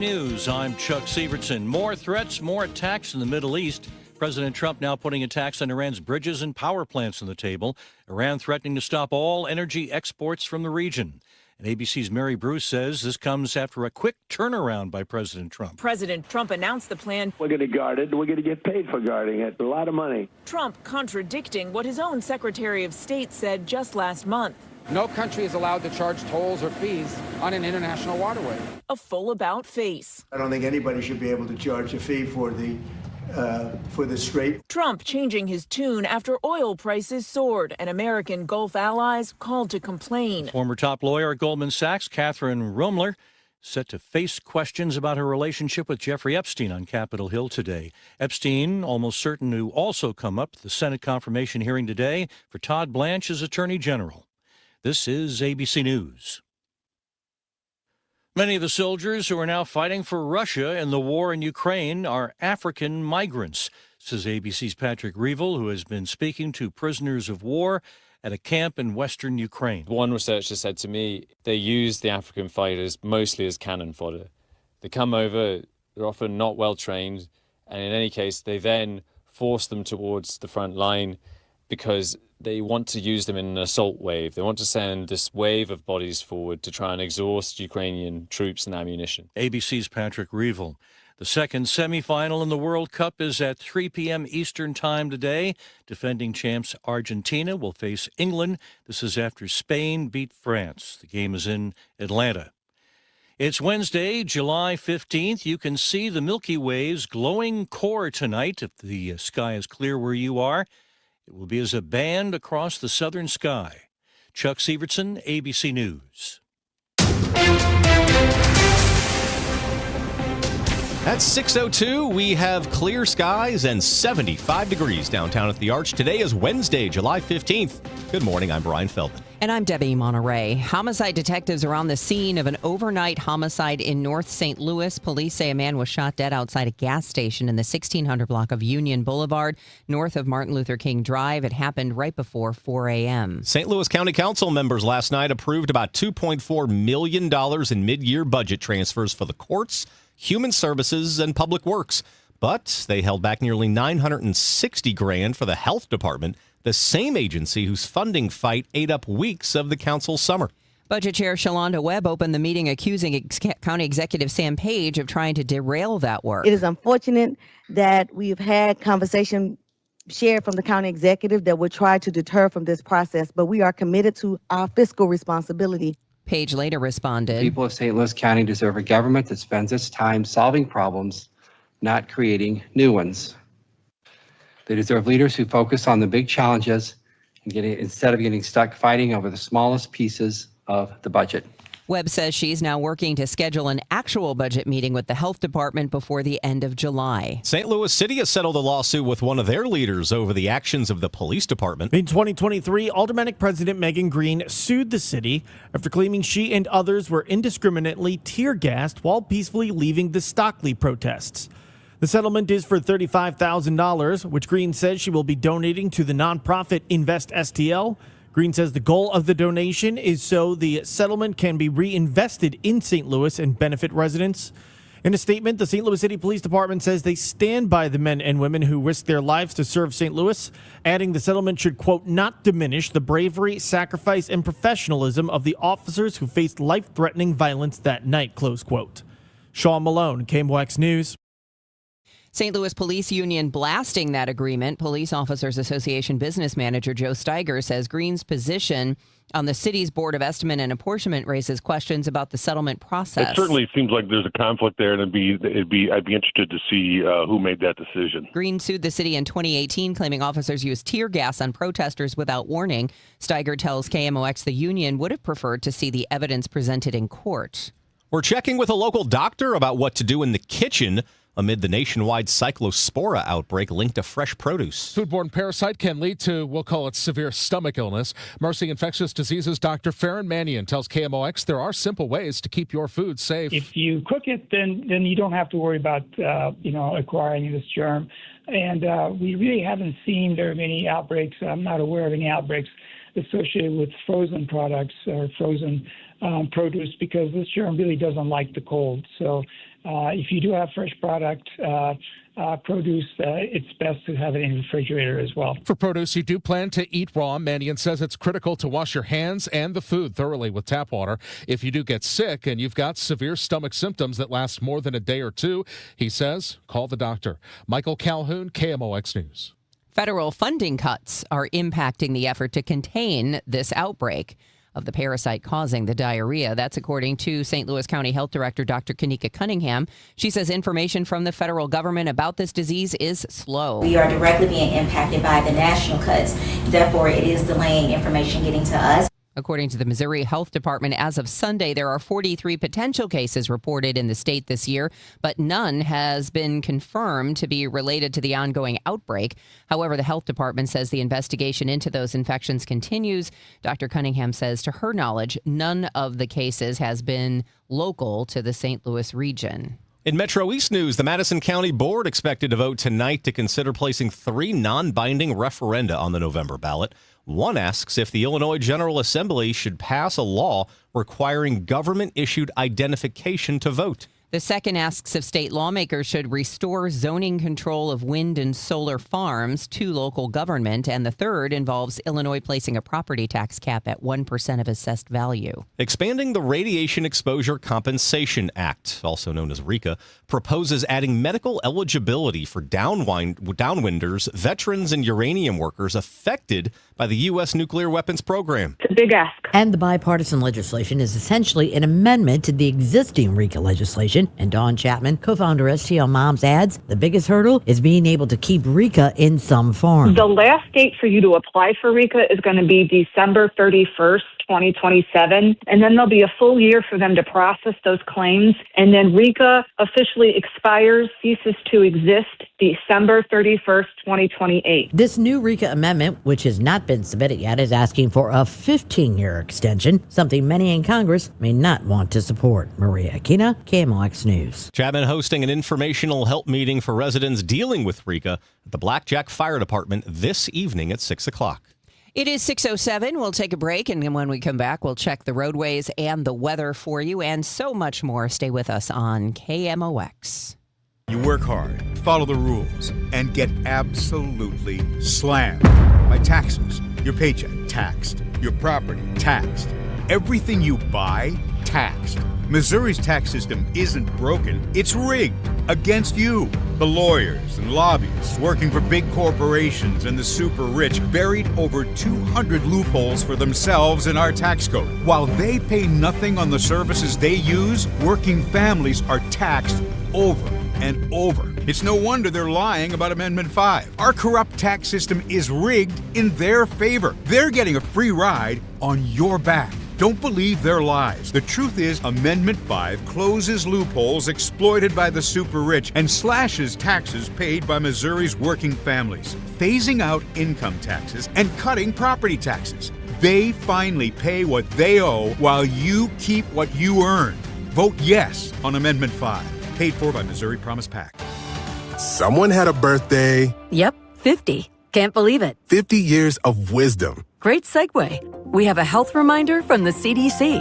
News. I'm Chuck Sievertson. More threats, more attacks in the Middle East. President Trump now putting attacks on Iran's bridges and power plants on the table. Iran threatening to stop all energy exports from the region. And ABC's Mary Bruce says this comes after a quick turnaround by President Trump. President Trump announced the plan. We're going to guard it. We're going to get paid for guarding it. A lot of money. Trump contradicting what his own Secretary of State said just last month. No country is allowed to charge tolls or fees on an international waterway. A full about face. I don't think anybody should be able to charge a fee for the strait. Trump changing his tune after oil prices soared and American Gulf allies called to complain. Former top lawyer at Goldman Sachs, Catherine Ruemmler, set to face questions about her relationship with Jeffrey Epstein on Capitol Hill today. Epstein almost certain to also come up at the Senate confirmation hearing today for Todd Blanche as Attorney General. This is ABC News. Many of the soldiers who are now fighting for Russia in the war in Ukraine are African migrants, says ABC's Patrick Reevell, who has been speaking to prisoners of war at a camp in western Ukraine. One researcher said to me they use the African fighters mostly as cannon fodder. They come over, they're often not well trained, and in any case, they then force them towards the front line because they want to use them in an assault wave. They want to send this wave of bodies forward to try and exhaust Ukrainian troops and ammunition. ABC's Patrick Reevell. The second semifinal in the World Cup is at 3 p.m. Eastern Time today. Defending champs Argentina will face England. This is after Spain beat France. The game is in Atlanta. It's Wednesday, July 15th. You can see the Milky Way's glowing core tonight if the sky is clear where you are. It will be as a band across the southern sky. Chuck Sievertson, ABC News. At 6:02, we have clear skies and 75 degrees downtown at the Arch. Today is Wednesday, July 15th. Good morning, I'm Brian Feldman. And I'm Debbie Monterey. Homicide detectives are on the scene of an overnight homicide in North St. Louis. Police say a man was shot dead outside a gas station in the 1600 block of Union Boulevard, north of Martin Luther King Drive. It happened right before 4 a.m. St. Louis County Council members last night approved about $2.4 million in mid-year budget transfers for the courts, human services, and public works. But they held back nearly $960,000 for the health department, the same agency whose funding fight ate up weeks of the council's summer. Budget Chair Shalonda Webb opened the meeting accusing County Executive Sam Page of trying to derail that work. It is unfortunate that we've had conversation shared from the county executive that would try to deter from this process, but we are committed to our fiscal responsibility. Page later responded, People of St. Louis County deserve a government that spends its time solving problems, not creating new ones. They deserve leaders who focus on the big challenges instead of getting stuck fighting over the smallest pieces of the budget. Webb says she's now working to schedule an actual budget meeting with the health department before the end of July. St. Louis City has settled a lawsuit with one of their leaders over the actions of the police department. In 2023, Aldermanic President Megan Green sued the city after claiming she and others were indiscriminately tear-gassed while peacefully leaving the Stockley protests. The settlement is for $35,000, which Green says she will be donating to the nonprofit Invest STL. Green says the goal of the donation is so the settlement can be reinvested in St. Louis and benefit residents. In a statement, the St. Louis City Police Department says they stand by the men and women who risked their lives to serve St. Louis, adding the settlement should, quote, not diminish the bravery, sacrifice, and professionalism of the officers who faced life-threatening violence that night, close quote. Sean Malone, KMOX News. St. Louis Police Union blasting that agreement. Police Officers Association business manager Joe Steiger says Green's position on the city's Board of Estimate and Apportionment raises questions about the settlement process. It certainly seems like there's a conflict there, and I'd be interested to see who made that decision. Green sued the city in 2018, claiming officers used tear gas on protesters without warning. Steiger tells KMOX the union would have preferred to see the evidence presented in court. We're checking with a local doctor about what to do in the kitchen amid the nationwide cyclospora outbreak linked to fresh produce. Foodborne parasite can lead to, we'll call it severe stomach illness. Mercy Infectious Diseases Dr. Farron Mannion tells KMOX there are simple ways to keep your food safe. If you cook it, then you don't have to worry about, acquiring this germ. And we really haven't seen very many outbreaks. I'm not aware of any outbreaks associated with frozen products or frozen produce because this germ really doesn't like the cold. So if you do have fresh product, produce, it's best to have it in the refrigerator as well. For produce you do plan to eat raw, Mannion says it's critical to wash your hands and the food thoroughly with tap water. If you do get sick and you've got severe stomach symptoms that last more than a day or two, he says, call the doctor. Michael Calhoun, KMOX News. Federal funding cuts are impacting the effort to contain this outbreak of the parasite causing the diarrhea. That's according to St. Louis County Health Director Dr. Kanika Cunningham. She says information from the federal government about this disease is slow. We are directly being impacted by the national cuts. Therefore, it is delaying information getting to us. According to the Missouri Health Department, as of Sunday, there are 43 potential cases reported in the state this year, but none has been confirmed to be related to the ongoing outbreak. However, the health department says the investigation into those infections continues. Dr. Cunningham says, to her knowledge, none of the cases has been local to the St. Louis region. In Metro East news, the Madison County Board expected to vote tonight to consider placing 3 non-binding referenda on the November ballot. One asks if the Illinois General Assembly should pass a law requiring government-issued identification to vote. The second asks if state lawmakers should restore zoning control of wind and solar farms to local government. And the third involves Illinois placing a property tax cap at 1% of assessed value. Expanding the Radiation Exposure Compensation Act, also known as RECA, proposes adding medical eligibility for downwinders, veterans, and uranium workers affected by the U.S. nuclear weapons program. It's a big ask. And the bipartisan legislation is essentially an amendment to the existing RECA legislation. And Dawn Chapman, co-founder STL Moms, adds the biggest hurdle is being able to keep RECA in some form. The last date for you to apply for RECA is going to be December 31st, 2027. And then there'll be a full year for them to process those claims. And then RECA officially expires, ceases to exist December 31st, 2028. This new RECA amendment, which has not been submitted yet, is asking for a 15-year extension, something many in Congress may not want to support. Maria Aquina, KMOX News. Chapman hosting an informational help meeting for residents dealing with RECA at the Blackjack Fire Department this evening at 6 o'clock. It is 6:07. We'll take a break, and then when we come back, we'll check the roadways and the weather for you and so much more. Stay with us on KMOX. You work hard, follow the rules, and get absolutely slammed by taxes. Your paycheck taxed, your property taxed, everything you buy taxed. Missouri's tax system isn't broken, it's rigged against you. The lawyers and lobbyists working for big corporations and the super rich buried over 200 loopholes for themselves in our tax code. While they pay nothing on the services they use, working families are taxed over and over. It's no wonder they're lying about Amendment 5. Our corrupt tax system is rigged in their favor. They're getting a free ride on your back. Don't believe their lies. The truth is, Amendment 5 closes loopholes exploited by the super rich and slashes taxes paid by Missouri's working families, phasing out income taxes and cutting property taxes. They finally pay what they owe while you keep what you earn. Vote yes on Amendment 5. Paid for by Missouri Promise PAC. Someone had a birthday. Yep, 50. Can't believe it. 50 years of wisdom. Great segue. We have a health reminder from the CDC.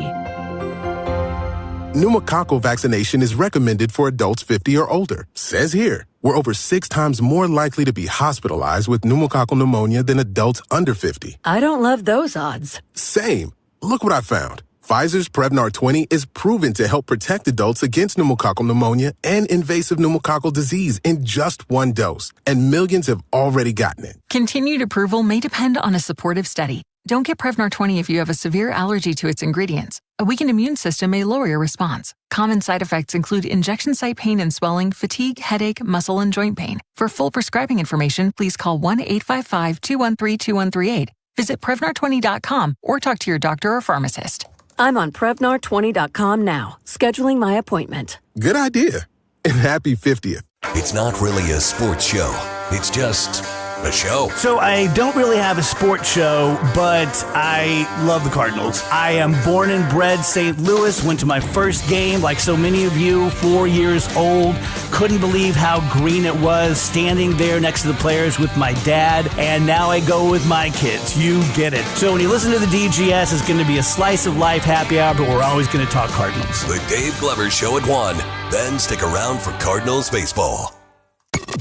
Pneumococcal vaccination is recommended for adults 50 or older. Says here, we're over 6 times more likely to be hospitalized with pneumococcal pneumonia than adults under 50. I don't love those odds. Same. Look what I found. Pfizer's Prevnar 20 is proven to help protect adults against pneumococcal pneumonia and invasive pneumococcal disease in just 1 dose, and millions have already gotten it. Continued approval may depend on a supportive study. Don't get Prevnar 20 if you have a severe allergy to its ingredients. A weakened immune system may lower your response. Common side effects include injection site pain and swelling, fatigue, headache, muscle, and joint pain. For full prescribing information, please call 1-855-213-2138. Visit Prevnar20.com or talk to your doctor or pharmacist. I'm on Prevnar20.com now, scheduling my appointment. Good idea. And happy 50th. It's not really a sports show. It's just the show. So I don't really have a sports show, but I love the Cardinals. I am born and bred St. Louis, went to my first game like so many of you, 4 years old. Couldn't believe how green it was standing there next to the players with my dad, and now I go with my kids. You get it. So when you listen to the DGS, it's going to be a slice of life happy hour, but we're always going to talk Cardinals. The Dave Glover Show at 1. Then stick around for Cardinals baseball.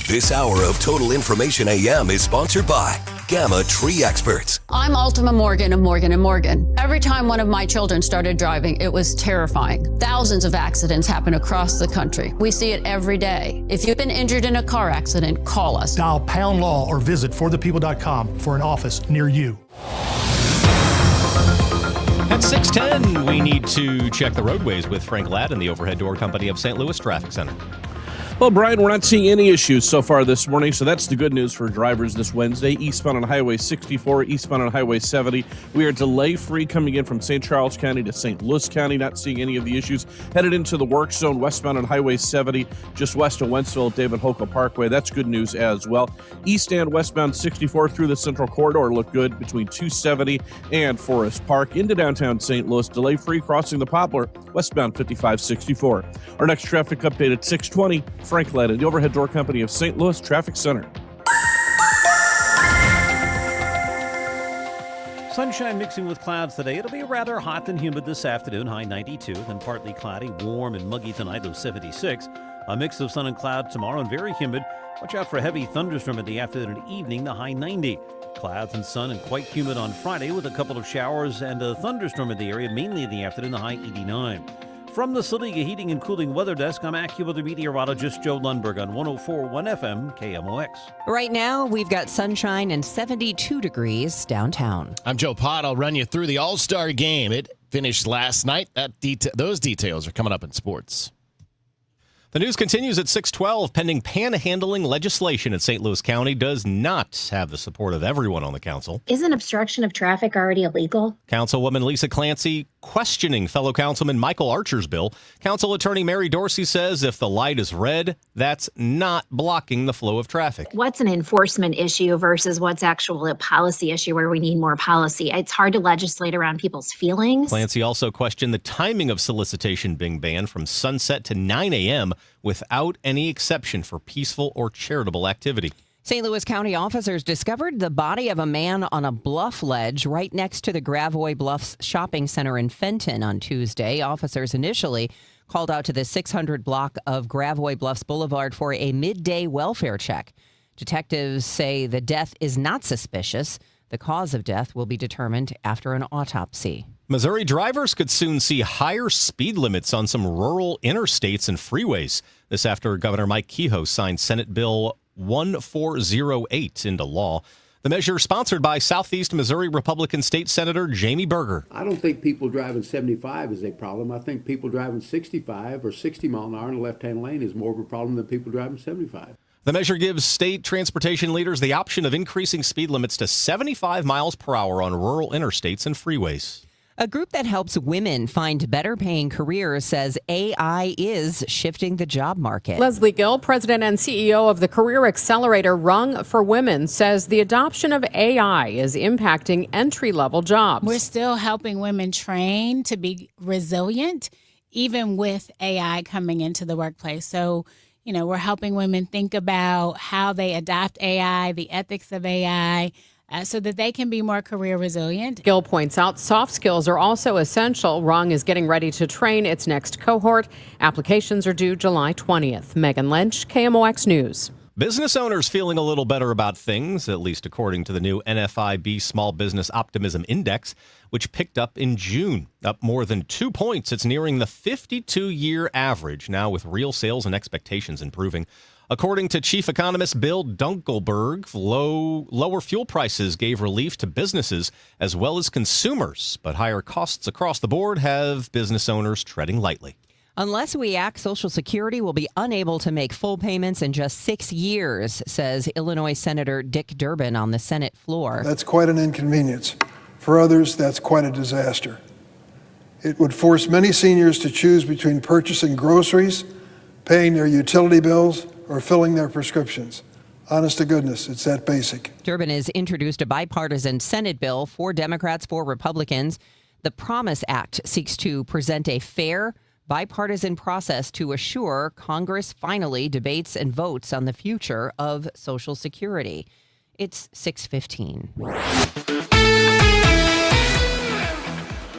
This hour of Total Information AM is sponsored by Gamma Tree Experts. I'm Altima Morgan of Morgan & Morgan. Every time one of my children started driving, it was terrifying. Thousands of accidents happen across the country. We see it every day. If you've been injured in a car accident, call us. Dial Pound Law or visit forthepeople.com for an office near you. At 6:10, we need to check the roadways with Frank Ladd and the Overhead Door Company of St. Louis Traffic Center. Well, Brian, we're not seeing any issues so far this morning, so that's the good news for drivers this Wednesday. Eastbound on Highway 64, eastbound on Highway 70. We are delay-free coming in from St. Charles County to St. Louis County, not seeing any of the issues. Headed into the work zone, westbound on Highway 70, just west of Wentzville, David Hochul Parkway. That's good news as well. East and westbound 64 through the Central Corridor look good between 270 and Forest Park. Into downtown St. Louis, delay-free crossing the Poplar, westbound 5564. Our next traffic update at 6:20. Frank Ladd at the Overhead Door Company of St. Louis Traffic Center. Sunshine mixing with clouds today. It'll be rather hot and humid this afternoon, high 92, then partly cloudy, warm and muggy tonight, low 76. A mix of sun and clouds tomorrow and very humid. Watch out for a heavy thunderstorm in the afternoon and evening, the high 90. Clouds and sun and quite humid on Friday with a couple of showers and a thunderstorm in the area, mainly in the afternoon, the high 89. From the Saliga Heating and Cooling Weather Desk, I'm AccuWeather meteorologist Joe Lundberg on 104.1 FM KMOX. Right now, we've got sunshine and 72 degrees downtown. I'm Joe Pott. I'll run you through the All-Star game. It finished last night. Those details are coming up in sports. The news continues at 6:12. Pending panhandling legislation in St. Louis County does not have the support of everyone on the council. Isn't obstruction of traffic already illegal? Councilwoman Lisa Clancy questioning fellow Councilman Michael Archer's bill. Council Attorney Mary Dorsey says if the light is red, that's not blocking the flow of traffic. What's an enforcement issue versus what's actually a policy issue where we need more policy? It's hard to legislate around people's feelings. Clancy also questioned the timing of solicitation being banned from sunset to 9 a.m. without any exception for peaceful or charitable activity. St. Louis County officers discovered the body of a man on a bluff ledge right next to the Gravois Bluffs shopping center in Fenton on Tuesday. Officers initially called out to the 600 block of Gravois Bluffs Boulevard for a midday welfare check. Detectives say the death is not suspicious. The cause of death will be determined after an autopsy. Missouri drivers could soon see higher speed limits on some rural interstates and freeways. This after Governor Mike Kehoe signed Senate Bill 1408 into law. The measure sponsored by Southeast Missouri Republican State Senator Jamie Berger. I don't think people driving 75 is a problem. I think people driving 65 or 60 mile an hour in the left-hand lane is more of a problem than people driving 75. The measure gives state transportation leaders the option of increasing speed limits to 75 miles per hour on rural interstates and freeways. A group that helps women find better paying careers says AI is shifting the job market. Leslie Gill, president and CEO of the career accelerator Rung for Women, says the adoption of AI is impacting entry-level jobs. We're still helping women train to be resilient, even with AI coming into the workplace. So, we're helping women think about how they adopt AI, the ethics of AI, so that they can be more career resilient. Gill points out soft skills are also essential. Rung is getting ready to train its next cohort. Applications are due July 20th. Megan Lynch, KMOX News. Business owners feeling a little better about things, at least according to the new NFIB Small Business Optimism Index, which picked up in June. Up more than 2 points. It's nearing the 52-year average now, with real sales and expectations improving. According to Chief Economist Bill Dunkelberg, lower fuel prices gave relief to businesses as well as consumers, but higher costs across the board have business owners treading lightly. Unless we act, Social Security will be unable to make full payments in just 6 years, says Illinois Senator Dick Durbin on the Senate floor. That's quite an inconvenience. For others, that's quite a disaster. It would force many seniors to choose between purchasing groceries, paying their utility bills, or filling their prescriptions. Honest to goodness, it's that basic. Durbin has introduced a bipartisan Senate bill, 4 Democrats, 4 Republicans. The Promise Act seeks to present a fair, bipartisan process to assure Congress finally debates and votes on the future of Social Security. It's 6:15.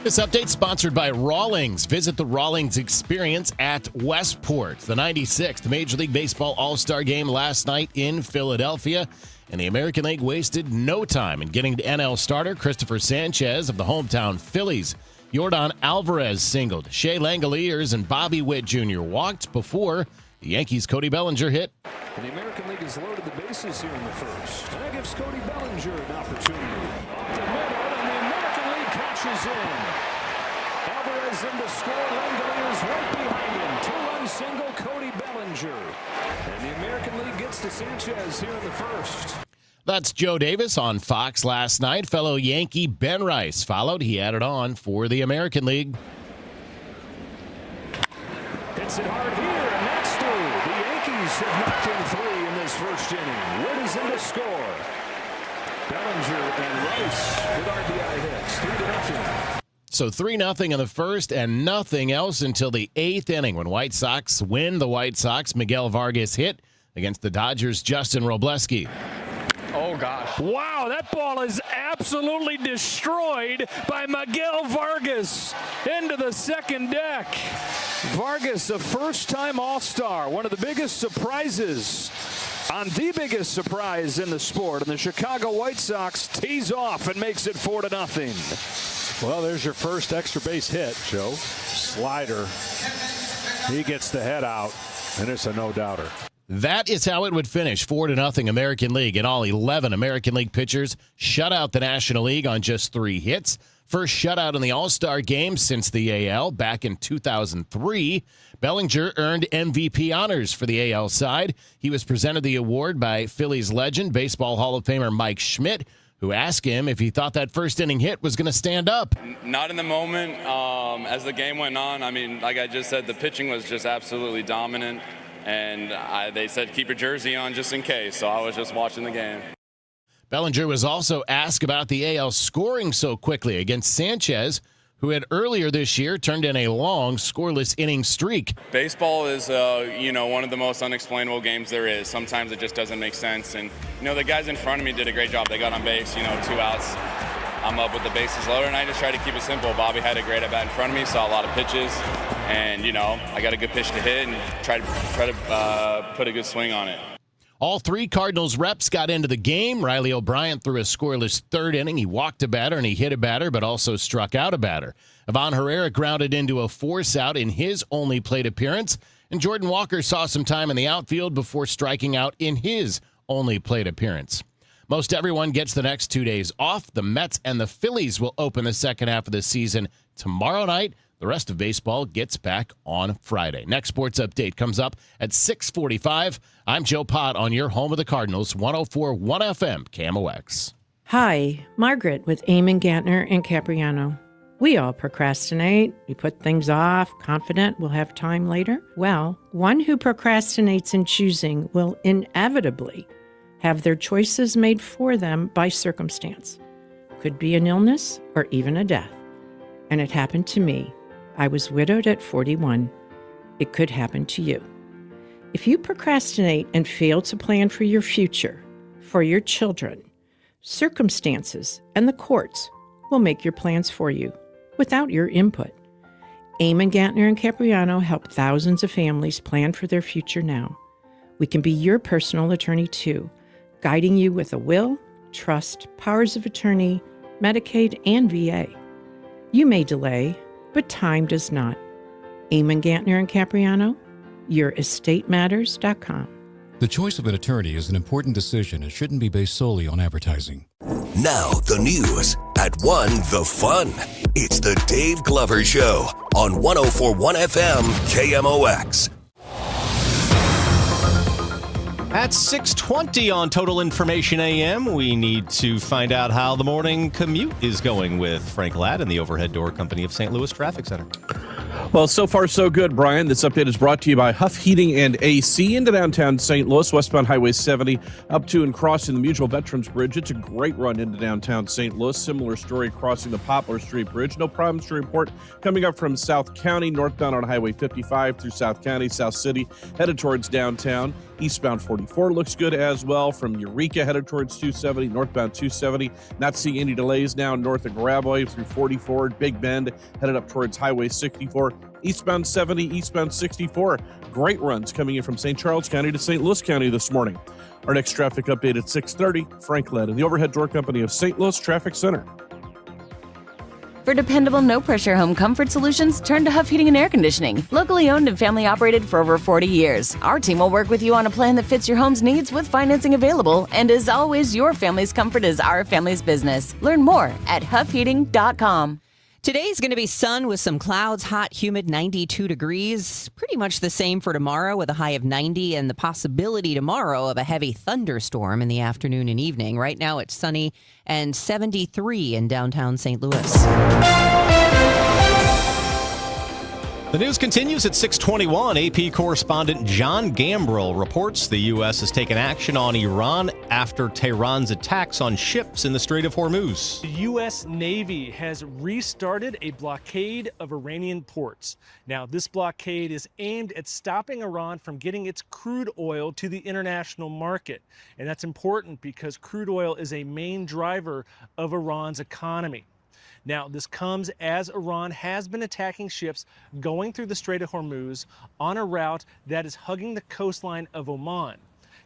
This update sponsored by Rawlings. Visit the Rawlings experience at Westport. The 96th Major League Baseball All-Star Game last night in Philadelphia. And the American League wasted no time in getting to NL starter Christopher Sanchez of the hometown Phillies. Yordan Alvarez singled. Shea Langoliers and Bobby Witt Jr. walked before the Yankees' Cody Bellinger hit. And the American League has loaded the bases here in the first. And that gives Cody Bellinger an opportunity. Up the middle, and the American League catches in. Alvarez in to score. Langoliers right behind him. 2-run single, Cody Bellinger. And the American League gets to Sanchez here in the first. That's Joe Davis on Fox last night. Fellow Yankee Ben Rice followed. He added on for the American League. Hits it hard here, and that's through. The Yankees have knocked in 3 in this first inning. Wood is in to score. Bellinger and Rice with RBI hits. 3-0. So 3-0 in the first and nothing else until the 8th inning when White Sox win. The White Sox, Miguel Vargas hit against the Dodgers' Justin Robleski. Oh, gosh. Wow, that ball is absolutely destroyed by Miguel Vargas into the second deck. Vargas, a first-time All-Star, one of the biggest surprises on the biggest surprise in the sport. And the Chicago White Sox tees off and makes it 4-0. Well, there's your first extra base hit, Joe. Slider. He gets the head out, and it's a no-doubter. That is how it would finish, 4-0 American League. And all 11 American League pitchers shut out the National League on just 3 hits. First shutout in the All-Star game since the AL back in 2003. Bellinger earned MVP honors for the AL side. He was presented the award by Phillies legend, Baseball Hall of Famer Mike Schmidt, who asked him if he thought that first inning hit was going to stand up. Not in the moment. As the game went on, I mean, like I just said, the pitching was just absolutely dominant. And they said, keep your jersey on just in case. So I was just watching the game. Bellinger was also asked about the AL scoring so quickly against Sanchez, who had earlier this year turned in a long scoreless inning streak. Baseball is, one of the most unexplainable games there is. Sometimes it just doesn't make sense. And, the guys in front of me did a great job. They got on base, 2 outs. I'm up with the bases loaded, and I just tried to keep it simple. Bobby had a great at-bat in front of me, saw a lot of pitches, and, I got a good pitch to hit and try to put a good swing on it. All 3 Cardinals reps got into the game. Riley O'Brien threw a scoreless 3rd inning. He walked a batter and he hit a batter, but also struck out a batter. Ivan Herrera grounded into a force out in his only plate appearance, and Jordan Walker saw some time in the outfield before striking out in his only plate appearance. Most everyone gets the next 2 days off. The Mets and the Phillies will open the second half of the season tomorrow night. The rest of baseball gets back on Friday. Next sports update comes up at 6:45. I'm Joe Pott on your home of the Cardinals, 104.1 FM, KMOX. Hi, Margaret with Eamon Gantner and Capriano. We all procrastinate. We put things off, confident we'll have time later. Well, one who procrastinates in choosing will inevitably have their choices made for them by circumstance. Could be an illness or even a death. And it happened to me. I was widowed at 41. It could happen to you. If you procrastinate and fail to plan for your future, for your children, circumstances and the courts will make your plans for you without your input. Eamon Gantner and Capriano help thousands of families plan for their future now. We can be your personal attorney too, guiding you with a will, trust, powers of attorney, Medicaid, and VA. You may delay, but time does not. Eamon Gantner and Capriano, YourEstateMatters.com. The choice of an attorney is an important decision and shouldn't be based solely on advertising. Now the news at 1 The Fun. It's the Dave Glover Show on 104.1 FM KMOX. At 6:20 on Total Information AM, we need to find out how the morning commute is going with Frank Ladd and the Overhead Door Company of St. Louis Traffic Center. Well, so far so good, Brian. This update is brought to you by Huff Heating and AC into downtown St. Louis, westbound Highway 70, up to and crossing the Mutual Veterans Bridge. It's a great run into downtown St. Louis. Similar story crossing the Poplar Street Bridge. No problems to report coming up from South County, northbound on Highway 55 through South County, South City, headed towards downtown. Eastbound 44 looks good as well from Eureka headed towards 270, northbound 270. Not seeing any delays now north of Gravois through 44, Big Bend headed up towards Highway 64. Eastbound 70, eastbound 64. Great runs coming in from St. Charles County to St. Louis County this morning. Our next traffic update at 6:30. Frank Led and the Overhead Door Company of St. Louis Traffic Center. For dependable, no-pressure home comfort solutions, turn to Huff Heating and Air Conditioning. Locally owned and family-operated for over 40 years. Our team will work with you on a plan that fits your home's needs with financing available. And as always, your family's comfort is our family's business. Learn more at huffheating.com. Today's going to be sun with some clouds, hot, humid, 92 degrees. Pretty much the same for tomorrow with a high of 90 and the possibility tomorrow of a heavy thunderstorm in the afternoon and evening. Right now it's sunny and 73 in downtown St. Louis. The news continues at 6:21. AP correspondent John Gambrill reports the U.S. has taken action on Iran after Tehran's attacks on ships in the Strait of Hormuz. The U.S. Navy has restarted a blockade of Iranian ports. Now, this blockade is aimed at stopping Iran from getting its crude oil to the international market. And that's important because crude oil is a main driver of Iran's economy. Now, this comes as Iran has been attacking ships going through the Strait of Hormuz on a route that is hugging the coastline of Oman.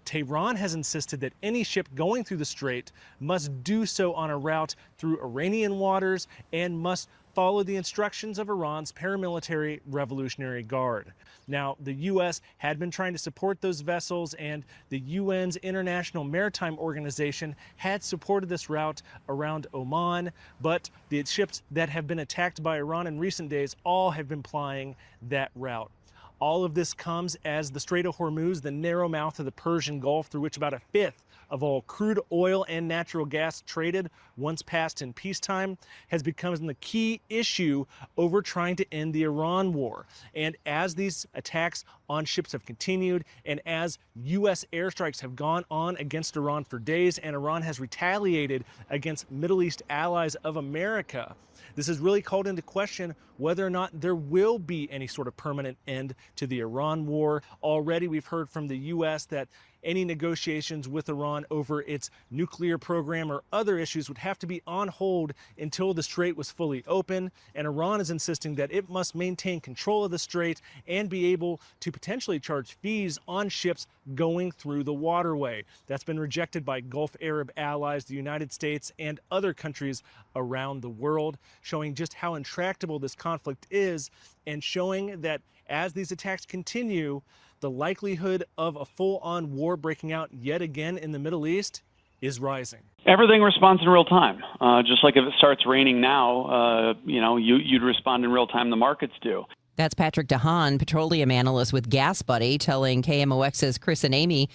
Tehran has insisted that any ship going through the strait must do so on a route through Iranian waters and must follow the instructions of Iran's paramilitary Revolutionary Guard. Now, the U.S. had been trying to support those vessels, and the UN's International Maritime Organization had supported this route around Oman, but the ships that have been attacked by Iran in recent days all have been plying that route. All of this comes as the Strait of Hormuz, the narrow mouth of the Persian Gulf through which about a fifth of all crude oil and natural gas traded once passed in peacetime, has become the key issue over trying to end the Iran war. And as these attacks on ships have continued, and as U.S. airstrikes have gone on against Iran for days, and Iran has retaliated against Middle East allies of America, this has really called into question whether or not there will be any sort of permanent end to the Iran war. Already we've heard from the U.S. that any negotiations with Iran over its nuclear program or other issues would have to be on hold until the strait was fully open. And Iran is insisting that it must maintain control of the strait and be able to potentially charge fees on ships going through the waterway. That's been rejected by Gulf Arab allies, the United States, and other countries around the world, showing just how intractable this conflict is and showing that as these attacks continue, the likelihood of a full-on war breaking out yet again in the Middle East is rising. Everything responds in real time. Just like if it starts raining now, you'd respond in real time. The markets do. That's Patrick DeHaan, petroleum analyst with Gas Buddy, telling KMOX's Chris and Amy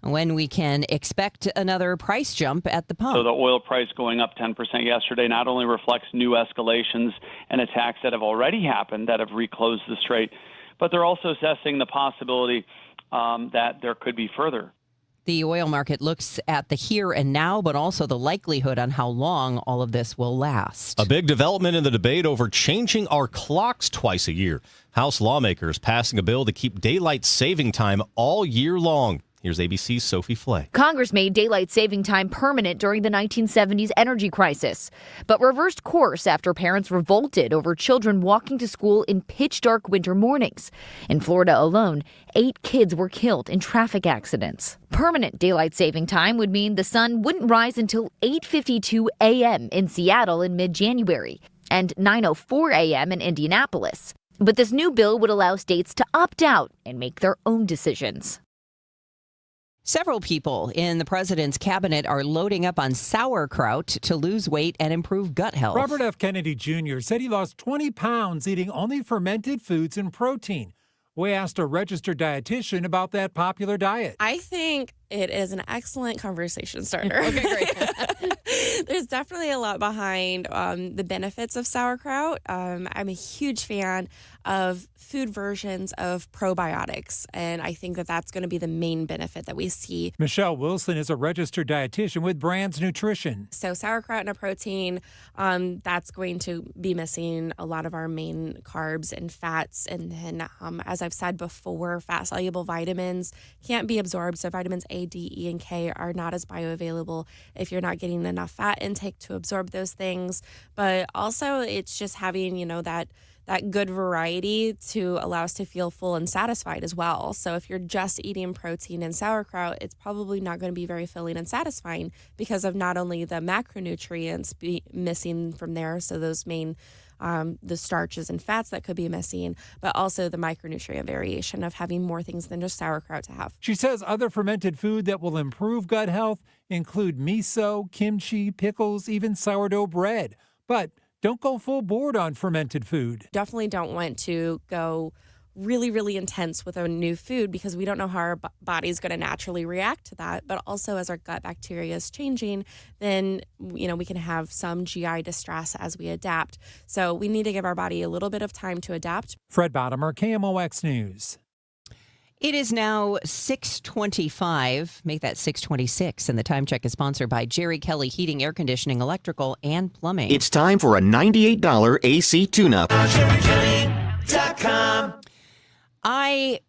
when we can expect another price jump at the pump. So the oil price going up 10% yesterday not only reflects new escalations and attacks that have already happened that have reclosed the strait, but they're also assessing the possibility that there could be further. The oil market looks at the here and now, but also the likelihood on how long all of this will last. A big development in the debate over changing our clocks twice a year. House lawmakers passing a bill to keep daylight saving time all year long. Here's ABC's Sophie Flay. Congress made daylight saving time permanent during the 1970s energy crisis, but reversed course after parents revolted over children walking to school in pitch-dark winter mornings. In Florida alone, 8 kids were killed in traffic accidents. Permanent daylight saving time would mean the sun wouldn't rise until 8:52 a.m. in Seattle in mid-January and 9:04 a.m. in Indianapolis. But this new bill would allow states to opt out and make their own decisions. Several people in the president's cabinet are loading up on sauerkraut to lose weight and improve gut health. Robert F. Kennedy Jr. said he lost 20 pounds eating only fermented foods and protein. We asked a registered dietitian about that popular diet. I think it is an excellent conversation starter. Okay, great. There's definitely a lot behind the benefits of sauerkraut. I'm a huge fan of food versions of probiotics. And I think that that's going to be the main benefit that we see. Michelle Wilson is a registered dietitian with Brands Nutrition. So sauerkraut and a protein, that's going to be missing a lot of our main carbs and fats. And then, as I've said before, fat-soluble vitamins can't be absorbed. So vitamins A, D, E, and K are not as bioavailable if you're not getting enough fat intake to absorb those things. But also, it's just having, that good variety to allow us to feel full and satisfied as well. So if you're just eating protein and sauerkraut, it's probably not going to be very filling and satisfying because of not only the macronutrients missing from there, so those main the starches and fats that could be missing, but also the micronutrient variation of having more things than just sauerkraut to have. She says other fermented food that will improve gut health include miso, kimchi, pickles, even sourdough bread. But don't go full board on fermented food. Definitely don't want to go really, really intense with a new food because we don't know how our body is going to naturally react to that. But also as our gut bacteria is changing, then, we can have some GI distress as we adapt. So we need to give our body a little bit of time to adapt. Fred Bottomer, KMOX News. It is now 6:25. Make that 6:26. And the time check is sponsored by Jerry Kelly Heating, Air Conditioning, Electrical, and Plumbing. It's time for a $98 AC tune-up. I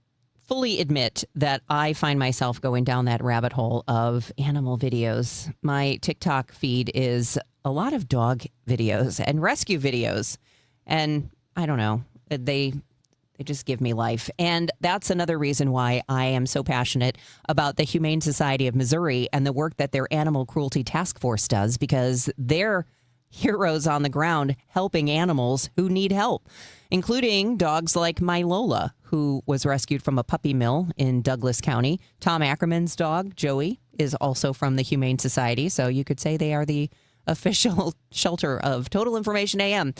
fully admit that I find myself going down that rabbit hole of animal videos. My TikTok feed is a lot of dog videos and rescue videos. And I don't know, they just give me life. And that's another reason why I am so passionate about the Humane Society of Missouri and the work that their Animal Cruelty Task Force does, because they're heroes on the ground helping animals who need help, including dogs like my Lola, who was rescued from a puppy mill in Douglas County. Tom Ackerman's dog, Joey, is also from the Humane Society. So you could say they are the official shelter of Total Information AM,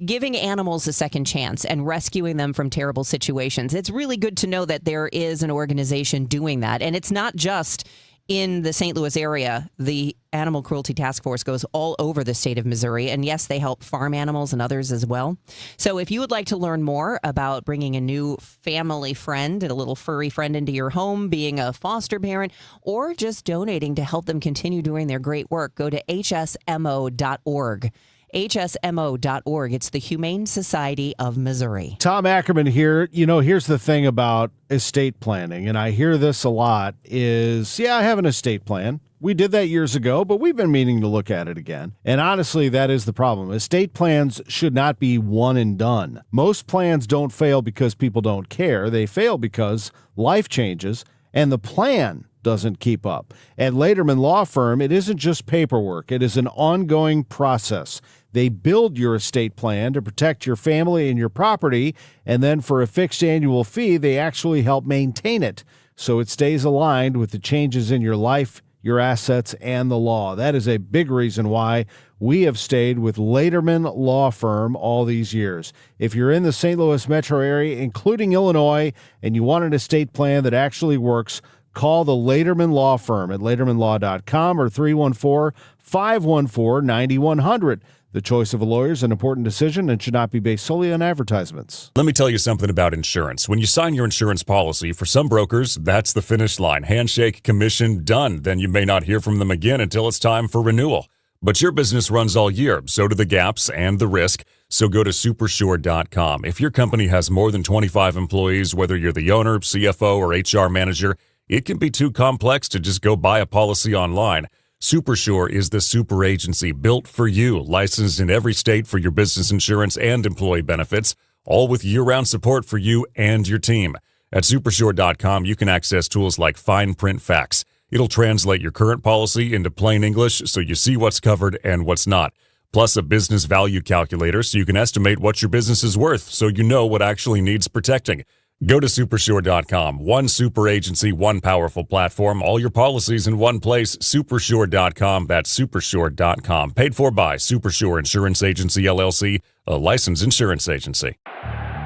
giving animals a second chance and rescuing them from terrible situations. It's really good to know that there is an organization doing that. And it's not just in the St. Louis area. The Animal Cruelty Task Force goes all over the state of Missouri. And yes, they help farm animals and others as well. So if you would like to learn more about bringing a new family friend and a little furry friend into your home, being a foster parent, or just donating to help them continue doing their great work, go to hsmo.org. hsmo.org. It's the Humane Society of Missouri. Tom Ackerman here. Here's the thing about estate planning, and I hear this a lot, is, I have an estate plan. We did that years ago, but we've been meaning to look at it again. And honestly, that is the problem. Estate plans should not be one and done. Most plans don't fail because people don't care. They fail because life changes and the plan doesn't keep up. At Lederman Law Firm, it isn't just paperwork. It is an ongoing process. They build your estate plan to protect your family and your property, and then for a fixed annual fee, they actually help maintain it so it stays aligned with the changes in your life, your assets, and the law. That is a big reason why we have stayed with Lederman Law Firm all these years. If you're in the St. Louis metro area, including Illinois, and you want an estate plan that actually works, call the Lederman Law Firm at ledermanlaw.com or 314-514-9100. The choice of a lawyer is an important decision and should not be based solely on advertisements. Let me tell you something about insurance. When you sign your insurance policy, for some brokers, that's the finish line. Handshake, commission, done. Then you may not hear from them again until it's time for renewal. But your business runs all year, so do the gaps and the risk. So go to Supersure.com. If your company has more than 25 employees, whether you're the owner, CFO, or HR manager, it can be too complex to just go buy a policy online. Supersure is the super agency built for you, licensed in every state for your business insurance and employee benefits, all with year-round support for you and your team. At Supersure.com, you can access tools like fine print facts. It'll translate your current policy into plain English so you see what's covered and what's not. Plus a business value calculator so you can estimate what your business is worth so you know what actually needs protecting. Go to Supersure.com. One super agency, one powerful platform, all your policies in one place. Supersure.com. That's Supersure.com. Paid for by Supersure Insurance Agency, LLC, a licensed insurance agency.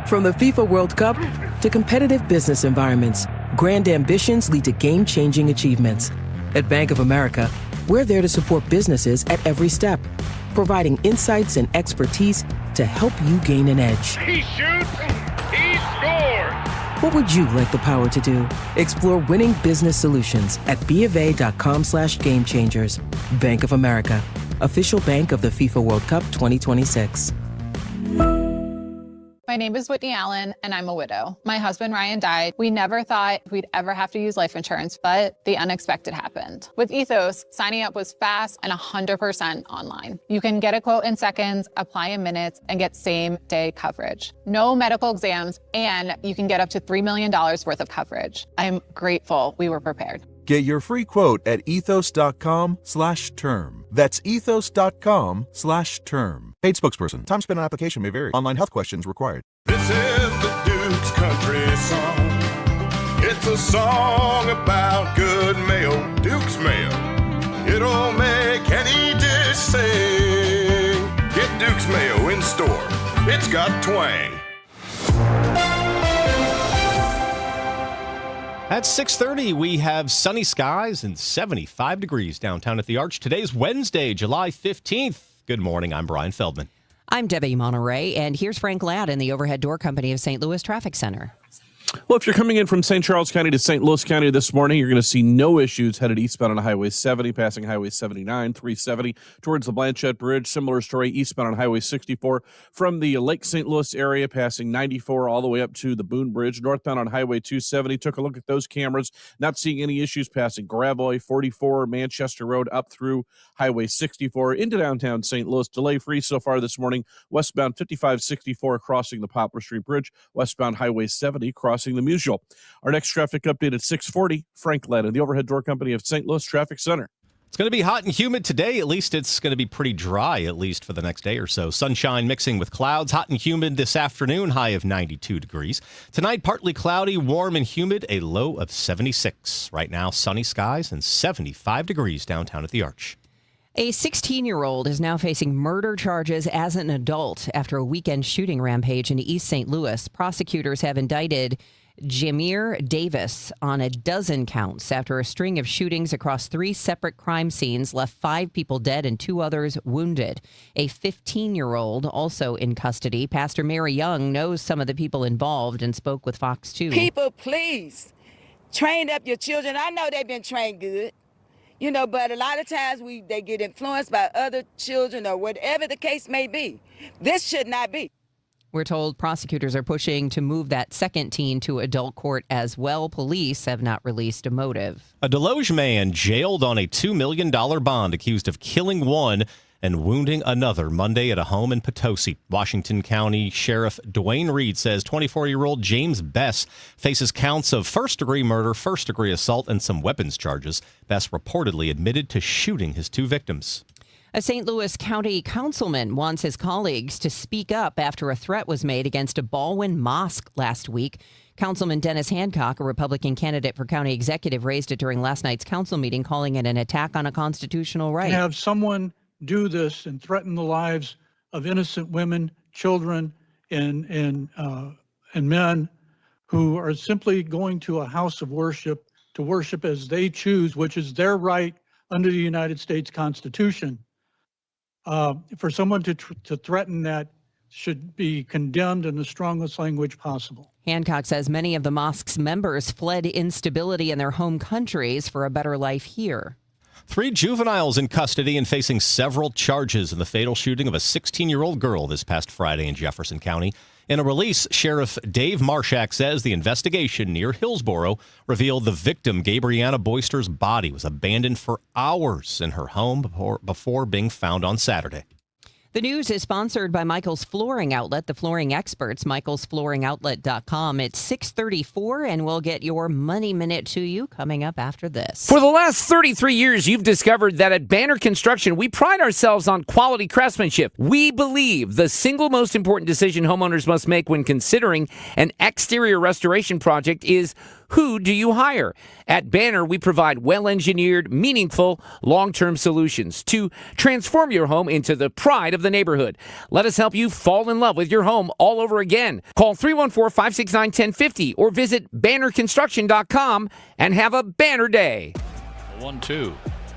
From the FIFA World Cup to competitive business environments, grand ambitions lead to game-changing achievements. At Bank of America, we're there to support businesses at every step, providing insights and expertise to help you gain an edge. He shoots, What would you like the power to do? Explore winning business solutions at BofA.com/gamechangers. Bank of America, official bank of the FIFA World Cup 2026. My name is Whitney Allen, and I'm a widow. My husband, Ryan, died. We never thought we'd ever have to use life insurance, but the unexpected happened. With Ethos, signing up was fast and 100% online. You can get a quote in seconds, apply in minutes, and get same-day coverage. No medical exams, and you can get up to $3 million worth of coverage. I'm grateful we were prepared. Get your free quote at ethos.com/term. That's ethos.com/term. Paid spokesperson. Time spent on application may vary. Online health questions required. This is the Duke's Country Song. It's a song about good mayo, Duke's mayo. It'll make any dish sing. Get Duke's mayo in store. It's got twang. At 6:30, we have sunny skies and 75 degrees downtown at the Arch. Today's Wednesday, July 15th. Good morning. I'm Brian Feldman. I'm Debbie Monterey, and here's Frank Ladd in the Overhead Door Company of St. Louis Traffic Center. Well, if you're coming in from St. Charles County to St. Louis County this morning, you're going to see no issues headed eastbound on Highway 70, passing Highway 79, 370 towards the Blanchette Bridge. Similar story eastbound on Highway 64 from the Lake St. Louis area, passing 94 all the way up to the Boone Bridge. Northbound on Highway 270, took a look at those cameras, not seeing any issues passing Gravois, 44, Manchester Road up through Highway 64 into downtown St. Louis. Delay free so far this morning, westbound 5564 crossing the Poplar Street Bridge, westbound Highway 70 crossing the Musial. Our next traffic update at 6:40. Frank Ladd in the Overhead Door Company of St. Louis Traffic Center. It's going to be hot and humid today. At least it's going to be pretty dry, at least for the next day or so. Sunshine mixing with clouds. Hot and humid this afternoon, high of 92 degrees. Tonight, partly cloudy, warm and humid, a low of 76. Right now, sunny skies and 75 degrees downtown at the Arch. A 16-year-old is now facing murder charges as an adult after a weekend shooting rampage in East St. Louis. Prosecutors have indicted Jamir Davis on a dozen counts after a string of shootings across 3 separate crime scenes left 5 people dead and 2 others wounded. A 15-year-old also in custody. Pastor Mary Young knows some of the people involved and spoke with Fox 2. People, please, train up your children. I know they've been trained good. You know, but a lot of times they get influenced by other children or whatever the case may be. This should not be. We're told prosecutors are pushing to move that second teen to adult court as well. Police have not released a motive. A Deloge man jailed on a $2 million bond accused of killing one and wounding another Monday at a home in Potosi. Washington County Sheriff Dwayne Reed says 24-year-old James Bess faces counts of first-degree murder, first-degree assault, and some weapons charges. Bess reportedly admitted to shooting his 2 victims. A St. Louis County councilman wants his colleagues to speak up after a threat was made against a Baldwin mosque last week. Councilman Dennis Hancock, a Republican candidate for county executive, raised it during last night's council meeting, calling it an attack on a constitutional right. Have someone do this and threaten the lives of innocent women, children, and men who are simply going to a house of worship to worship as they choose, which is their right under the United States Constitution. For someone to threaten that should be condemned in the strongest language possible. Hancock says many of the mosque's members fled instability in their home countries for a better life here. 3 juveniles in custody and facing several charges in the fatal shooting of a 16-year-old girl this past Friday in Jefferson County. In a release, Sheriff Dave Marshak says the investigation near Hillsboro revealed the victim, Gabriana Boyster's body was abandoned for hours in her home before being found on Saturday. The news is sponsored by Michael's Flooring Outlet, the flooring experts, michaelsflooringoutlet.com. It's 6:34, and we'll get your Money Minute to you coming up after this. For the last 33 years, you've discovered that at Banner Construction, we pride ourselves on quality craftsmanship. We believe the single most important decision homeowners must make when considering an exterior restoration project is, who do you hire? At Banner, we provide well-engineered, meaningful, long-term solutions to transform your home into the pride of the neighborhood. Let us help you fall in love with your home all over again. Call 314-569-1050 or visit bannerconstruction.com and have a banner day. 1-2.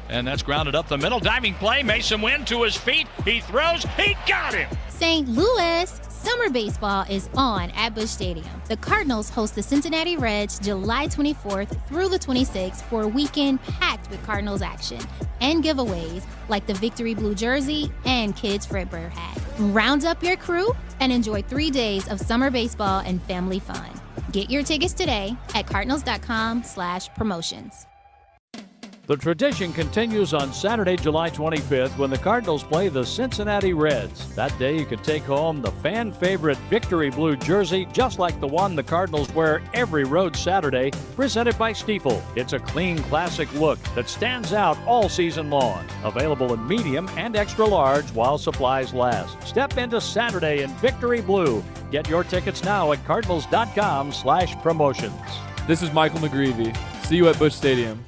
And that's grounded up the middle. Diving play. Mason Wynn to his feet. He throws. He got him. St. Louis Summer baseball is on at Busch Stadium. The Cardinals host the Cincinnati Reds July 24th through the 26th for a weekend packed with Cardinals action and giveaways like the Victory Blue jersey and Kids Fredbear hat. Round up your crew and enjoy 3 days of summer baseball and family fun. Get your tickets today at cardinals.com/promotions. The tradition continues on Saturday, July 25th, when the Cardinals play the Cincinnati Reds. That day, you can take home the fan favorite Victory Blue jersey, just like the one the Cardinals wear every road Saturday, presented by Stiefel. It's a clean, classic look that stands out all season long. Available in medium and extra large while supplies last. Step into Saturday in Victory Blue. Get your tickets now at cardinals.com/promotions. This is Michael McGreevy. See you at Busch Stadium.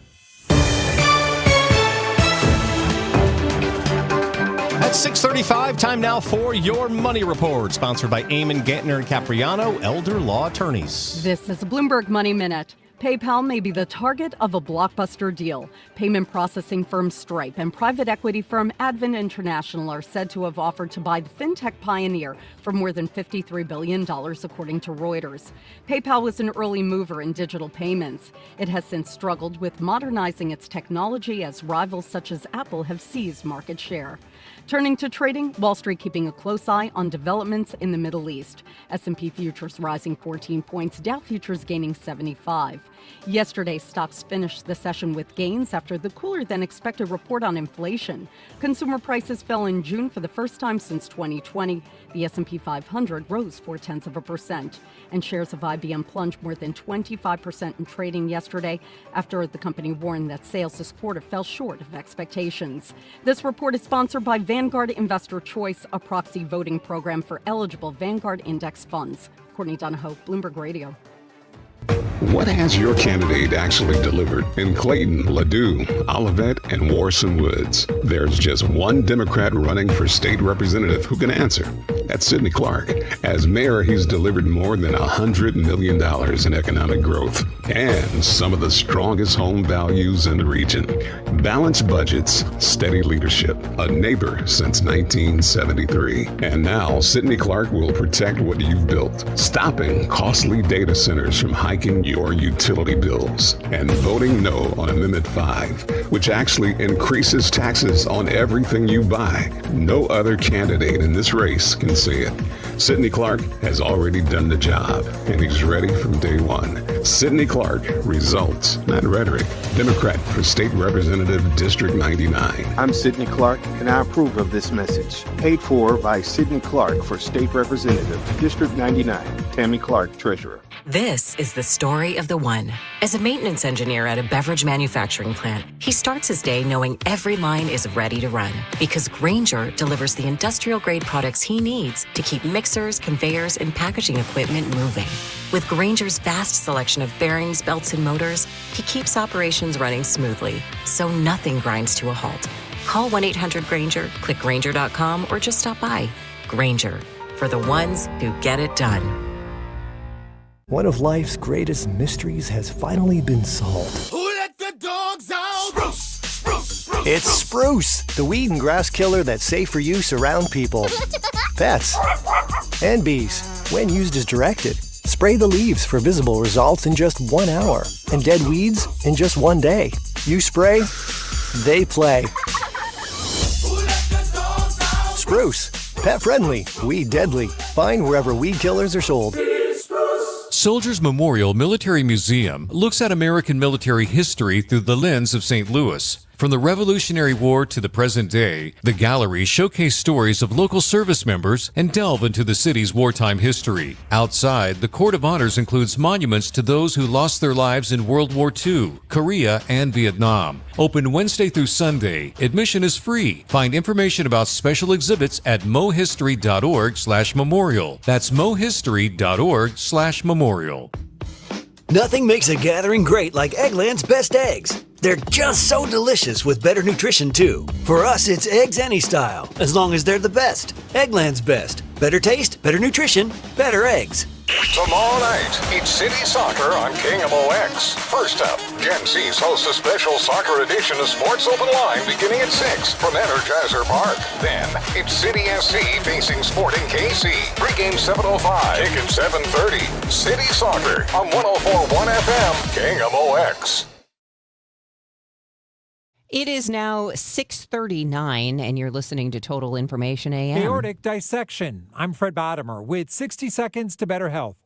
At 6:35, time now for your Money Report, sponsored by Eamon, Gantner, and Capriano, Elder Law Attorneys. This is Bloomberg Money Minute. PayPal may be the target of a blockbuster deal. Payment processing firm Stripe and private equity firm Advent International are said to have offered to buy the fintech pioneer for more than $53 billion, according to Reuters. PayPal was an early mover in digital payments. It has since struggled with modernizing its technology as rivals such as Apple have seized market share. Turning to trading, Wall Street keeping a close eye on developments in the Middle East. S&P futures rising 14 points, Dow futures gaining 75. Yesterday, stocks finished the session with gains after the cooler-than-expected report on inflation. Consumer prices fell in June for the first time since 2020. The S&P 500 rose 0.4%, and shares of IBM plunged more than 25% in trading yesterday after the company warned that sales this quarter fell short of expectations. This report is sponsored by Vanguard Investor Choice, a proxy voting program for eligible Vanguard Index funds. Courtney Donahoe, Bloomberg Radio. What has your candidate actually delivered in Clayton, Ladue, Olivet, and Warson Woods? There's just one Democrat running for state representative who can answer. That's Sidney Clark. As mayor, he's delivered more than $100 million in economic growth and some of the strongest home values in the region. Balanced budgets, steady leadership, a neighbor since 1973. And now, Sidney Clark will protect what you've built, stopping costly data centers from hiking your utility bills, and voting no on Amendment 5, which actually increases taxes on everything you buy. No other candidate in this race can say it. Sidney Clark has already done the job, and he's ready from day one. Sidney Clark, results, not rhetoric. Democrat for State Representative, District 99. I'm Sidney Clark, and I approve of this message. Paid for by Sidney Clark for State Representative, District 99. Tammy Clark, Treasurer. This is the story of the one. As a maintenance engineer at a beverage manufacturing plant, he starts his day knowing every line is ready to run because Grainger delivers the industrial-grade products he needs to keep mixers, conveyors, and packaging equipment moving. With Grainger's vast selection of bearings, belts, and motors, he keeps operations running smoothly, so nothing grinds to a halt. Call 1-800-GRAINGER, click Grainger.com, or just stop by. Grainger, for the ones who get it done. One of life's greatest mysteries has finally been solved. Who let the dogs out? Spruce, spruce, spruce. It's Spruce, the weed and grass killer that's safe for use around people, pets, and bees. When used as directed, spray the leaves for visible results in just 1 hour, and dead weeds in just 1 day. You spray, they play. Spruce, pet friendly, weed deadly. Find wherever weed killers are sold. Soldiers Memorial Military Museum looks at American military history through the lens of St. Louis. From the Revolutionary War to the present day, the galleries showcase stories of local service members and delve into the city's wartime history. Outside, the Court of Honors includes monuments to those who lost their lives in World War II, Korea, and Vietnam. Open Wednesday through Sunday. Admission is free. Find information about special exhibits at mohistory.org/memorial. That's mohistory.org/memorial. Nothing makes a gathering great like Eggland's Best Eggs. They're just so delicious with better nutrition, too. For us, it's eggs any style, as long as they're the best. Eggland's Best. Better taste, better nutrition, better eggs. Tomorrow night, it's City Soccer on KMOX. First up, Gen Z's hosts a special soccer edition of Sports Open Line beginning at 6 from Energizer Park. Then, it's City SC facing Sporting KC. Pre-game 7:05, kick at 7:30. City Soccer on 104.1 FM, KMOX. It is now 6:39, and you're listening to Total Information AM. Aortic dissection. I'm Fred Bottomer with 60 seconds to better health.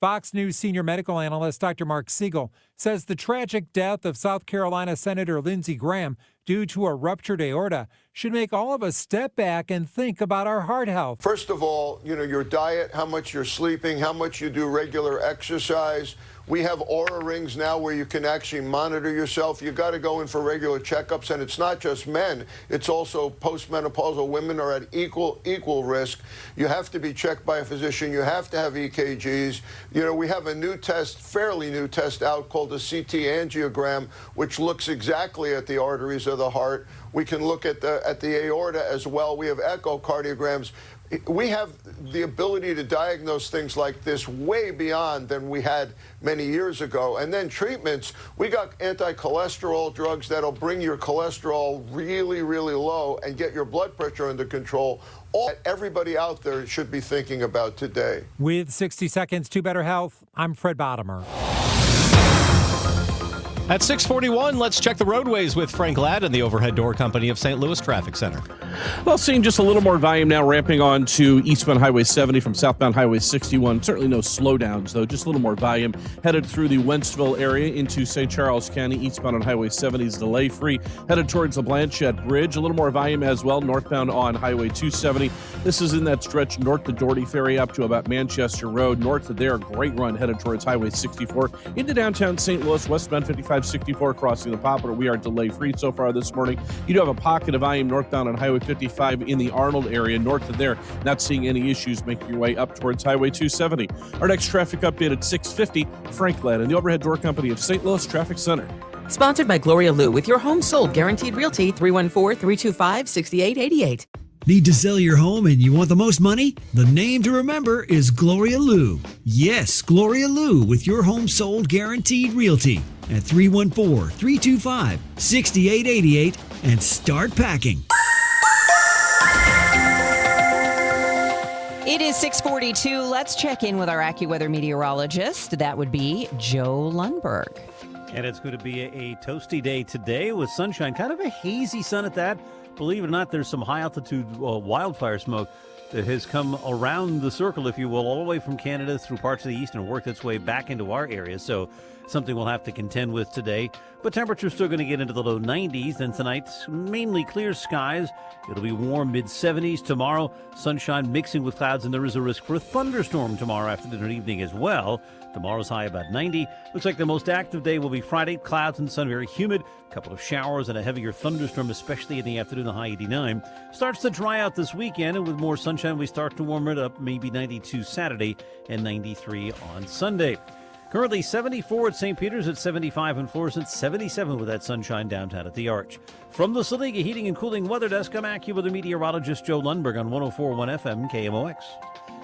Fox News senior medical analyst Dr. Mark Siegel says the tragic death of South Carolina Senator Lindsey Graham due to a ruptured aorta should make all of us step back and think about our heart health. First of all, your diet, how much you're sleeping, how much you do regular exercise. We have Oura rings now where you can actually monitor yourself. You got to go in for regular checkups, and it's not just men. It's also postmenopausal women are at equal risk. You have to be checked by a physician. You have to have EKGs. We have a new test, fairly new test out called the CT angiogram, which looks exactly at the arteries of the heart. We can look at the aorta as well. We have echocardiograms. We have the ability to diagnose things like this way beyond than we had many years ago. And then treatments, we got anti-cholesterol drugs that'll bring your cholesterol really, really low and get your blood pressure under control. All that everybody out there should be thinking about today. With 60 seconds to better health, I'm Fred Bottomer. At 6:41, let's check the roadways with Frank Ladd and the Overhead Door Company of St. Louis Traffic Center. Well, seeing just a little more volume now ramping on to eastbound Highway 70 from southbound Highway 61. Certainly no slowdowns, though. Just a little more volume headed through the Wentzville area into St. Charles County. Eastbound on Highway 70 is delay-free. Headed towards the Blanchette Bridge. A little more volume as well northbound on Highway 270. This is in that stretch north to Doherty Ferry up to about Manchester Road. North of there, great run headed towards Highway 64 into downtown St. Louis. Westbound 5564 crossing the Poplar. We are delay-free so far this morning. You do have a pocket of volume northbound on Highway 55 in the Arnold area. North of there, not seeing any issues making your way up towards Highway 270. Our next traffic update at 6:50. Frank Ladd and the Overhead Door Company of St. Louis Traffic Center. Sponsored by Gloria Lou with your home sold guaranteed realty 314-325-6888. Need to sell your home and you want the most money? The name to remember is Gloria Lou. Yes, Gloria Lou with your home sold guaranteed realty at 314-325-6888 and start packing. It is 6:42. Let's check in with our AccuWeather meteorologist. That would be Joe Lundberg. And it's going to be a toasty day today with sunshine, kind of a hazy sun at that. Believe it or not, there's some high-altitude wildfire smoke that has come around the circle, if you will, all the way from Canada through parts of the east and worked its way back into our area. So something we'll have to contend with today. But temperature's still going to get into the low 90s. Then tonight, mainly clear skies. It'll be warm, mid-70s. Tomorrow, sunshine mixing with clouds, and there is a risk for a thunderstorm tomorrow afternoon and evening as well. Tomorrow's high about 90. Looks like the most active day will be Friday. Clouds and sun, very humid. A couple of showers and a heavier thunderstorm, especially in the afternoon, the high 89. Starts to dry out this weekend, and with more sunshine, we start to warm it up. Maybe 92 Saturday and 93 on Sunday. Currently 74 at St. Peter's, at 75 in Florissant, 77 with that sunshine downtown at the Arch. From the Saliga Heating and Cooling Weather Desk, I'm AccuWeather meteorologist Joe Lundberg on 104.1 FM KMOX.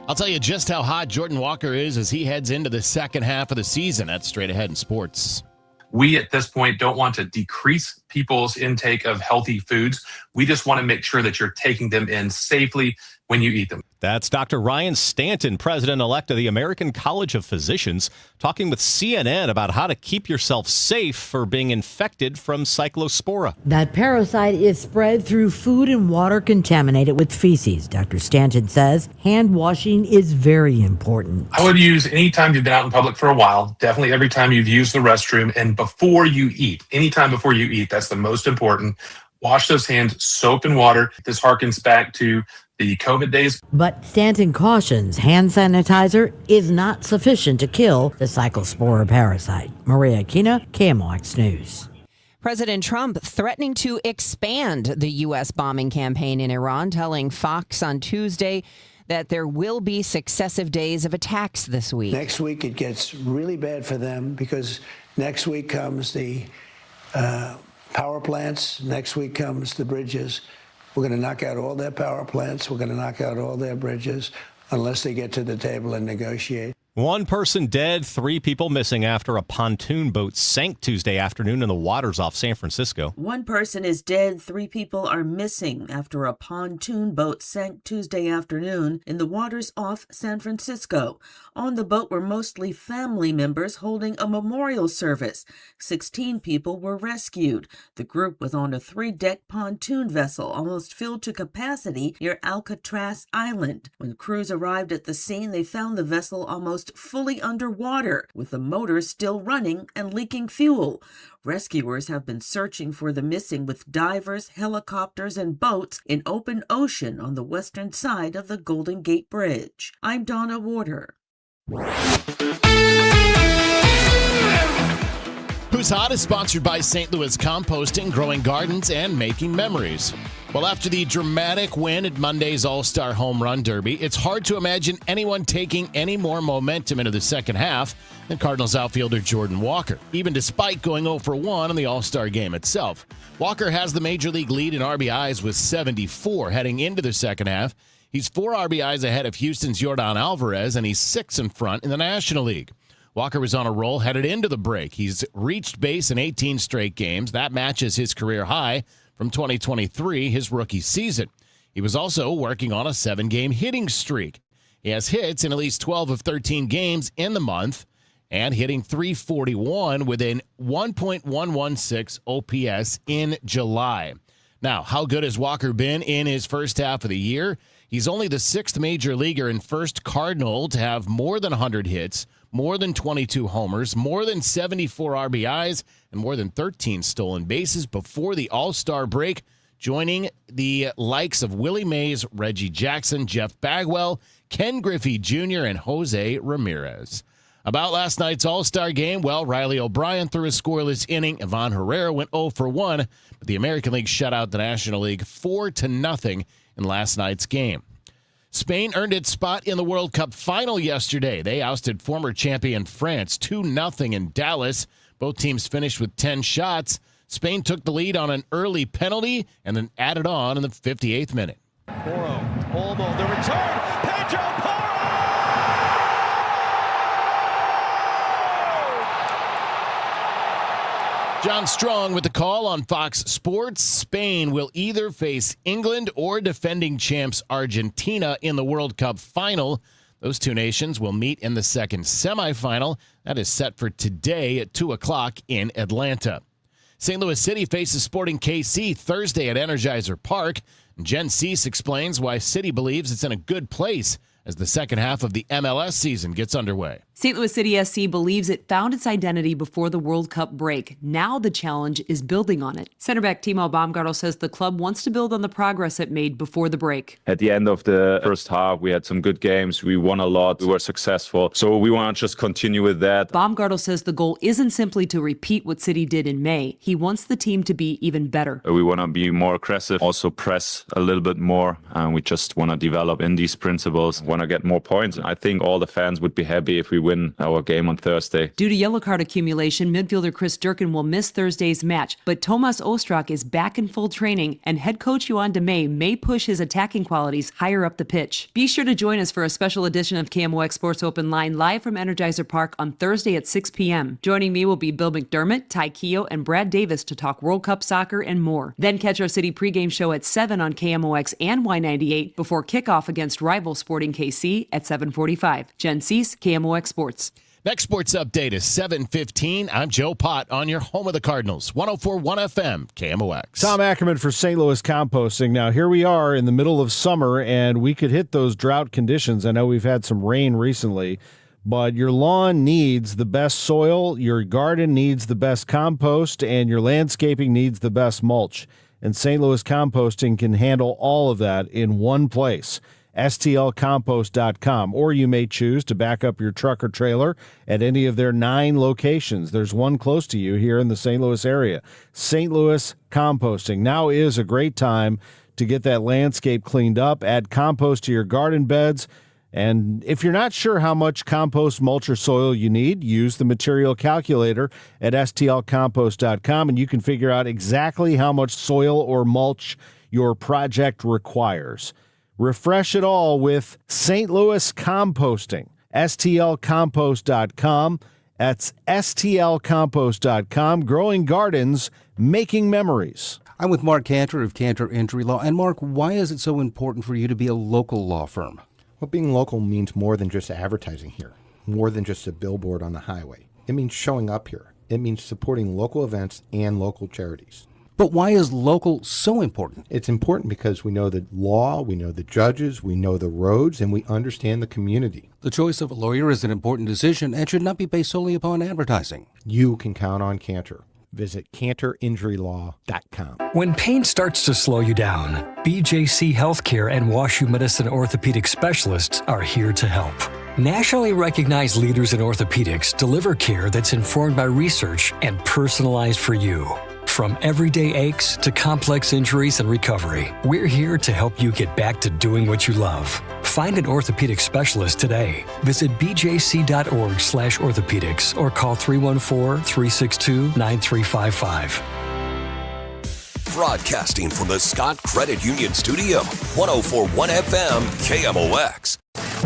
I'll tell you just how hot Jordan Walker is as he heads into the second half of the season. That's straight ahead in sports. We at this point don't want to decrease people's intake of healthy foods. We just want to make sure that you're taking them in safely when you eat them. That's Dr. Ryan Stanton, president-elect of the American College of Physicians, talking with CNN about how to keep yourself safe for being infected from Cyclospora. That parasite is spread through food and water contaminated with feces. Dr. Stanton says hand washing is very important. I would use anytime you've been out in public for a while, definitely every time you've used the restroom, and before you eat. Anytime before you eat, that's the most important. Wash those hands, soap and water. This harkens back to the COVID days. But Stanton cautions hand sanitizer is not sufficient to kill the Cyclospora parasite. Maria Aquina, KMOX News. President Trump threatening to expand the U.S. bombing campaign in Iran, telling Fox on Tuesday that there will be successive days of attacks this week. Next week it gets really bad for them because next week comes the power plants. Next week comes the bridges. We're going to knock out all their power plants. We're going to knock out all their bridges unless they get to the table and negotiate. One person dead, 3 people missing after a pontoon boat sank Tuesday afternoon in the waters off San Francisco. One person is dead, 3 people are missing after a pontoon boat sank Tuesday afternoon in the waters off San Francisco. On the boat were mostly family members holding a memorial service. 16 people were rescued. The group was on a 3-deck pontoon vessel almost filled to capacity near Alcatraz Island. When crews arrived at the scene, they found the vessel almost fully underwater, with the motors still running and leaking fuel. Rescuers have been searching for the missing with divers, helicopters, and boats in open ocean on the western side of the Golden Gate Bridge. I'm Donna Warder. Who's Hot is sponsored by St. Louis Composting, growing gardens, and making memories. Well, after the dramatic win at Monday's All-Star Home Run Derby, it's hard to imagine anyone taking any more momentum into the second half than Cardinals outfielder Jordan Walker, even despite going 0 for 1 in the All-Star game itself. Walker has the Major League lead in RBIs with 74 heading into the second half. He's 4 RBIs ahead of Houston's Yordan Alvarez, and he's 6 in front in the National League. Walker was on a roll headed into the break. He's reached base in 18 straight games. That matches his career high from 2023, his rookie season. He was also working on a 7-game hitting streak. He has hits in at least 12 of 13 games in the month and hitting .341 with an 1.116 OPS in July. Now, how good has Walker been in his first half of the year? He's only the 6th major leaguer and first Cardinal to have more than 100 hits, more than 22 homers, more than 74 RBIs, and more than 13 stolen bases before the All-Star break, joining the likes of Willie Mays, Reggie Jackson, Jeff Bagwell, Ken Griffey Jr., and Jose Ramirez. About last night's All-Star game, well, Riley O'Brien threw a scoreless inning. Ivan Herrera went 0 for 1, but the American League shut out the National League 4-0 in last night's game. Spain earned its spot in the World Cup final yesterday. They ousted former champion France 2-0 in Dallas. Both teams finished with 10 shots. Spain took the lead on an early penalty and then added on in the 58th minute. Porro, Olmo, the return, Pedro Porro! John Strong with the call on Fox Sports. Spain will either face England or defending champs Argentina in the World Cup final. Those two nations will meet in the second semifinal. That is set for today at 2 o'clock in Atlanta. St. Louis City faces Sporting KC Thursday at Energizer Park. Jen Cease explains why City believes it's in a good place as the second half of the MLS season gets underway. St. Louis City SC believes it found its identity before the World Cup break. Now the challenge is building on it. Center back Timo Baumgartel says the club wants to build on the progress it made before the break. At the end of the first half, we had some good games. We won a lot. We were successful. So we want to just continue with that. Baumgartel says the goal isn't simply to repeat what City did in May. He wants the team to be even better. We want to be more aggressive, also press a little bit more. And we just want to develop in these principles, want to get more points. I think all the fans would be happy if we win our game on Thursday. Due to yellow card accumulation, midfielder Chris Durkin will miss Thursday's match, but Tomas Ostrak is back in full training, and head coach Yoann Demey may push his attacking qualities higher up the pitch. Be sure to join us for a special edition of KMOX Sports Open Line live from Energizer Park on Thursday at 6 p.m. Joining me will be Bill McDermott, Ty Keogh, and Brad Davis to talk World Cup soccer and more. Then catch our City pregame show at 7 on KMOX and Y98 before kickoff against rival Sporting KC at 7:45. Jen Cease, KMOX Sports. Next sports update is 7:15. I'm Joe Pott on your home of the Cardinals, 104.1 FM, KMOX. Tom Ackerman for St. Louis Composting. Now, here we are in the middle of summer, and we could hit those drought conditions. I know we've had some rain recently, but your lawn needs the best soil, your garden needs the best compost, and your landscaping needs the best mulch. And St. Louis Composting can handle all of that in one place. STLcompost.com, or you may choose to back up your truck or trailer at any of their 9 locations. There's one close to you here in the St. Louis area. St. Louis Composting. Now is a great time to get that landscape cleaned up, add compost to your garden beds. And if you're not sure how much compost, mulch, or soil you need, use the material calculator at STLcompost.com, and you can figure out exactly how much soil or mulch your project requires. Refresh it all with St. Louis Composting. STLcompost.com. That's STLcompost.com. Growing gardens, making memories. I'm with Mark Cantor of Cantor Injury Law. And Mark, why is it so important for you to be a local law firm? Well, being local means more than just advertising here, more than just a billboard on the highway. It means showing up here. It means supporting local events and local charities. But why is local so important? It's important because we know the law, we know the judges, we know the roads, and we understand the community. The choice of a lawyer is an important decision and should not be based solely upon advertising. You can count on Cantor. Visit CantorInjuryLaw.com. When pain starts to slow you down, BJC Healthcare and WashU Medicine orthopedic specialists are here to help. Nationally recognized leaders in orthopedics deliver care that's informed by research and personalized for you. From everyday aches to complex injuries and recovery, we're here to help you get back to doing what you love. Find an orthopedic specialist today. Visit bjc.org/orthopedics or call 314-362-9355. Broadcasting from the Scott Credit Union Studio, 104.1 FM KMOX.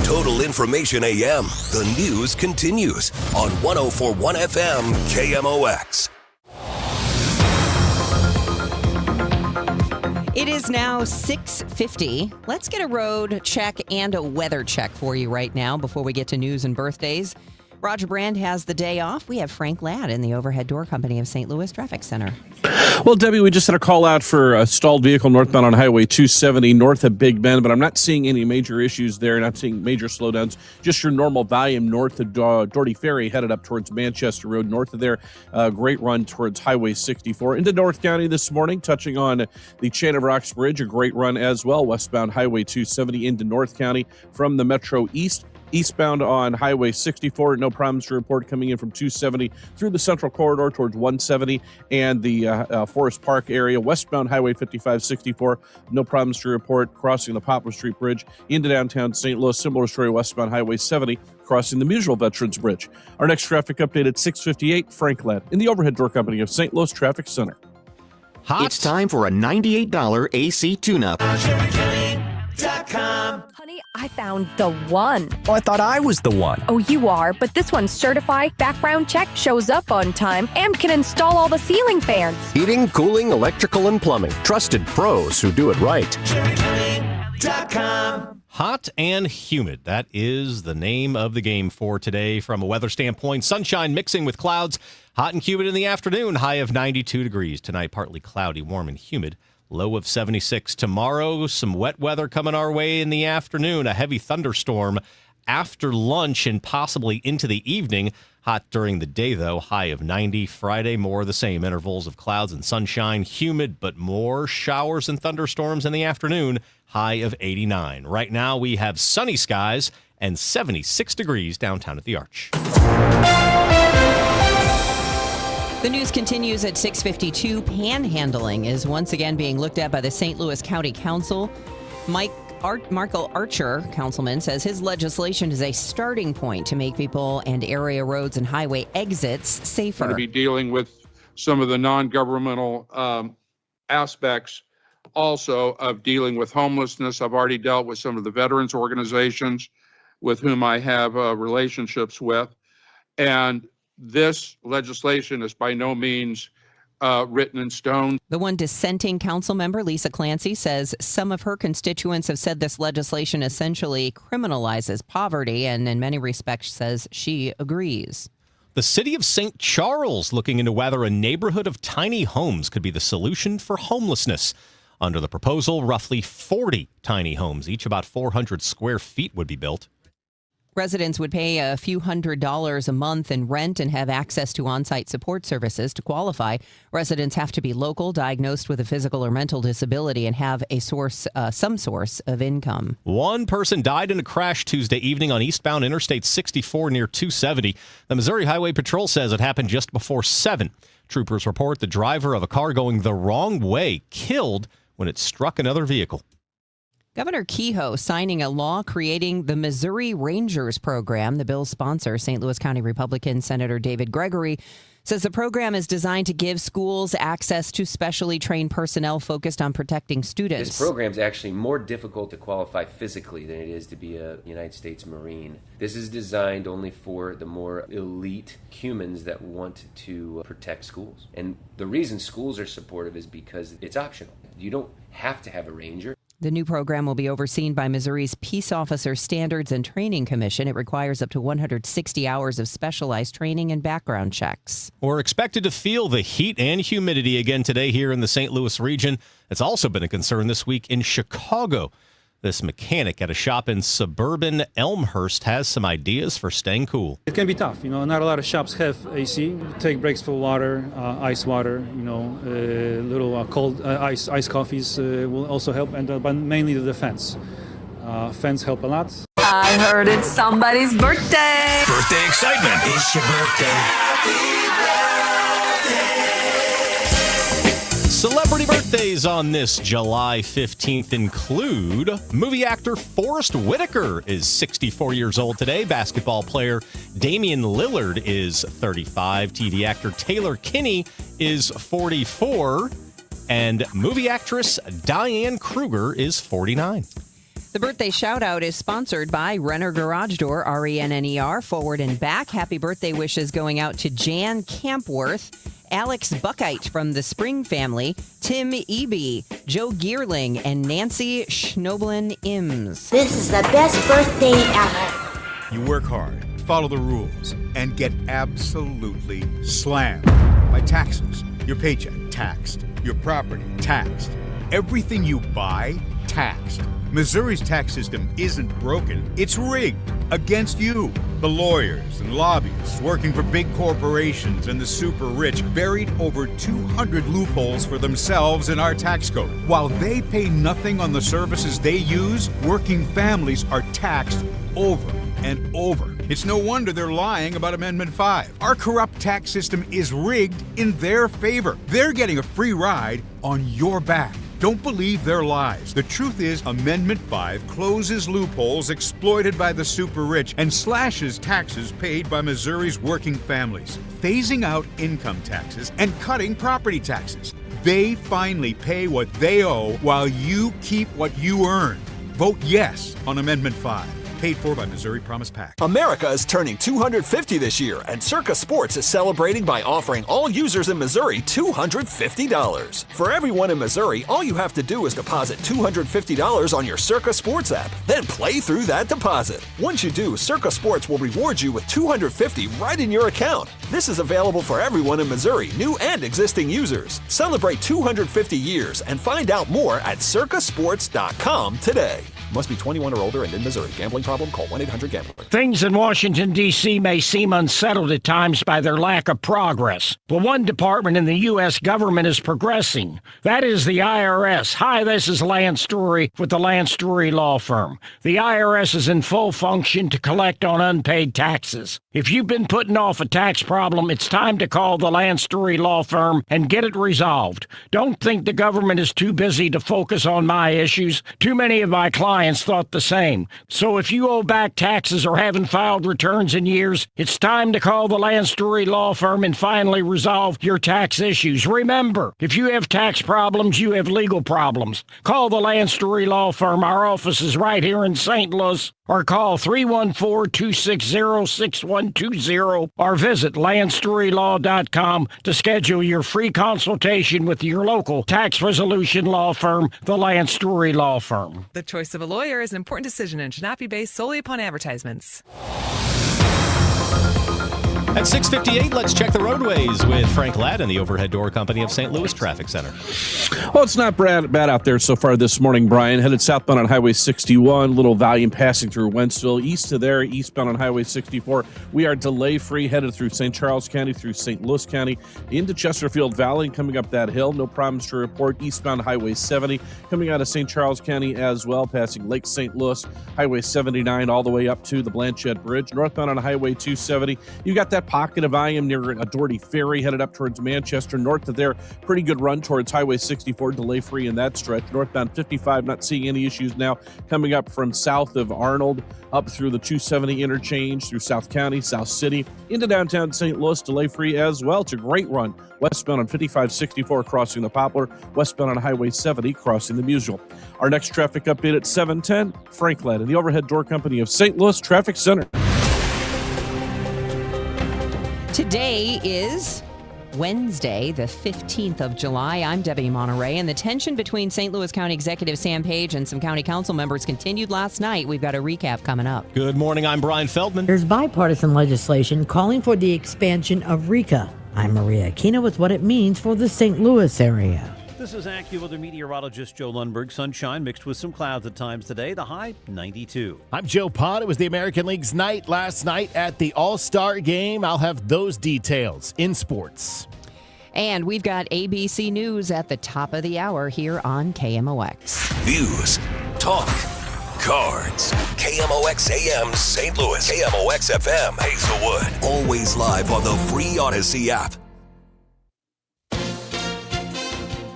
Total Information AM. The news continues on 104.1 FM KMOX. It is now 6:50. Let's get a road check and a weather check for you right now before we get to news and birthdays. Roger Brand has the day off. We have Frank Ladd in the Overhead Door Company of St. Louis Traffic Center. Well, Debbie, we just had a call out for a stalled vehicle northbound on Highway 270 north of Big Bend, but I'm not seeing any major issues there, not seeing major slowdowns, just your normal volume north of Doherty Ferry headed up towards Manchester Road. North of there, great run towards Highway 64. Into North County this morning, touching on the Chain of Rocks Bridge, a great run as well, westbound Highway 270 into North County from the Metro East. Eastbound on Highway 64, no problems to report coming in from 270 through the Central Corridor towards 170 and the Forest Park area. Westbound Highway 5564, no problems to report crossing the Poplar Street Bridge into downtown St. Louis. Similar story westbound Highway 70 crossing the Muswell Veterans Bridge. Our next traffic update at 6:58. Frank Ladd in the Overhead Door Company of St. Louis Traffic Center. It's time for a $98 AC tune-up. Honey, I found the one. Oh, I thought I was the one. Oh, you are, but this one's certified, background check, shows up on time, and can install all the ceiling fans. Heating, cooling, electrical, and plumbing. Trusted pros who do it right. Hot and humid. That is the name of the game for today from a weather standpoint. Sunshine mixing with clouds. Hot and humid in the afternoon. High of 92 degrees. Tonight, partly cloudy, warm and humid. Low of 76 tomorrow. Some wet weather coming our way in the afternoon. A heavy thunderstorm after lunch and possibly into the evening. Hot during the day, though. High of 90. Friday, more the same. Intervals of clouds and sunshine. Humid, but more showers and thunderstorms in the afternoon. High of 89. Right now, we have sunny skies and 76 degrees downtown at the Arch. The news continues at 6:52. Panhandling is once again being looked at by the St. Louis County Council. Marco Archer, councilman, says his legislation is a starting point to make people and area roads and highway exits safer. Going to be dealing with some of the non-governmental aspects also of dealing with homelessness. I've already dealt with some of the veterans organizations with whom I have relationships with. And this legislation is by no means written in stone. The one dissenting council member, Lisa Clancy, says some of her constituents have said this legislation essentially criminalizes poverty, and in many respects says she agrees. The city of St. Charles looking into whether a neighborhood of tiny homes could be the solution for homelessness. Under the proposal, roughly 40 tiny homes, each about 400 square feet, would be built. Residents would pay a few $100s a month in rent and have access to on-site support services. To qualify, residents have to be local, diagnosed with a physical or mental disability, and have a some source of income. One person died in a crash Tuesday evening on eastbound Interstate 64 near 270. The Missouri Highway Patrol says it happened just before 7. Troopers report the driver of a car going the wrong way killed when it struck another vehicle. Governor Kehoe signing a law creating the Missouri Rangers program. The bill's sponsor, St. Louis County Republican Senator David Gregory, says the program is designed to give schools access to specially trained personnel focused on protecting students. This program is actually more difficult to qualify physically than it is to be a United States Marine. This is designed only for the more elite humans that want to protect schools. And the reason schools are supportive is because it's optional. You don't have to have a ranger. The new program will be overseen by Missouri's Peace Officer Standards and Training Commission. It requires up to 160 hours of specialized training and background checks. We're expected to feel the heat and humidity again today here in the St. Louis region. It's also been a concern this week in Chicago. This mechanic at a shop in suburban Elmhurst has some ideas for staying cool. It can be tough. Not a lot of shops have AC. Take breaks for water, ice water, little cold ice coffees will also help, but mainly the fans. Fans help a lot. I heard it's somebody's birthday. Birthday excitement. It's your birthday. Celebrity birthdays on this July 15th include movie actor Forrest Whitaker is 64 years old today. Basketball player Damian Lillard is 35. TV actor Taylor Kinney is 44. And movie actress Diane Kruger is 49. The birthday shout-out is sponsored by Renner Garage Door, RENNER, Forward and Back. Happy birthday wishes going out to Jan Campworth, Alex Buckite from the Spring family, Tim Eby, Joe Geerling, and Nancy Schnoblin-Imms. This is the best birthday ever. You work hard, follow the rules, and get absolutely slammed by taxes. Your paycheck, taxed. Your property, taxed. Everything you buy, taxed. Missouri's tax system isn't broken, it's rigged against you. The lawyers and lobbyists working for big corporations and the super rich buried over 200 loopholes for themselves in our tax code. While they pay nothing on the services they use, working families are taxed over and over. It's no wonder they're lying about Amendment 5. Our corrupt tax system is rigged in their favor. They're getting a free ride on your back. Don't believe their lies. The truth is, Amendment 5 closes loopholes exploited by the super rich and slashes taxes paid by Missouri's working families, phasing out income taxes and cutting property taxes. They finally pay what they owe while you keep what you earn. Vote yes on Amendment 5. Paid for by Missouri Promise PAC. America is turning 250 this year, and Circa Sports is celebrating by offering all users in Missouri $250. For everyone in Missouri, all you have to do is deposit $250 on your Circa Sports app, then play through that deposit. Once you do, Circa Sports will reward you with $250 right in your account. This is available for everyone in Missouri, new and existing users. Celebrate 250 years and find out more at circasports.com today. Must be 21 or older and in Missouri. Gambling problem? Call 1-800-GAMBLER. Things in Washington, D.C. may seem unsettled at times by their lack of progress. But one department in the U.S. government is progressing. That is the IRS. Hi, this is Lance Drury with the Lance Drury Law Firm. The IRS is in full function to collect on unpaid taxes. If you've been putting off a tax problem, it's time to call the Lance Drury Law Firm and get it resolved. Don't think the government is too busy to focus on my issues. Too many of my clients thought the same. So if you owe back taxes or haven't filed returns in years, it's time to call the Lance Drury Law Firm and finally resolve your tax issues. Remember, if you have tax problems, you have legal problems. Call the Lance Drury Law Firm. Our office is right here in St. Louis. Or call 314-260-6120 or visit LanceDruryLaw.com to schedule your free consultation with your local tax resolution law firm, the Lance Drury Law Firm. The choice of a lawyer is an important decision and should not be based solely upon advertisements. At 6:58, let's check the roadways with Frank Ladd and the Overhead Door Company of St. Louis Traffic Center. Well, it's not bad out there so far this morning, Brian. Headed southbound on Highway 61, Little Valium passing through Wentzville. East of there, eastbound on Highway 64, we are delay-free headed through St. Charles County, through St. Louis County, into Chesterfield Valley, coming up that hill. No problems to report. Eastbound Highway 70, coming out of St. Charles County as well, passing Lake St. Louis, Highway 79, all the way up to the Blanchette Bridge. Northbound on Highway 270, you got that pocket of volume near Doherty Ferry, headed up towards Manchester. North of there, pretty good run towards Highway 64, delay free in that stretch. Northbound 55, not seeing any issues now. Coming up from south of Arnold, up through the 270 interchange, through South County, South City, into downtown St. Louis, delay free as well. It's a great run. Westbound on 5564, crossing the Poplar. Westbound on Highway 70, crossing the Musial. Our next traffic update at 7:10, Frank Ladd and the Overhead Door Company of St. Louis Traffic Center. Today is Wednesday, the 15th of July. I'm Debbie Monterey, and the tension between St. Louis County Executive Sam Page and some county council members continued last night. We've got a recap coming up. Good morning. I'm Brian Feldman. There's bipartisan legislation calling for the expansion of RECA. I'm Maria Aquino with what it means for the St. Louis area. This is AccuWeather meteorologist Joe Lundberg. Sunshine mixed with some clouds at times today. The high, 92. I'm Joe Pott. It was the American League's night last night at the All-Star Game. I'll have those details in sports. And we've got ABC News at the top of the hour here on KMOX. News, talk, cards. KMOX AM St. Louis. KMOX FM Hazelwood. Always live on the free Odyssey app.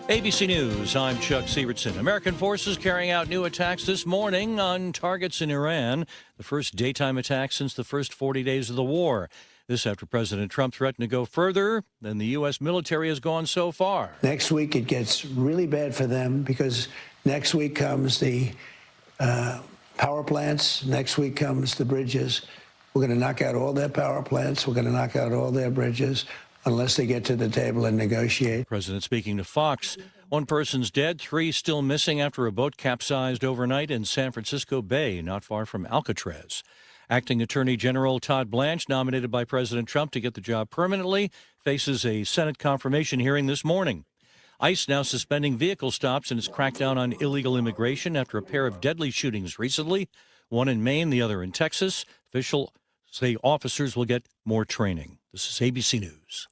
ABC News, I'm Chuck Sievertson. American forces carrying out new attacks this morning on targets in Iran, the first daytime attack since the first 40 days of the war. This after President Trump threatened to go further than the U.S. military has gone so far. Next week it gets really bad for them because next week comes the power plants. Next week comes the bridges. We're going to knock out all their power plants. We're going to knock out all their bridges unless they get to the table and negotiate. President speaking to Fox. One person's dead, 3 still missing after a boat capsized overnight in San Francisco Bay, not far from Alcatraz. Acting Attorney General Todd Blanche, nominated by President Trump to get the job permanently, faces a Senate confirmation hearing this morning. ICE now suspending vehicle stops in its crackdown on illegal immigration after a pair of deadly shootings recently, one in Maine, the other in Texas. Officials say officers will get more training. This is ABC News.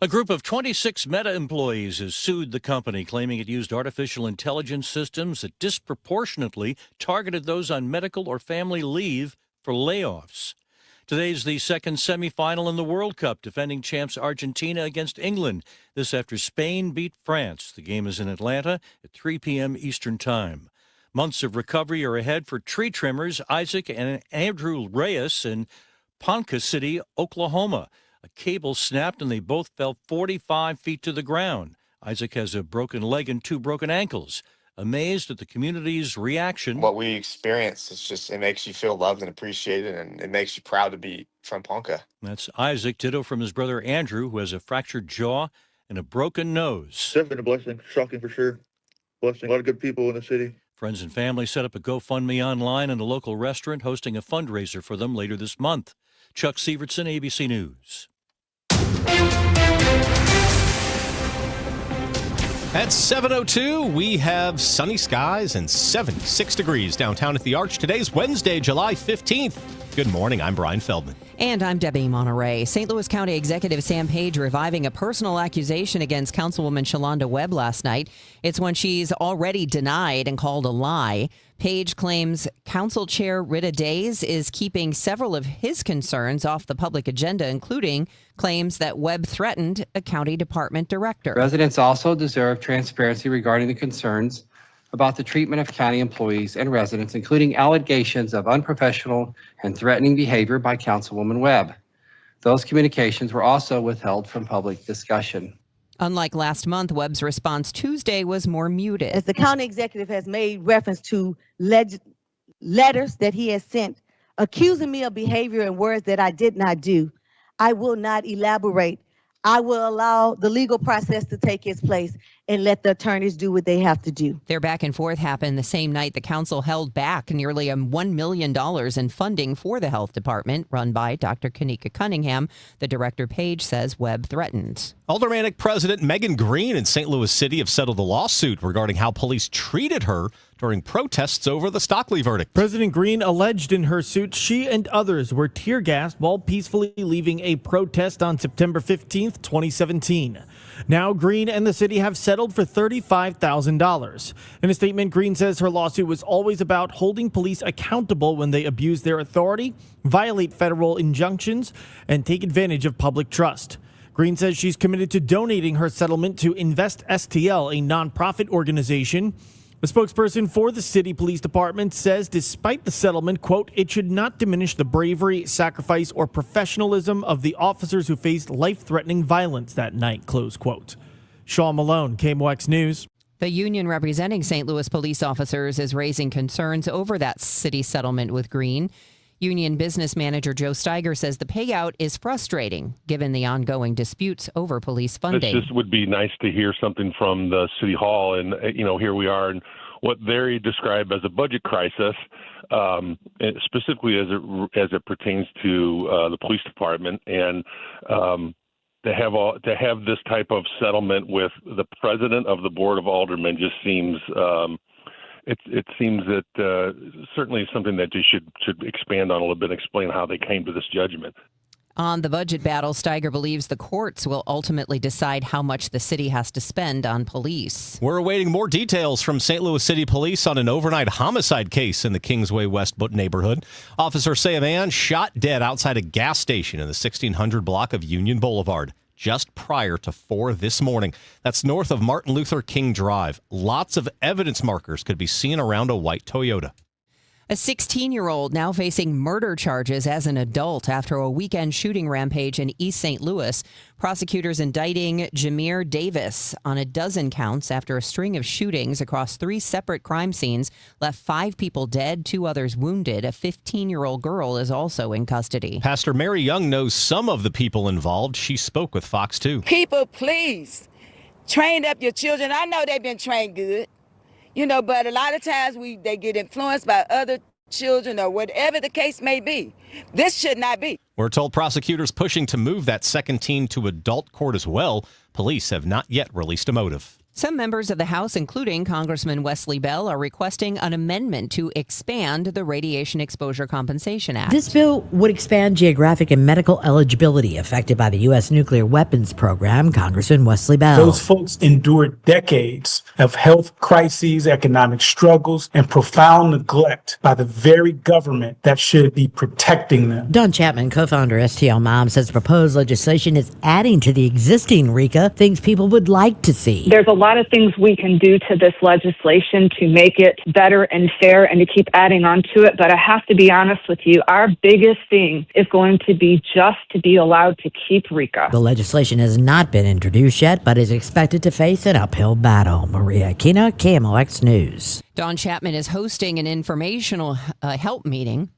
A group of 26 Meta employees has sued the company, claiming it used artificial intelligence systems that disproportionately targeted those on medical or family leave for layoffs. Today's the second semifinal in the World Cup, defending champs Argentina against England. This after Spain beat France. The game is in Atlanta at 3 p.m. Eastern Time. Months of recovery are ahead for tree trimmers Isaac and Andrew Reyes in Ponca City, Oklahoma. A cable snapped and they both fell 45 feet to the ground. Isaac has a broken leg and 2 broken ankles. Amazed at the community's reaction. What we experience is just, it makes you feel loved and appreciated, and it makes you proud to be from Ponca. That's Isaac. Ditto from his brother Andrew, who has a fractured jaw and a broken nose. Definitely a blessing. Shocking for sure. Blessing. A lot of good people in the city. Friends and family set up a GoFundMe online and a local restaurant hosting a fundraiser for them later this month. Chuck Sievertson, ABC News. At 7:02, we have sunny skies and 76 degrees downtown at the Arch. Today's Wednesday, July 15th. Good morning. I'm Brian Feldman. And I'm Debbie Monterey. St. Louis County Executive Sam Page reviving a personal accusation against Councilwoman Shalonda Webb last night. It's one she's already denied and called a lie. Page claims Council Chair Rita Days is keeping several of his concerns off the public agenda, including claims that Webb threatened a county department director. Residents also deserve transparency regarding the concerns about the treatment of county employees and residents, including allegations of unprofessional and threatening behavior by Councilwoman Webb. Those communications were also withheld from public discussion. Unlike last month, Webb's response Tuesday was more muted. As the county executive has made reference to letters that he has sent accusing me of behavior and words that I did not do, I will not elaborate. I will allow the legal process to take its place and let the attorneys do what they have to do. Their back and forth happened the same night the council held back nearly $1 million in funding for the health department run by Dr. Kanika Cunningham. The director Page says Webb threatened. Aldermanic President Megan Green in St. Louis City have settled a lawsuit regarding how police treated her during protests over the Stockley verdict. President Greene alleged in her suit she and others were tear gassed while peacefully leaving a protest on September 15th, 2017. Now Greene and the city have settled for $35,000. In a statement, Greene says her lawsuit was always about holding police accountable when they abuse their authority, violate federal injunctions, and take advantage of public trust. Greene says she's committed to donating her settlement to Invest STL, a nonprofit organization. A spokesperson for the city police department says despite the settlement, quote, it should not diminish the bravery, sacrifice, or professionalism of the officers who faced life-threatening violence that night, close quote. Sean Malone, KMOX News. The union representing St. Louis police officers is raising concerns over that city settlement with Greene. Union business manager Joe Steiger says the payout is frustrating given the ongoing disputes over police funding. It just would be nice to hear something from the city hall, and here we are in what they describe as a budget crisis, specifically as it pertains to the police department, and to have this type of settlement with the president of the board of aldermen just seems. It seems that certainly something that you should expand on a little bit, explain how they came to this judgment. On the budget battle, Steiger believes the courts will ultimately decide how much the city has to spend on police. We're awaiting more details from St. Louis City Police on an overnight homicide case in the Kingsway West neighborhood. Officers say a man shot dead outside a gas station in the 1600 block of Union Boulevard just prior to 4 this morning. That's north of Martin Luther King Drive. Lots of evidence markers could be seen around a white Toyota. A 16-year-old now facing murder charges as an adult after a weekend shooting rampage in East St. Louis. Prosecutors indicting Jameer Davis on a dozen counts after a string of shootings across 3 separate crime scenes left 5 people dead, 2 others wounded. A 15-year-old girl is also in custody. Pastor Mary Young knows some of the people involved. She spoke with Fox 2. People, please, train up your children. I know they've been trained good. But a lot of times they get influenced by other children or whatever the case may be. This should not be. We're told prosecutors pushing to move that second teen to adult court as well. Police have not yet released a motive. Some members of the House, including Congressman Wesley Bell, are requesting an amendment to expand the Radiation Exposure Compensation Act. This bill would expand geographic and medical eligibility affected by the U.S. nuclear weapons program. Congressman Wesley Bell. Those folks endured decades of health crises, economic struggles, and profound neglect by the very government that should be protecting them. Don Chapman, co-founder STL Mom, says the proposed legislation is adding to the existing RECA, things people would like to see. There's a lot of things we can do to this legislation to make it better and fair and to keep adding on to it. But I have to be honest with you, our biggest thing is going to be just to be allowed to keep RECA. The legislation has not been introduced yet, but is expected to face an uphill battle. Maria Aquino, KMOX News. Don Chapman is hosting an informational help meeting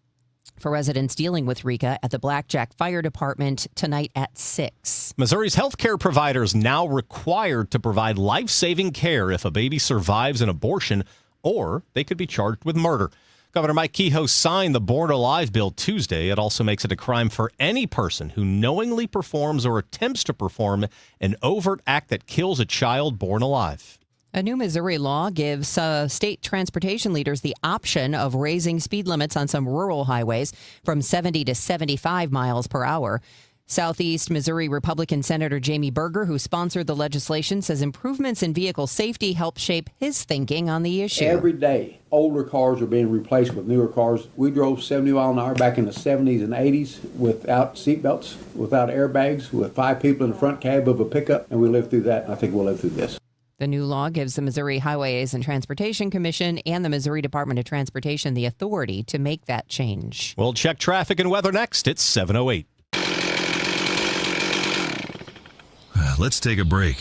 for residents dealing with RECA at the Blackjack Fire Department tonight at 6. Missouri's healthcare providers now required to provide life-saving care if a baby survives an abortion, or they could be charged with murder. Governor Mike Kehoe signed the Born Alive bill Tuesday. It also makes it a crime for any person who knowingly performs or attempts to perform an overt act that kills a child born alive. A new Missouri law gives state transportation leaders the option of raising speed limits on some rural highways from 70 to 75 miles per hour. Southeast Missouri Republican Senator Jamie Berger, who sponsored the legislation, says improvements in vehicle safety help shape his thinking on the issue. Every day, older cars are being replaced with newer cars. We drove 70 miles an hour back in the 70s and 80s without seatbelts, without airbags, with 5 people in the front cab of a pickup, and we lived through that. I think we'll live through this. The new law gives the Missouri Highways and Transportation Commission and the Missouri Department of Transportation the authority to make that change. We'll check traffic and weather next. It's 7:08. Let's take a break.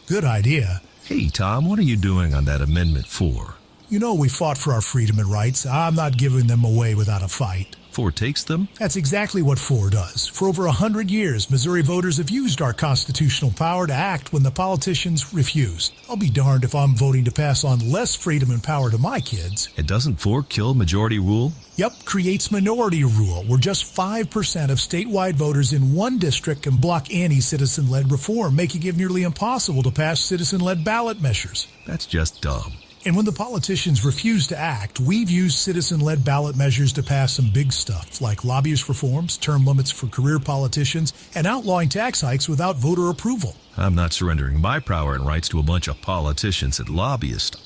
Good idea. Hey, Tom, what are you doing on that Amendment 4? You know we fought for our freedom and rights. I'm not giving them away without a fight. 4 takes them? That's exactly what 4 does. For over 100 years, Missouri voters have used our constitutional power to act when the politicians refused. I'll be darned if I'm voting to pass on less freedom and power to my kids. And doesn't 4 kill majority rule? Yep, creates minority rule, where just 5% of statewide voters in one district can block anti-citizen-led reform, making it nearly impossible to pass citizen-led ballot measures. That's just dumb. And when the politicians refuse to act, we've used citizen-led ballot measures to pass some big stuff, like lobbyist reforms, term limits for career politicians, and outlawing tax hikes without voter approval. I'm not surrendering my power and rights to a bunch of politicians and lobbyists.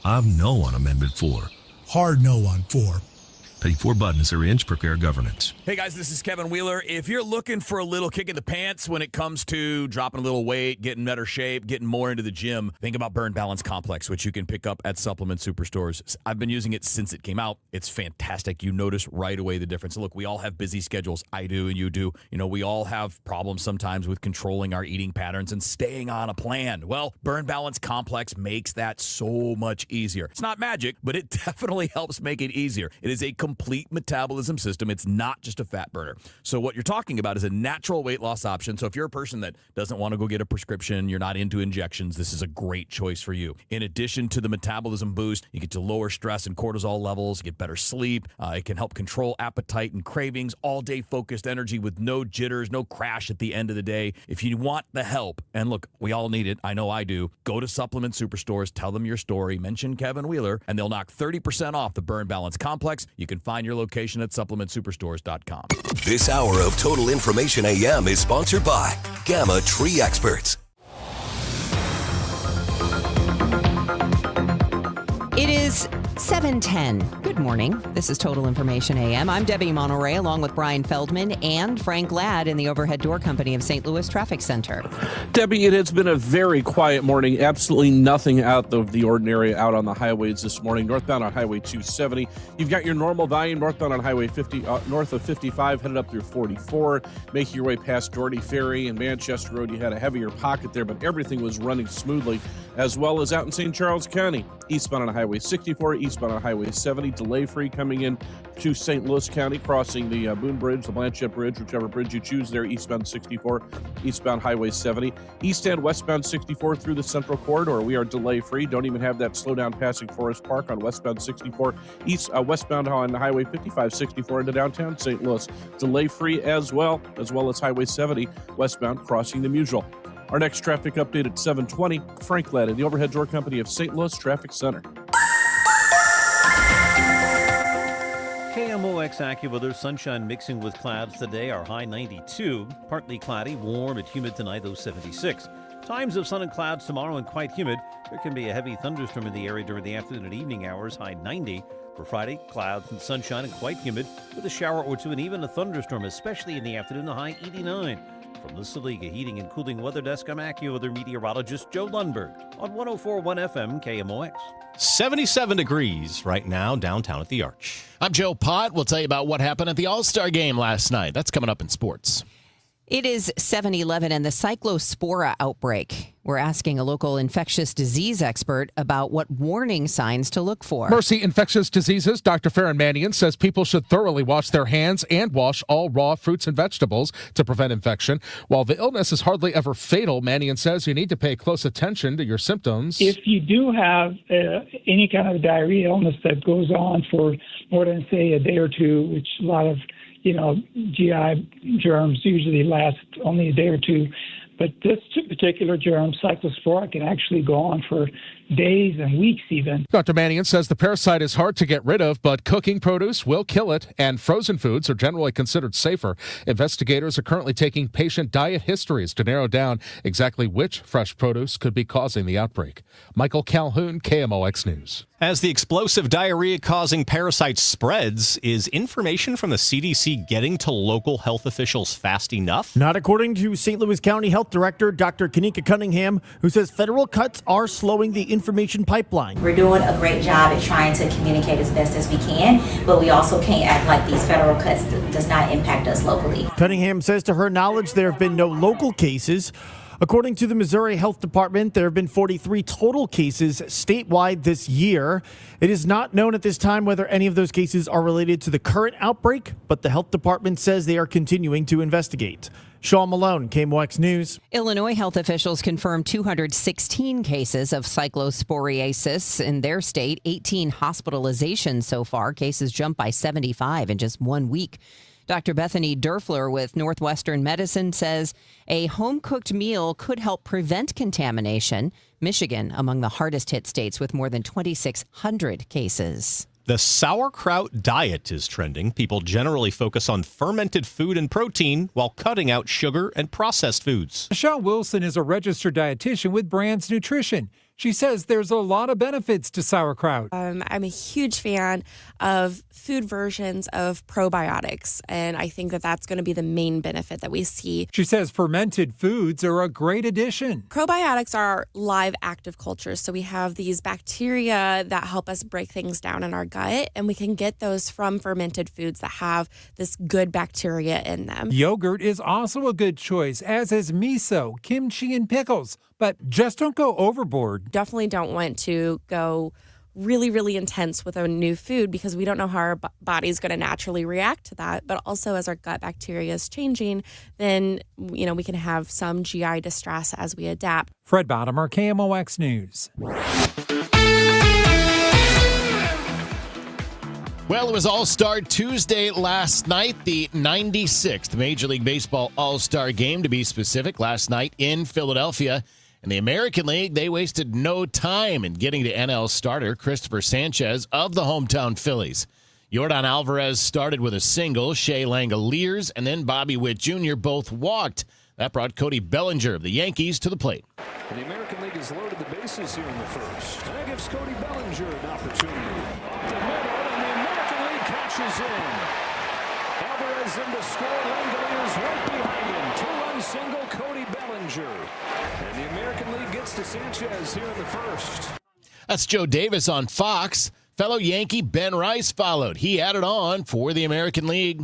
I've no on Amendment 4. Hard no on 4. Pay 4 buttons or inch prepare governance. Hey guys, this is Kevin Wheeler. If you're looking for a little kick in the pants when it comes to dropping a little weight, getting better shape, getting more into the gym, think about Burn Balance Complex, which you can pick up at Supplement Superstores. I've been using it since it came out. It's fantastic. You notice right away the difference. Look, we all have busy schedules. I do and you do. You know, we all have problems sometimes with controlling our eating patterns and staying on a plan. Well, Burn Balance Complex makes that so much easier. It's not magic, but it definitely helps make it easier. It is a complete metabolism system. It's not just a fat burner. So what you're talking about is a natural weight loss option. So if you're a person that doesn't want to go get a prescription, you're not into injections, this is a great choice for you. In addition to the metabolism boost, you get to lower stress and cortisol levels, you get better sleep. It can help control appetite and cravings, all-day focused energy with no jitters, no crash at the end of the day. If you want the help, and look, we all need it, I know I do, go to Supplement Superstores, tell them your story, mention Kevin Wheeler, and they'll knock 30% off the Burn Balance Complex. You can find your location at supplementsuperstores.com. This hour of Total Information AM is sponsored by Gamma Tree Experts. It is 7:10. Good morning. This is Total Information AM. I'm Debbie Monterey, along with Brian Feldman and Frank Ladd in the Overhead Door Company of St. Louis Traffic Center. Debbie, it has been a very quiet morning. Absolutely nothing out of the ordinary out on the highways this morning. Northbound on Highway 270, you've got your normal volume. Northbound on Highway 50, north of 55, headed up through 44. Making your way past Doherty Ferry and Manchester Road, you had a heavier pocket there, but everything was running smoothly, as well as out in St. Charles County. Eastbound on Highway 64, eastbound on Highway 70, delay-free coming in to St. Louis County, crossing the Boone Bridge, the Blanchette Bridge, whichever bridge you choose there, eastbound 64, eastbound Highway 70, east and westbound 64 through the Central Corridor. We are delay-free. Don't even have that slowdown passing Forest Park on westbound 64, westbound on Highway 55, 64 into downtown St. Louis. Delay-free as well as Highway 70, westbound crossing the Musial. Our next traffic update at 7:20. Frank Ladd, the Overhead Door Company of St. Louis Traffic Center. KMOX AccuWeather, sunshine mixing with clouds today. Our high 92, partly cloudy, warm and humid tonight, low 76. Times of sun and clouds tomorrow and quite humid. There can be a heavy thunderstorm in the area during the afternoon and evening hours, high 90. For Friday, clouds and sunshine and quite humid with a shower or two and even a thunderstorm, especially in the afternoon, the high 89. From the Saliga Heating and Cooling Weather Desk, I'm AccuWeather meteorologist Joe Lundberg on 104.1 FM KMOX. 77 degrees right now downtown at the Arch. I'm Joe Pott. We'll tell you about what happened at the All-Star Game last night. That's coming up in sports. It is 7:11 and the Cyclospora outbreak. We're asking a local infectious disease expert about what warning signs to look for. Mercy Infectious Diseases Dr. Farron Mannion says people should thoroughly wash their hands and wash all raw fruits and vegetables to prevent infection. While the illness is hardly ever fatal, Mannion says you need to pay close attention to your symptoms. If you do have any kind of diarrhea illness that goes on for more than, say, a day or two, which a lot of GI germs usually last only a day or two. But this particular germ, Cyclospora, can actually go on for days and weeks even. Dr. Mannion says the parasite is hard to get rid of, but cooking produce will kill it, and frozen foods are generally considered safer. Investigators are currently taking patient diet histories to narrow down exactly which fresh produce could be causing the outbreak. Michael Calhoun, KMOX News. As the explosive diarrhea-causing parasite spreads, is information from the CDC getting to local health officials fast enough? Not according to St. Louis County Health Director Dr. Kanika Cunningham, who says federal cuts are slowing the information pipeline. We're doing a great job at trying to communicate as best as we can, but we also can't act like these federal cuts does not impact us locally. Cunningham says to her knowledge there have been no local cases. According to the Missouri Health Department, there have been 43 total cases statewide this year. It is not known at this time whether any of those cases are related to the current outbreak, but the health department says they are continuing to investigate. Sean Malone, KMOX News. Illinois health officials confirmed 216 cases of cyclosporiasis in their state, 18 hospitalizations so far. Cases jumped by 75 in just 1 week. Dr. Bethany Derfler with Northwestern Medicine says a home-cooked meal could help prevent contamination. Michigan, among the hardest-hit states with more than 2,600 cases. The sauerkraut diet is trending. People generally focus on fermented food and protein while cutting out sugar and processed foods. Michelle Wilson is a registered dietitian with Brands Nutrition. She says there's a lot of benefits to sauerkraut. I'm a huge fan of food versions of probiotics, and I think that that's going to be the main benefit that we see. She says fermented foods are a great addition. Probiotics are live active cultures, so we have these bacteria that help us break things down in our gut, and we can get those from fermented foods that have this good bacteria in them. Yogurt is also a good choice, as is miso, kimchi, and pickles. But just don't go overboard. Definitely don't want to go really, really intense with a new food because we don't know how our body's going to naturally react to that. But also as our gut bacteria is changing, then, we can have some GI distress as we adapt. Fred Bottomer, KMOX News. Well, it was All-Star Tuesday last night, the 96th Major League Baseball All-Star Game, to be specific, last night in Philadelphia. In the American League, they wasted no time in getting to NL starter Christopher Sanchez of the hometown Phillies. Yordan Alvarez started with a single, Shea Langoliers, and then Bobby Witt Jr. both walked. That brought Cody Bellinger of the Yankees to the plate. And the American League has loaded the bases here in the first. And that gives Cody Bellinger an opportunity. To middle, and the American League catches in. Alvarez in to score. Langoliers right behind him. Two-run single, Cody Bellinger. And the American League gets to Sanchez here in the first. That's Joe Davis on Fox. Fellow Yankee Ben Rice followed. He added on for the American League.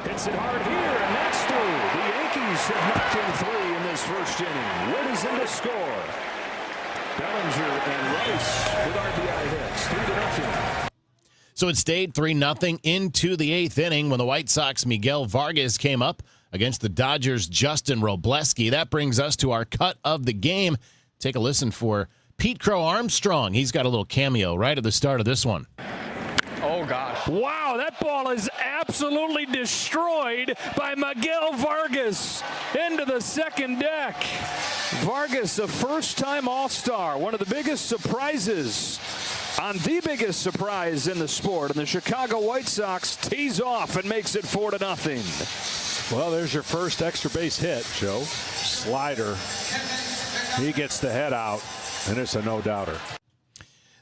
Hits it hard here, and that's through. The Yankees have knocked in 3 in this first inning. Wood is in to score. Bellinger and Rice with RBI hits. 3-0. So it stayed 3-0 into the 8th inning when the White Sox Miguel Vargas came up against the Dodgers' Justin Robleski. That brings us to our cut of the game. Take a listen for Pete Crow Armstrong. He's got a little cameo right at the start of this one. Oh, gosh. Wow, that ball is absolutely destroyed by Miguel Vargas into the second deck. Vargas, a first-time All-Star, one of the biggest surprises on the biggest surprise in the sport. And the Chicago White Sox tees off and makes it 4-0. Well, there's your first extra base hit, Joe. Slider. He gets the head out, and it's a no-doubter.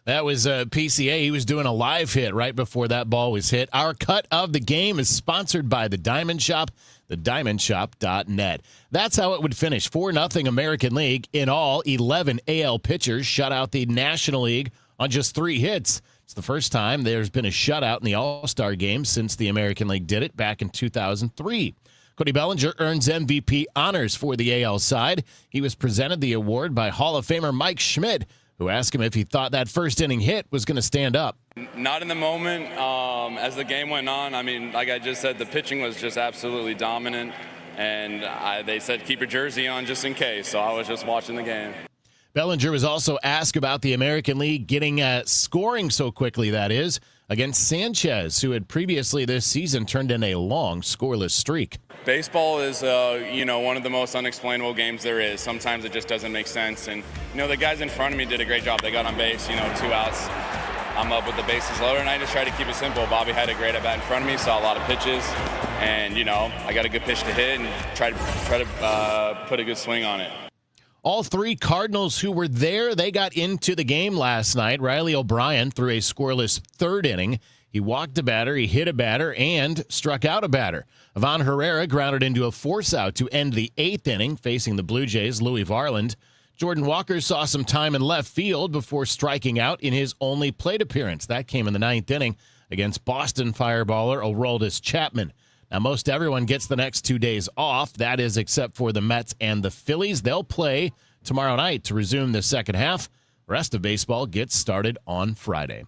That was PCA. He was doing a live hit right before that ball was hit. Our cut of the game is sponsored by The Diamond Shop, thediamondshop.net. That's how it would finish. 4-0 American League. In all, 11 AL pitchers shut out the National League on just 3 hits. It's the first time there's been a shutout in the All-Star game since the American League did it back in 2003. Cody Bellinger earns MVP honors for the AL side. He was presented the award by Hall of Famer Mike Schmidt, who asked him if he thought that first inning hit was going to stand up. Not in the moment. As the game went on, like I just said, the pitching was just absolutely dominant. And they said, keep your jersey on just in case. So I was just watching the game. Bellinger was also asked about the American League getting scoring so quickly, that is, against Sanchez, who had previously this season turned in a long scoreless streak. Baseball is, one of the most unexplainable games there is. Sometimes it just doesn't make sense. And, the guys in front of me did a great job. They got on base, 2 outs. I'm up with the bases loaded, and I just tried to keep it simple. Bobby had a great at-bat in front of me, saw a lot of pitches. And, I got a good pitch to hit and try to put a good swing on it. All 3 Cardinals who were there, they got into the game last night. Riley O'Brien threw a scoreless 3rd inning. He walked a batter, he hit a batter, and struck out a batter. Ivan Herrera grounded into a force out to end the 8th inning, facing the Blue Jays' Louis Varland. Jordan Walker saw some time in left field before striking out in his only plate appearance. That came in the 9th inning against Boston fireballer Aroldis Chapman. Now, most everyone gets the next 2 days off. That is except for the Mets and the Phillies. They'll play tomorrow night to resume the second half. Rest of baseball gets started on Friday.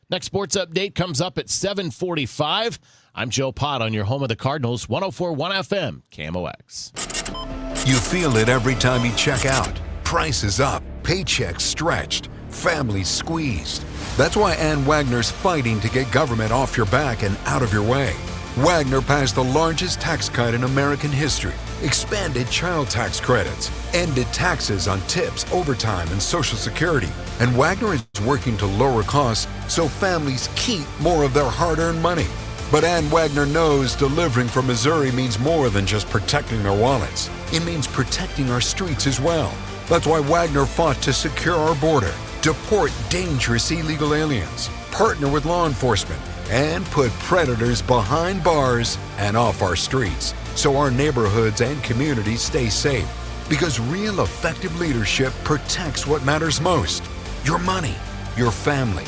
Next sports update comes up at 7:45. I'm Joe Pott on your home of the Cardinals, 104.1 FM, KMOX. You feel it every time you check out. Prices up, paychecks stretched. families squeezed. That's why Ann Wagner's fighting to get government off your back and out of your way. Wagner passed the largest tax cut in American history, expanded child tax credits, ended taxes on tips, overtime, and Social Security. And Wagner is working to lower costs so families keep more of their hard-earned money. But Ann Wagner knows delivering for Missouri means more than just protecting their wallets. It means protecting our streets as well. That's why Wagner fought to secure our border, deport dangerous illegal aliens, partner with law enforcement, and put predators behind bars and off our streets so our neighborhoods and communities stay safe. Because real effective leadership protects what matters most: your money, your family,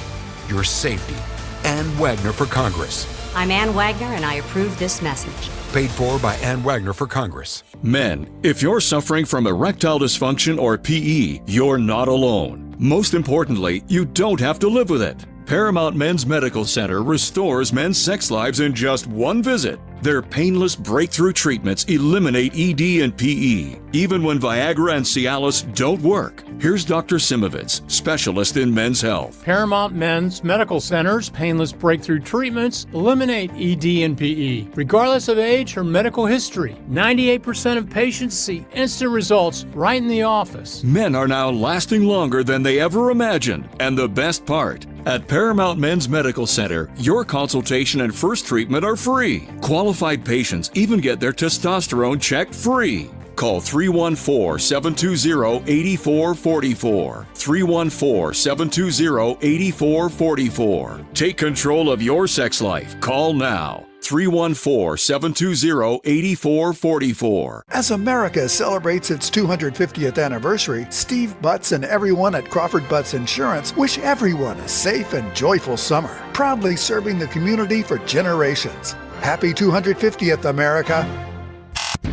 your safety. Ann Wagner for Congress. I'm Ann Wagner, and I approve this message. Paid for by Ann Wagner for Congress. Men, if you're suffering from erectile dysfunction or PE, you're not alone. Most importantly, you don't have to live with it. Paramount Men's Medical Center restores men's sex lives in just one visit. Their painless breakthrough treatments eliminate ED and PE, even when Viagra and Cialis don't work. Here's Dr. Simovitz, specialist in men's health. Paramount Men's Medical Center's painless breakthrough treatments eliminate ED and PE, regardless of age or medical history. 98% of patients see instant results right in the office. Men are now lasting longer than they ever imagined. And the best part, at Paramount Men's Medical Center, your consultation and first treatment are free. Qualified patients even get their testosterone checked free. Call 314-720-8444. 314-720-8444. Take control of your sex life. Call now. 314-720-8444. As America celebrates its 250th anniversary, Steve Butts and everyone at Crawford Butts Insurance wish everyone a safe and joyful summer, proudly serving the community for generations. Happy 250th, America.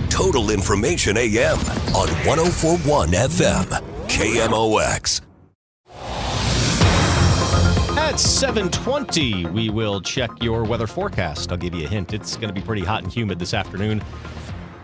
Total Information AM on 104.1 FM, KMOX. At 7:20, we will check your weather forecast. I'll give you a hint. It's going to be pretty hot and humid this afternoon.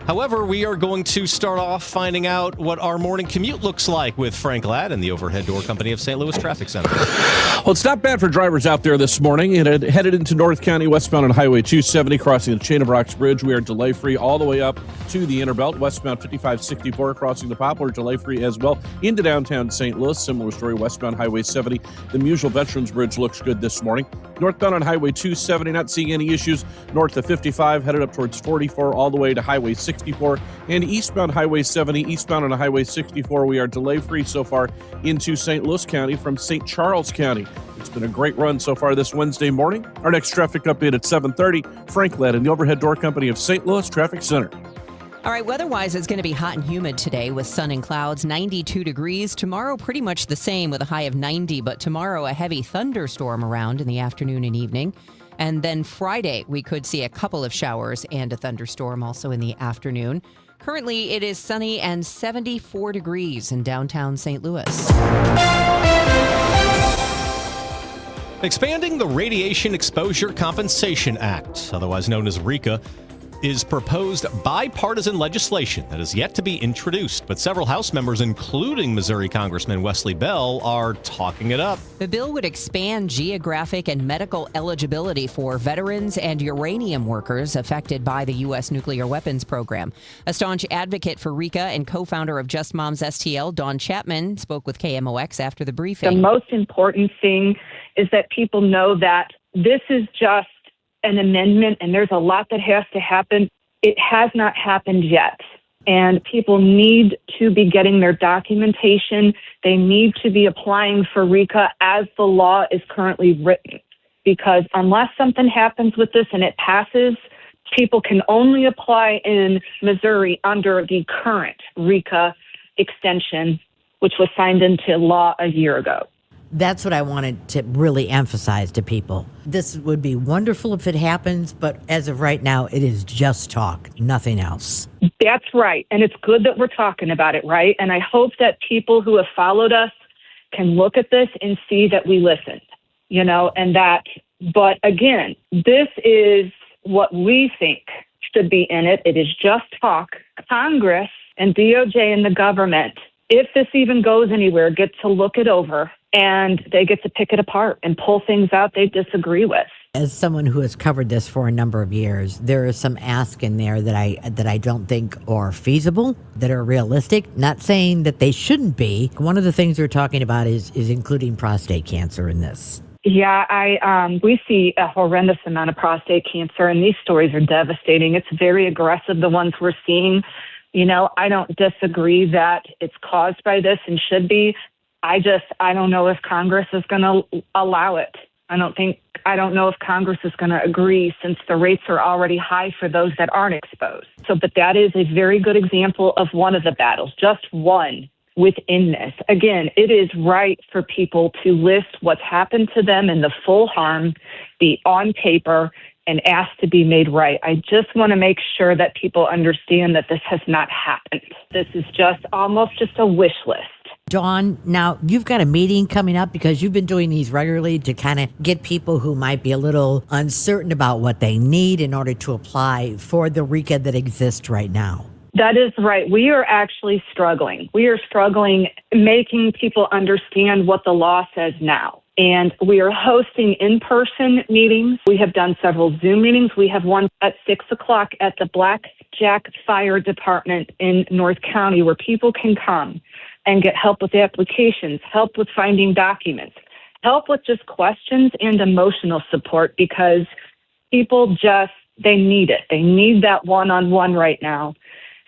However, we are going to start off finding out what our morning commute looks like with Frank Ladd and the Overhead Door Company of St. Louis Traffic Center. Well, it's not bad for drivers out there this morning. It had headed into North County westbound on Highway 270, crossing the Chain of Rocks Bridge. We are delay-free all the way up to the Interbelt. Westbound 5564, crossing the Poplar, delay-free as well into downtown St. Louis. Similar story westbound Highway 70. The Musial Veterans Bridge looks good this morning. Northbound on Highway 270, not seeing any issues. North of 55, headed up towards 44, all the way to Highway 64. And eastbound Highway 70, eastbound on Highway 64, we are delay-free so far into St. Louis County from St. Charles County. It's been a great run so far this Wednesday morning. Our next traffic update at 7:30. Frank Ladd and the Overhead Door Company of St. Louis Traffic Center. All right, weather-wise, it's going to be hot and humid today with sun and clouds, 92 degrees. Tomorrow, pretty much the same with a high of 90, but tomorrow a heavy thunderstorm around in the afternoon and evening. And then Friday, we could see a couple of showers and a thunderstorm also in the afternoon. Currently, it is sunny and 74 degrees in downtown St. Louis. Expanding the Radiation Exposure Compensation Act, otherwise known as RECA, is proposed bipartisan legislation that is yet to be introduced, but several House members, including Missouri Congressman Wesley Bell, are talking it up. The bill would expand geographic and medical eligibility for veterans and uranium workers affected by the U.S. nuclear weapons program. A staunch advocate for RECA and co-founder of Just Moms STL, Dawn Chapman, spoke with KMOX after the briefing. The most important thing is that people know that this is just an amendment, and there's a lot that has to happen. It has not happened yet, and people need to be getting their documentation. They need to be applying for RECA as the law is currently written, because unless something happens with this and it passes, people can only apply in Missouri under the current RECA extension, which was signed into law a year ago. That's what I wanted to really emphasize to people. This would be wonderful if it happens, but as of right now, it is just talk, nothing else. That's right. And it's good that we're talking about it, right? And I hope that people who have followed us can look at this and see that we listened, and that, but again, this is what we think should be in it. It is just talk. Congress and DOJ and the government, if this even goes anywhere, get to look it over and they get to pick it apart and pull things out they disagree with. As someone who has covered this for a number of years, there is some ask in there that I don't think are feasible, that are realistic. Not saying that they shouldn't be. One of the things we're talking about is including prostate cancer in this. Yeah, we see a horrendous amount of prostate cancer, and these stories are devastating. It's very aggressive, the ones we're seeing. You know, I don't disagree that it's caused by this and should be. I don't know if Congress is going to allow it. I don't know if Congress is going to agree, since the rates are already high for those that aren't exposed. But that is a very good example of one of the battles, just one within this. Again, it is right for people to list what's happened to them and the full harm, be on paper, and ask to be made right. I just want to make sure that people understand that this has not happened. This is almost just a wish list. Dawn, now you've got a meeting coming up because you've been doing these regularly to kind of get people who might be a little uncertain about what they need in order to apply for the RECA that exists right now. That is right. We are actually struggling. We are struggling making people understand what the law says now. And we are hosting in-person meetings. We have done several Zoom meetings. We have one at 6 o'clock at the Blackjack Fire Department in North County, where people can come and get help with applications, help with finding documents, help with just questions and emotional support, because people they need it. They need that one-on-one right now.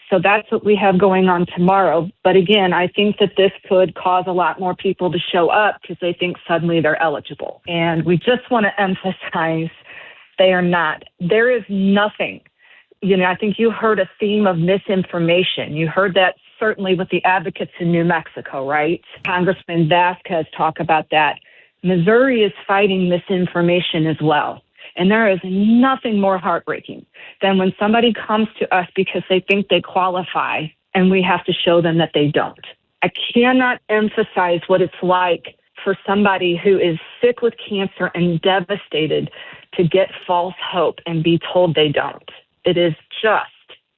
So that's what we have going on tomorrow. But again, I think that this could cause a lot more people to show up because they think suddenly they're eligible. And we just want to emphasize they are not. There is nothing. You know, I think you heard a theme of misinformation. You heard that certainly with the advocates in New Mexico, right? Congressman Vasquez talk about that. Missouri is fighting misinformation as well. And there is nothing more heartbreaking than when somebody comes to us because they think they qualify and we have to show them that they don't. I cannot emphasize what it's like for somebody who is sick with cancer and devastated to get false hope and be told they don't. It is just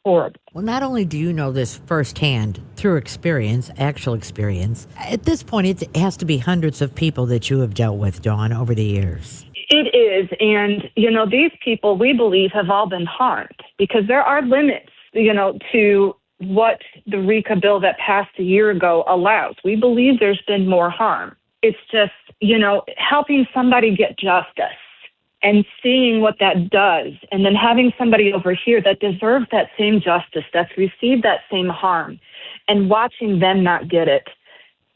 horrible. Well, not only do you know this firsthand through experience, actual experience, at this point it has to be hundreds of people that you have dealt with, Dawn, over the years. It is. And, you know, these people, we believe, have all been harmed because there are limits, you know, to what the RECA bill that passed a year ago allows. We believe there's been more harm. It's just, you know, helping somebody get justice and seeing what that does, and then having somebody over here that deserves that same justice, that's received that same harm, and watching them not get it,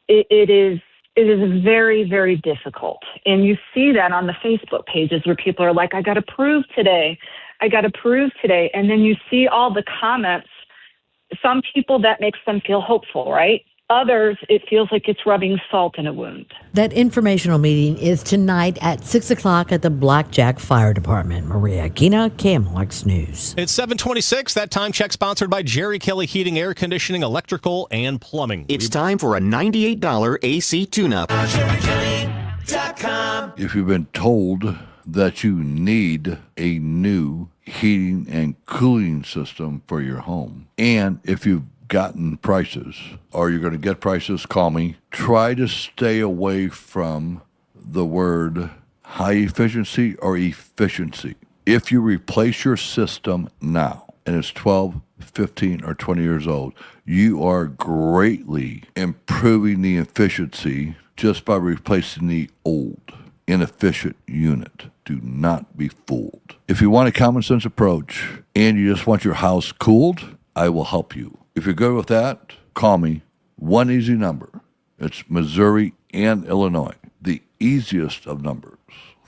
it is very, very difficult. And you see that on the Facebook pages where people are like, I got approved today. And then you see all the comments. Some people, that makes them feel hopeful, right? Others, it feels like it's rubbing salt in a wound. That informational meeting is tonight at 6 o'clock at the Blackjack Fire Department. Maria Aquina, KMOX News. It's 7:26. That time check sponsored by Jerry Kelly Heating, Air Conditioning, Electrical, and Plumbing. It's time for a $98 AC tune-up. If you've been told that you need a new heating and cooling system for your home, and if you've gotten prices or you're going to get prices, call me. Try to stay away from the word high efficiency or efficiency. If you replace your system now and it's 12, 15, or 20 years old, you are greatly improving the efficiency just by replacing the old, inefficient unit. Do not be fooled. If you want a common sense approach and you just want your house cooled, I will help you. If you're good with that, call me. One easy number. It's Missouri and Illinois. The easiest of numbers,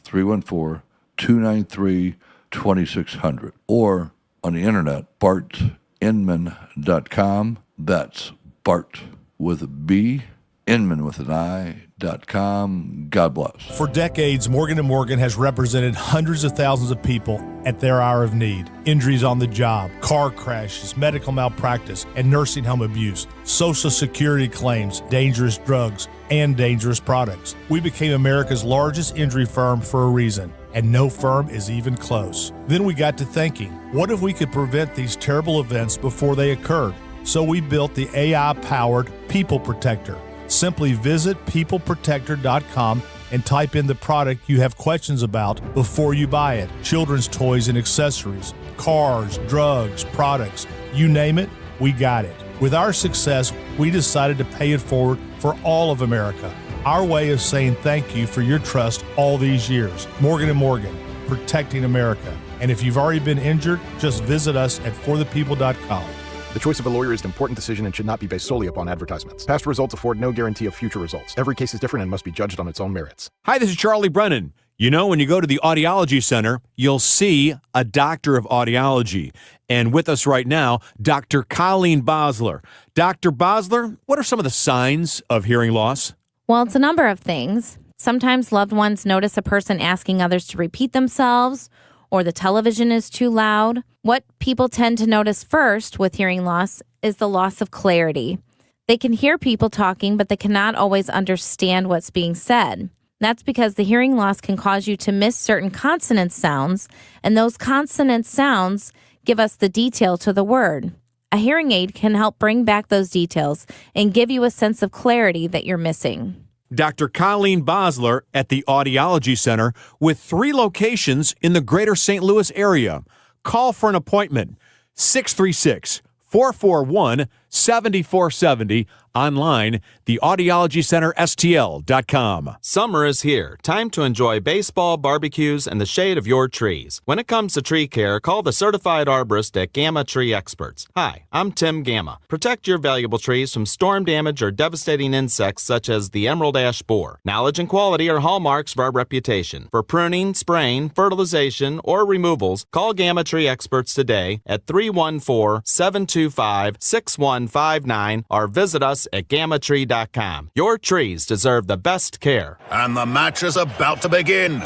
314-293-2600. Or on the internet, bartinman.com. That's Bart with a B, Inman with an I.com. God bless. For decades, Morgan & Morgan has represented hundreds of thousands of people at their hour of need. Injuries on the job, car crashes, medical malpractice, and nursing home abuse, Social Security claims, dangerous drugs, and dangerous products. We became America's largest injury firm for a reason, and no firm is even close. Then we got to thinking, what if we could prevent these terrible events before they occurred? So we built the AI-powered People Protector. Simply visit peopleprotector.com and type in the product you have questions about before you buy it. Children's toys and accessories, cars, drugs, products, you name it, we got it. With our success, we decided to pay it forward for all of America. Our way of saying thank you for your trust all these years. Morgan & Morgan, protecting America. And if you've already been injured, just visit us at forthepeople.com. The choice of a lawyer is an important decision and should not be based solely upon advertisements. Past results afford no guarantee of future results. Every case is different and must be judged on its own merits. Hi, this is Charlie Brennan. You know, when you go to the Audiology Center, you'll see a doctor of audiology. And with us right now, Dr. Colleen Bosler. Dr. Bosler, what are some of the signs of hearing loss? Well, it's a number of things. Sometimes loved ones notice a person asking others to repeat themselves, or the television is too loud. What people tend to notice first with hearing loss is the loss of clarity. They can hear people talking, but they cannot always understand what's being said. That's because the hearing loss can cause you to miss certain consonant sounds, and those consonant sounds give us the detail to the word. A hearing aid can help bring back those details and give you a sense of clarity that you're missing. Dr. Colleen Bosler at the Audiology Center with 3 locations in the greater St. Louis area. Call for an appointment, 636-441-7470. Online, theaudiologycenterstl.com. Summer is here. Time to enjoy baseball, barbecues, and the shade of your trees. When it comes to tree care, call the certified arborist at Gamma Tree Experts. Hi, I'm Tim Gamma. Protect your valuable trees from storm damage or devastating insects such as the emerald ash borer. Knowledge and quality are hallmarks of our reputation. For pruning, spraying, fertilization, or removals, call Gamma Tree Experts today at 314-725-6159 or visit us at gammatree.com. Your trees deserve the best care. And the match is about to begin.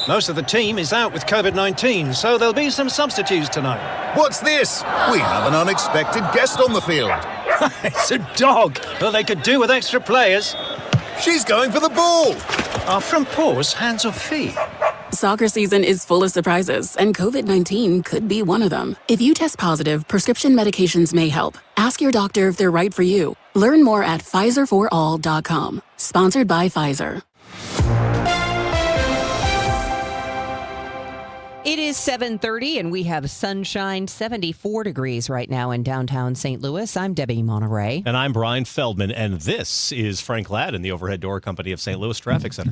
Most of the team is out with COVID-19, so there'll be some substitutes tonight. What's this? We have an unexpected guest on the field. It's a dog. Well, they could do with extra players. She's going for the ball. Are front paws hands or feet? Soccer season is full of surprises, and COVID-19 could be one of them. If you test positive, prescription medications may help. Ask your doctor if they're right for you. Learn more at PfizerForAll.com. Sponsored by Pfizer. It is 7:30 and we have sunshine, 74 degrees right now in downtown St. Louis. I'm Debbie Monterey. And I'm Brian Feldman, and this is Frank Ladd in the Overhead Door Company of St. Louis Traffic Center.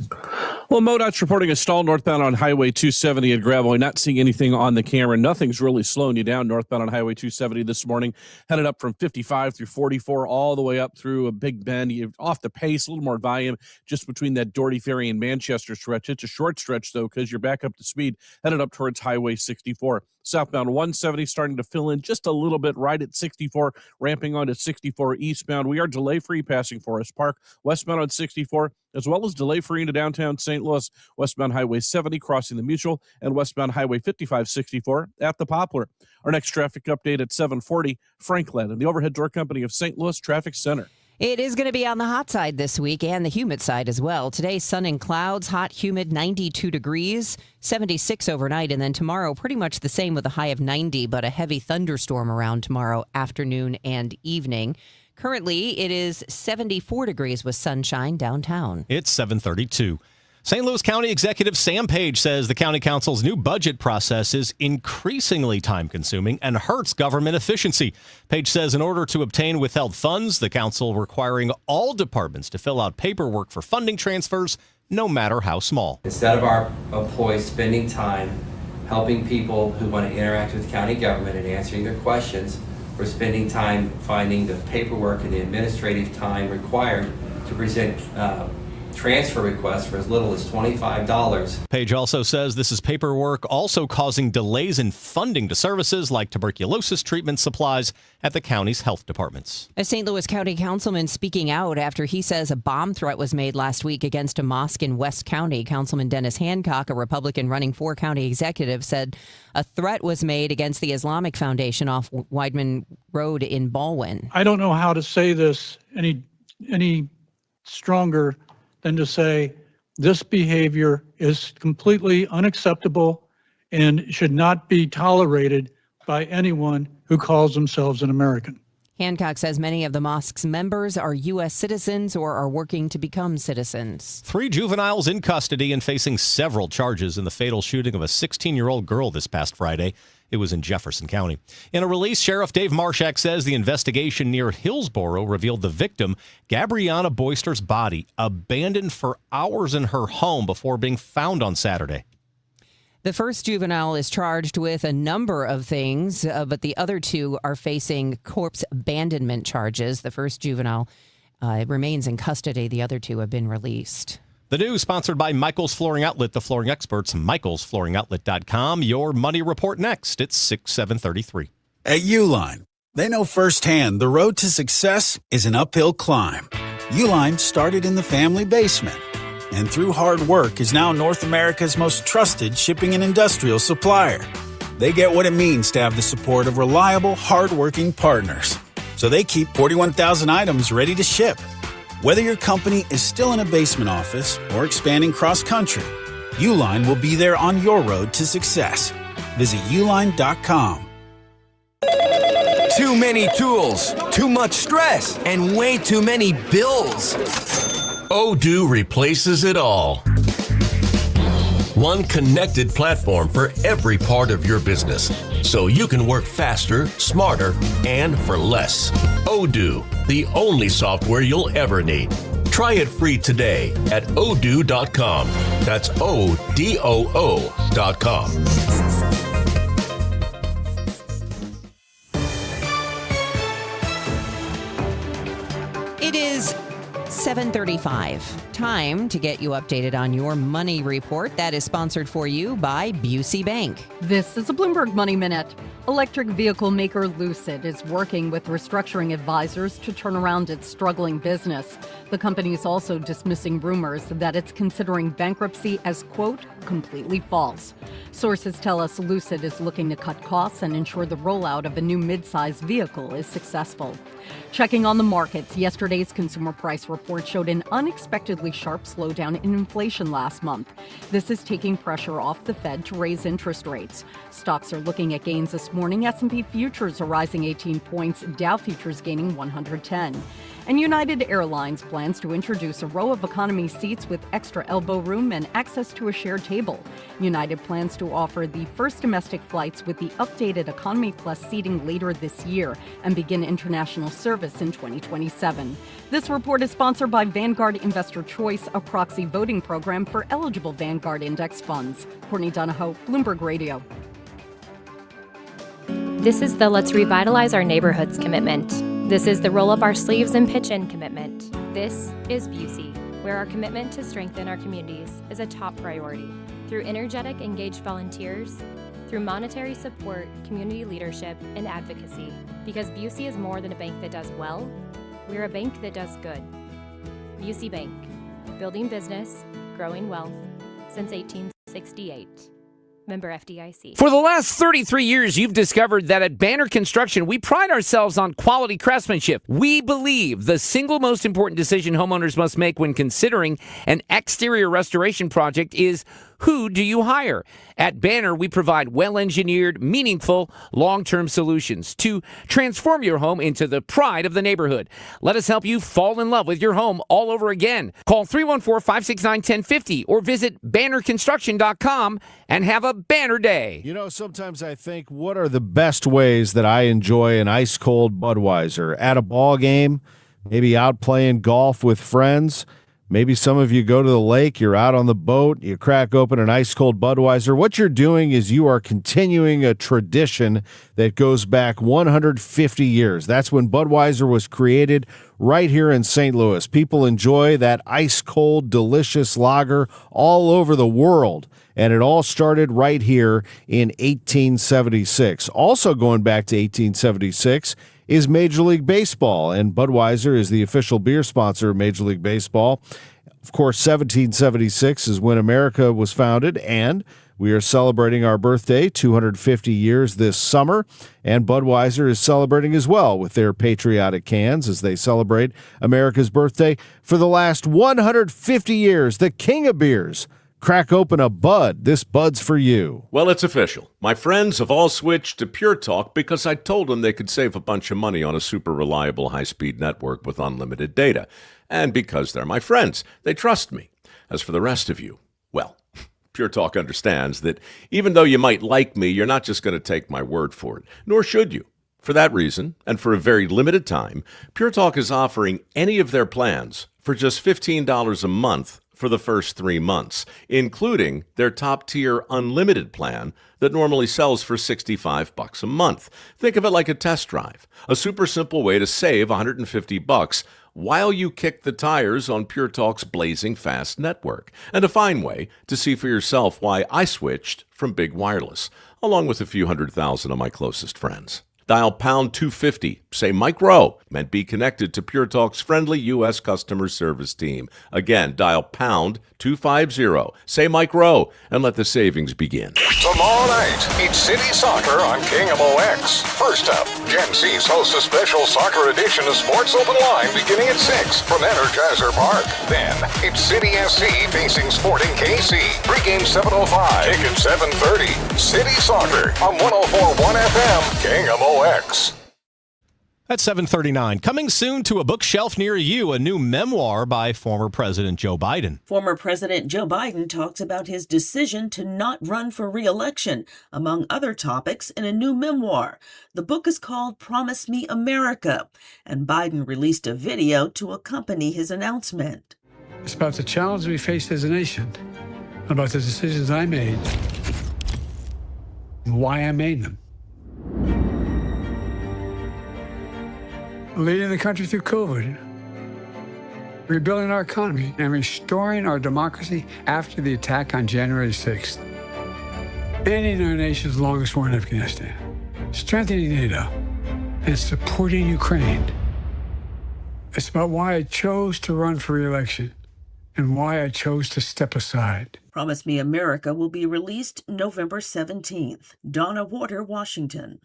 Well, MoDOT's reporting a stall northbound on Highway 270 at Gravois. Not seeing anything on the camera. Nothing's really slowing you down northbound on Highway 270 this morning. Headed up from 55 through 44 all the way up through a Big Bend. You're off the pace, a little more volume just between that Doherty Ferry and Manchester stretch. It's a short stretch, though, because you're back up to speed. Headed up towards Highway 64. Southbound 170 starting to fill in just a little bit right at 64, ramping on to 64 eastbound. We are delay-free passing Forest Park, westbound on 64, as well as delay-free into downtown St. Louis, westbound Highway 70 crossing the Mutual, and westbound Highway 5564 at the Poplar. Our next traffic update at 7:40, Frank Ladd and the Overhead Door Company of St. Louis Traffic Center. It is going to be on the hot side this week and the humid side as well. Today, sun and clouds, hot, humid, 92 degrees, 76 overnight. And then tomorrow, pretty much the same with a high of 90, but a heavy thunderstorm around tomorrow afternoon and evening. Currently, it is 74 degrees with sunshine downtown. It's 7:32. St. Louis County Executive Sam Page says the County Council's new budget process is increasingly time-consuming and hurts government efficiency. Page says in order to obtain withheld funds, the council requiring all departments to fill out paperwork for funding transfers, no matter how small. Instead of our employees spending time helping people who want to interact with county government and answering their questions, we're spending time finding the paperwork and the administrative time required to present transfer requests for as little as $25. Page also says this is paperwork also causing delays in funding to services like tuberculosis treatment supplies at the county's health departments. A St. Louis County councilman speaking out after he says a bomb threat was made last week against a mosque in West County. Councilman Dennis Hancock, a Republican running for county executive, said a threat was made against the Islamic Foundation off Weidman Road in Baldwin. I don't know how to say this any stronger than to say this behavior is completely unacceptable and should not be tolerated by anyone who calls themselves an American. Hancock says many of the mosque's members are U.S. citizens or are working to become citizens. 3 juveniles in custody and facing several charges in the fatal shooting of a 16-year-old girl this past Friday. It was in Jefferson County. In a release, Sheriff Dave Marshak says the investigation near Hillsboro revealed the victim, Gabriana Boyster's body, abandoned for hours in her home before being found on Saturday. The first juvenile is charged with a number of things, but the other 2 are facing corpse abandonment charges. The first juvenile remains in custody. The other 2 have been released. The news sponsored by Michael's Flooring Outlet, the flooring experts, michaelsflooringoutlet.com. Your money report next. It's 6/7/33. At Uline, they know firsthand the road to success is an uphill climb. Uline started in the family basement, and through hard work is now North America's most trusted shipping and industrial supplier. They get what it means to have the support of reliable, hardworking partners. So they keep 41,000 items ready to ship. Whether your company is still in a basement office or expanding cross-country, Uline will be there on your road to success. Visit uline.com. Too many tools, too much stress, and way too many bills. Odoo replaces it all. One connected platform for every part of your business, so you can work faster, smarter, and for less. Odoo, the only software you'll ever need. Try it free today at odoo.com. That's ODOO.com. It is 7:35. Time to get you updated on your money report. That is sponsored for you by Busey Bank. This is a Bloomberg Money Minute. Electric vehicle maker Lucid is working with restructuring advisors to turn around its struggling business. The company is also dismissing rumors that it's considering bankruptcy as, quote, completely false. Sources tell us Lucid is looking to cut costs and ensure the rollout of a new mid-size vehicle is successful. Checking on the markets, yesterday's consumer price report showed an unexpectedly sharp slowdown in inflation last month. This is taking pressure off the Fed to raise interest rates. Stocks are looking at gains this morning. S&P futures are rising 18 points, Dow futures gaining 110. And United Airlines plans to introduce a row of economy seats with extra elbow room and access to a shared table. United plans to offer the first domestic flights with the updated Economy Plus seating later this year and begin international service in 2027. This report is sponsored by Vanguard Investor Choice, a proxy voting program for eligible Vanguard index funds. Courtney Donahoe, Bloomberg Radio. This is the Let's Revitalize Our Neighborhoods commitment. This is the Roll Up Our Sleeves and Pitch In commitment. This is Busey, where our commitment to strengthen our communities is a top priority. Through energetic, engaged volunteers, through monetary support, community leadership, and advocacy. Because Busey is more than a bank that does well, we're a bank that does good. Busey Bank, building business, growing wealth, since 1868. Member FDIC. For the last 33 years, you've discovered that at Banner Construction, we pride ourselves on quality craftsmanship. We believe the single most important decision homeowners must make when considering an exterior restoration project is, who do you hire? At Banner, we provide well-engineered, meaningful, long-term solutions to transform your home into the pride of the neighborhood. Let us help you fall in love with your home all over again. Call 314-569-1050 or visit bannerconstruction.com and have a banner day. You know, sometimes I think, what are the best ways that I enjoy an ice-cold Budweiser? At a ball game, maybe out playing golf with friends. Maybe some of you go to the lake, you're out on the boat, you crack open an ice-cold Budweiser. What you're doing is you are continuing a tradition that goes back 150 years. That's when Budweiser was created right here in St. Louis. People enjoy that ice-cold, delicious lager all over the world. And it all started right here in 1876. Also going back to 1876 is Major League Baseball, and Budweiser is the official beer sponsor of Major League Baseball. Of course, 1776 is when America was founded, and we are celebrating our birthday, 250 years this summer, and Budweiser is celebrating as well with their patriotic cans as they celebrate America's birthday. For the last 150 years, the king of beers, crack open a Bud. This Bud's for you. Well, it's official. My friends have all switched to Pure Talk because I told them they could save a bunch of money on a super reliable high-speed network with unlimited data. And because they're my friends, they trust me. As for the rest of you, well, Pure Talk understands that even though you might like me, you're not just going to take my word for it, nor should you. For that reason, and for a very limited time, Pure Talk is offering any of their plans for just $15 a month for the first 3 months, including their top-tier unlimited plan that normally sells for $65 a month. Think of it like a test drive, a super simple way to save $150 while you kick the tires on Pure Talk's blazing fast network, and a fine way to see for yourself why I switched from Big Wireless, along with a few 100,000 of my closest friends. Dial pound 250, say Mike Rowe, and be connected to Pure Talk's friendly U.S. customer service team. Again, dial pound 250, say Mike Rowe, and let the savings begin. Tomorrow night, it's City Soccer on KMOX. First up, Gen C's hosts a special soccer edition of Sports Open Line beginning at 6 from Energizer Park. Then, it's City SC facing Sporting KC. Pre-game 7:05, ticket 7:30. City Soccer on 104.1 FM, KMOX. At 7:39, coming soon to a bookshelf near you, a new memoir by former President Joe Biden. Former President Joe Biden talks about his decision to not run for re-election, among other topics, in a new memoir. The book is called Promise Me America, and Biden released a video to accompany his announcement. It's about the challenge we faced as a nation, about the decisions I made, and why I made them. Leading the country through COVID, rebuilding our economy, and restoring our democracy after the attack on January 6th. Ending our nation's longest war in Afghanistan, strengthening NATO, and supporting Ukraine. It's about why I chose to run for re-election and why I chose to step aside. Promise Me America will be released November 17th. Donna Water, Washington.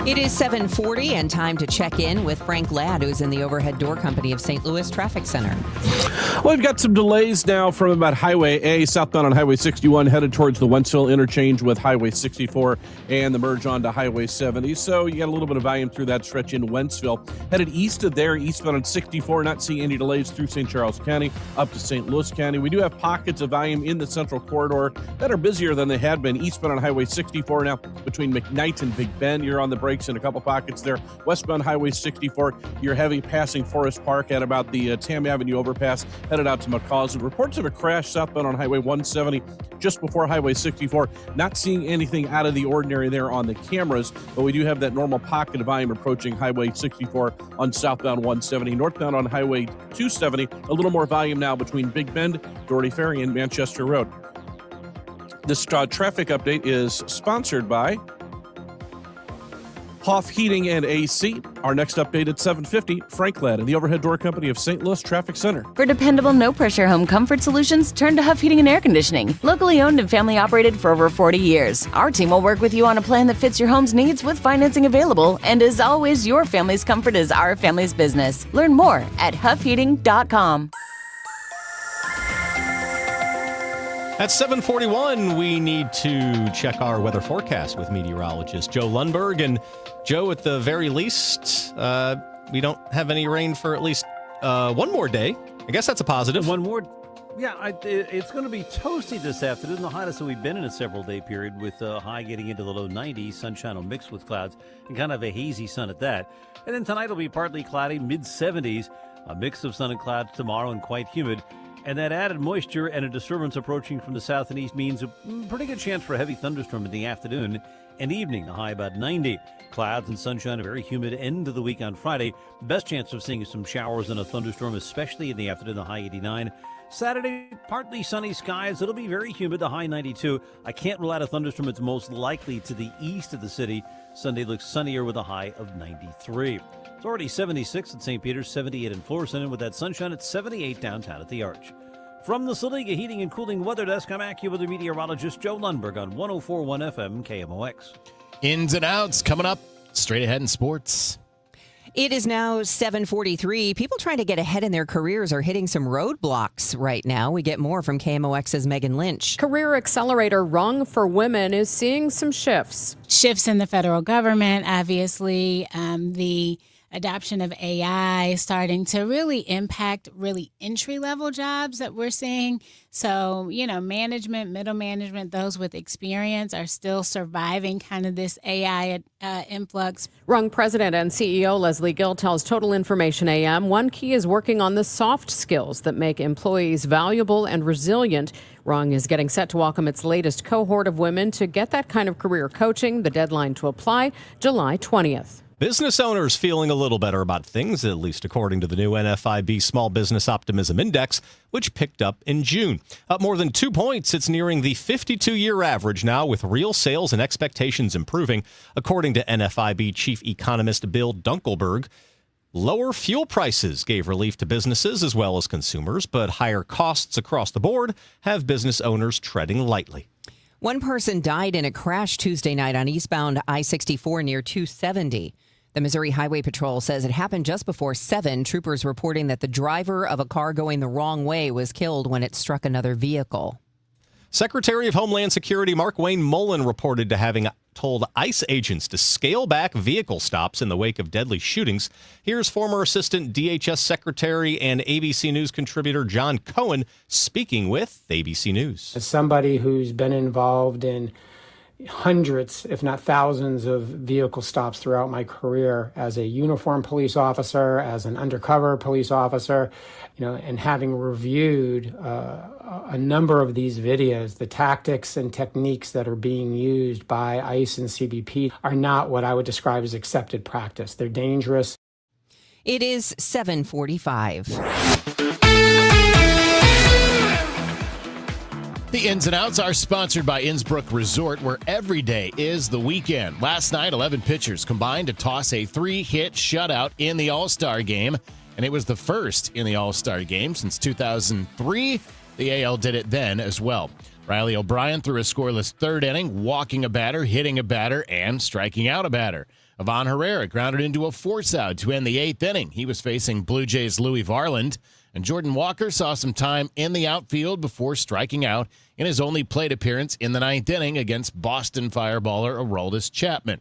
It is 7:40 and time to check in with Frank Ladd, who's in the Overhead Door Company of St. Louis Traffic Center. Well, we've got some delays now from about Highway A, southbound on Highway 61, headed towards the Wentzville interchange with Highway 64 and the merge onto Highway 70. So you got a little bit of volume through that stretch in Wentzville. Headed east of there, eastbound on 64, not seeing any delays through St. Charles County up to St. Louis County. We do have pockets of volume in the central corridor that are busier than they had been. Eastbound on Highway 64 now between McKnight and Big Bend. You're on the brakes in a couple pockets there. Westbound Highway 64, you're heavy passing Forest Park at about the Tam Avenue overpass, headed out to McCausland. Reports of a crash southbound on Highway 170 just before Highway 64. Not seeing anything out of the ordinary there on the cameras, but we do have that normal pocket of volume approaching Highway 64 on southbound 170. Northbound on Highway 270, a little more volume now between Big Bend, Doherty Ferry, and Manchester Road. This traffic update is sponsored by Hoff Heating and AC. Our next update at 7:50, Frank Ladd and the Overhead Door Company of St. Louis Traffic Center. For dependable, no-pressure home comfort solutions, turn to Huff Heating and Air Conditioning. Locally owned and family-operated for over 40 years. Our team will work with you on a plan that fits your home's needs with financing available. And as always, your family's comfort is our family's business. Learn more at huffheating.com. At 7:41, we need to check our weather forecast with meteorologist Joe Lundberg. And Joe, at the very least, we don't have any rain for at least one more day. I guess that's a positive. One more. Yeah, it's going to be toasty this afternoon, the hottest that we've been in a several-day period, with a high getting into the low 90s. Sunshine will mix with clouds, and kind of a hazy sun at that. And then tonight will be partly cloudy, mid-70s, a mix of sun and clouds tomorrow, and quite humid. And that added moisture and a disturbance approaching from the south and east means a pretty good chance for a heavy thunderstorm in the afternoon and evening, the high about 90. Clouds and sunshine, a very humid end of the week on Friday. Best chance of seeing some showers and a thunderstorm, especially in the afternoon, the high 89. Saturday, partly sunny skies. It'll be very humid, the high 92. I can't rule out a thunderstorm. It's most likely to the east of the city. Sunday looks sunnier with a high of 93. It's already 76 at St. Peter's, 78 in Florissant, and with that sunshine, it's 78 downtown at the Arch. From the Saliga Heating and Cooling Weather Desk, I'm AccuWeather meteorologist Joe Lundberg on 104.1 FM KMOX. Ins and outs coming up straight ahead in sports. It is now 7:43. People trying to get ahead in their careers are hitting some roadblocks right now. We get more from KMOX's Megan Lynch. Career Accelerator Wrong for Women is seeing some shifts. Shifts in the federal government, obviously, the adoption of AI starting to really impact really entry-level jobs that we're seeing. So, management, middle management, those with experience are still surviving kind of this AI influx. Rung President and CEO Leslie Gill tells Total Information AM one key is working on the soft skills that make employees valuable and resilient. Rung is getting set to welcome its latest cohort of women to get that kind of career coaching. The deadline to apply, July 20th. Business owners feeling a little better about things, at least according to the new NFIB Small Business Optimism Index, which picked up in June. Up more than 2 points, it's nearing the 52-year average now, with real sales and expectations improving, according to NFIB Chief Economist Bill Dunkelberg. Lower fuel prices gave relief to businesses as well as consumers, but higher costs across the board have business owners treading lightly. One person died in a crash Tuesday night on eastbound I-64 near 270. The Missouri Highway Patrol says it happened just before 7. Troopers reporting that the driver of a car going the wrong way was killed when it struck another vehicle. Secretary of Homeland Security Mark Wayne Mullen reported to having told ICE agents to scale back vehicle stops in the wake of deadly shootings. Here's former Assistant DHS Secretary and ABC News contributor John Cohen speaking with ABC News. As somebody who's been involved in hundreds, if not thousands, of vehicle stops throughout my career as a uniformed police officer, as an undercover police officer, and having reviewed a number of these videos, the tactics and techniques that are being used by ICE and CBP are not what I would describe as accepted practice. They're dangerous. It is 7:45. The Ins and Outs are sponsored by Innsbrook Resort, where every day is the weekend. Last night, 11 pitchers combined to toss a 3-hit shutout in the All-Star game, and it was the first in the All-Star game since 2003. The AL did it then as well. Riley O'Brien threw a scoreless third inning, walking a batter, hitting a batter, and striking out a batter. Ivan Herrera grounded into a force-out to end the 8th inning. He was facing Blue Jays' Louis Varland. And Jordan Walker saw some time in the outfield before striking out in his only plate appearance in the 9th inning against Boston fireballer Aroldis Chapman.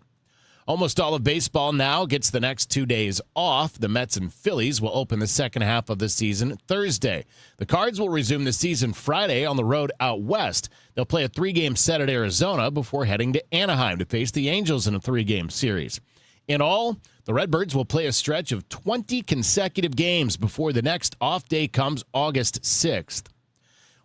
Almost all of baseball now gets the next 2 days off. The Mets and Phillies will open the second half of the season Thursday. The Cards will resume the season Friday on the road out west. They'll play a 3-game set at Arizona before heading to Anaheim to face the Angels in a 3-game series. In all, the Redbirds will play a stretch of 20 consecutive games before the next off day comes August 6th.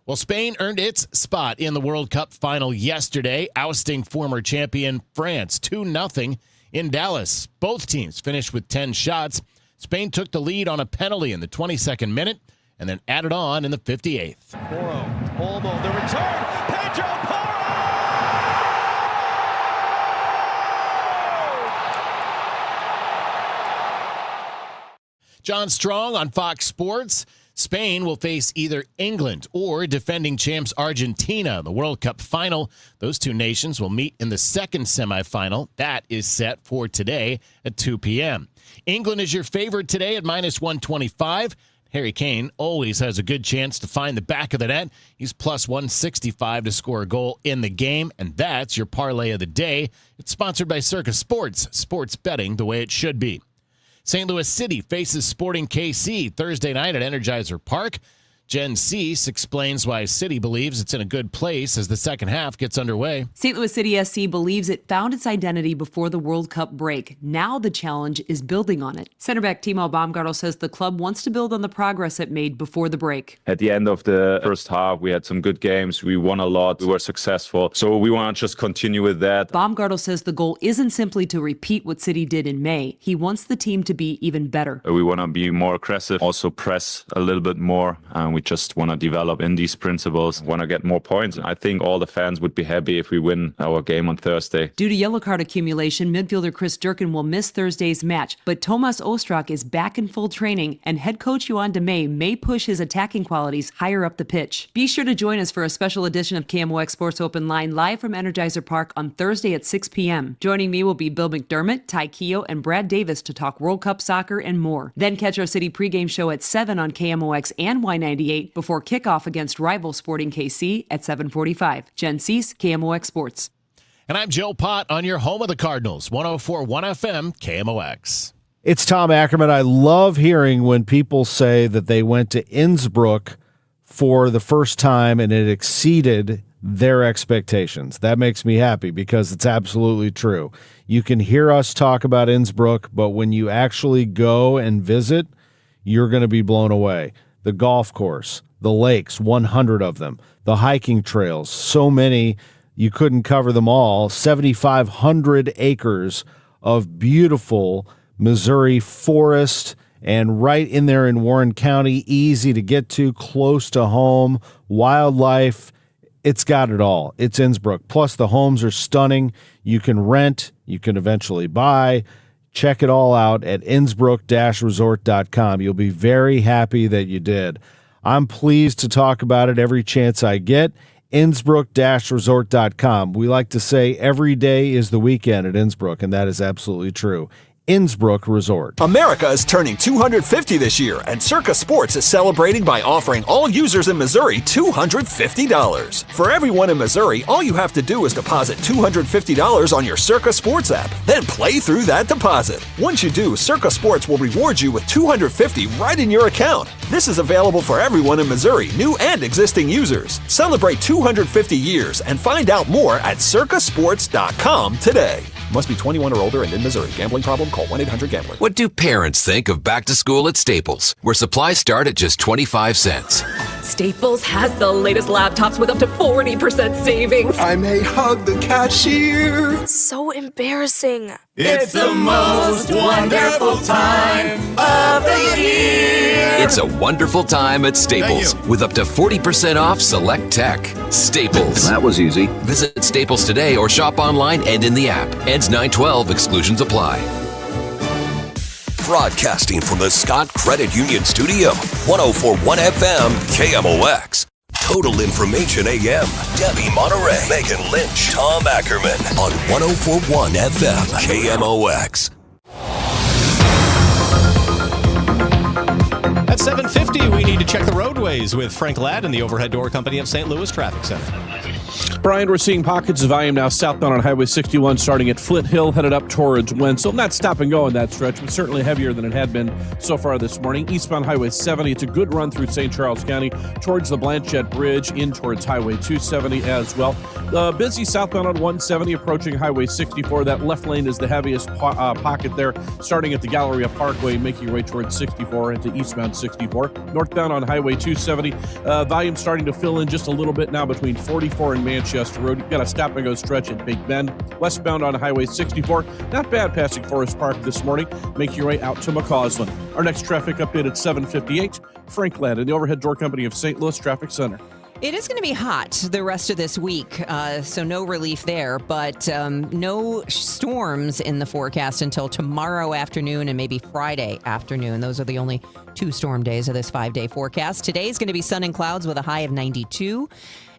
Well, Spain earned its spot in the World Cup final yesterday, ousting former champion France 2-0 in Dallas. Both teams finished with 10 shots. Spain took the lead on a penalty in the 22nd minute and then added on in the 58th. Porro, Olmo, the return, Pedro Porro! John Strong on Fox Sports. Spain will face either England or defending champs Argentina in the World Cup final. Those two nations will meet in the second semifinal. That is set for today at 2 p.m. England is your favorite today at -125. Harry Kane always has a good chance to find the back of the net. He's +165 to score a goal in the game, and that's your parlay of the day. It's sponsored by Circa Sports, sports betting the way it should be. St. Louis City faces Sporting KC Thursday night at Energizer Park. Jen Cease explains why City believes it's in a good place as the second half gets underway. St. Louis City SC believes it found its identity before the World Cup break. Now the challenge is building on it. Center back Timo Baumgartel says the club wants to build on the progress it made before the break. At the end of the first half, we had some good games. We won a lot. We were successful. So we want to just continue with that. Baumgartel says the goal isn't simply to repeat what City did in May. He wants the team to be even better. We want to be more aggressive, also press a little bit more. We We just want to develop in these principles, want to get more points. I think all the fans would be happy if we win our game on Thursday. Due to yellow card accumulation, midfielder Chris Durkin will miss Thursday's match, but Tomas Ostrak is back in full training, and head coach Johan DeMay may push his attacking qualities higher up the pitch. Be sure to join us for a special edition of KMOX Sports Open Line live from Energizer Park on Thursday at 6 p.m. Joining me will be Bill McDermott, Ty Keogh, and Brad Davis to talk World Cup soccer and more. Then catch our City pregame show at 7 on KMOX and Y98 before kickoff against rival Sporting KC at 7:45. Jen Cease, KMOX Sports. And I'm Joe Pott on your home of the Cardinals, 104.1 FM, KMOX. It's Tom Ackerman. I love hearing when people say that they went to Innsbruck for the first time and it exceeded their expectations. That makes me happy because it's absolutely true. You can hear us talk about Innsbruck, but when you actually go and visit, you're going to be blown away. The golf course, the lakes, 100 of them, the hiking trails, so many, you couldn't cover them all. 7,500 acres of beautiful Missouri forest, and right in there in Warren County, easy to get to, close to home, wildlife. It's got it all. It's Innsbruck. Plus, the homes are stunning. You can rent. You can eventually buy. Check it all out at Innsbruck-resort.com. You'll be very happy that you did. I'm pleased to talk about it every chance I get. Innsbruck-resort.com. We like to say every day is the weekend at Innsbruck, and that is absolutely true. Innsbruck Resort. America is turning 250 this year, and Circa Sports is celebrating by offering all users in Missouri $250. For everyone in Missouri, all you have to do is deposit $250 on your Circa Sports app, then play through that deposit. Once you do, Circa Sports will reward you with $250 right in your account. This is available for everyone in Missouri, new and existing users. Celebrate 250 years and find out more at circasports.com today. Must be 21 or older and in Missouri. Gambling problem? Call 1-800-GAMBLER. What do parents think of back to school at Staples, where supplies start at just 25 cents? Staples has the latest laptops with up to 40% savings. I may hug the cashier. So embarrassing. It's the most wonderful time of the year. It's a wonderful time at Staples with up to 40% off select tech. Staples. That was easy. Visit Staples today or shop online and in the app. Ends 9/12. Exclusions apply. Broadcasting from the Scott Credit Union Studio, 104.1 FM, KMOX. Total Information AM, Debbie Monterey, Megan Lynch, Tom Ackerman on 104.1 FM, KMOX. At 7:50, we need to check the roadways with Frank Ladd and the Overhead Door Company of St. Louis Traffic Center. Brian, we're seeing pockets of volume now southbound on Highway 61 starting at Flint Hill, headed up towards Wenzel. Not stop and go on that stretch, but certainly heavier than it had been so far this morning. Eastbound Highway 70, it's a good run through St. Charles County towards the Blanchette Bridge, in towards Highway 270 as well. Busy southbound on 170 approaching Highway 64. That left lane is the heaviest pocket there, starting at the Galleria Parkway, making your way towards 64 into eastbound 64. Northbound on Highway 270, volume starting to fill in just a little bit now between 44 and Manchester Road. You've got a stop and go stretch at Big Bend. Westbound on Highway 64, not bad passing Forest Park this morning. Make your way out to McCausland. Our next traffic update at 7:58. Frank Ladd and the Overhead Door Company of St. Louis Traffic Center. It is going to be hot the rest of this week, so no relief there, but no storms in the forecast until tomorrow afternoon and maybe Friday afternoon. Those are the only 2 storm days of this 5-day forecast. Today is going to be sun and clouds with a high of 92.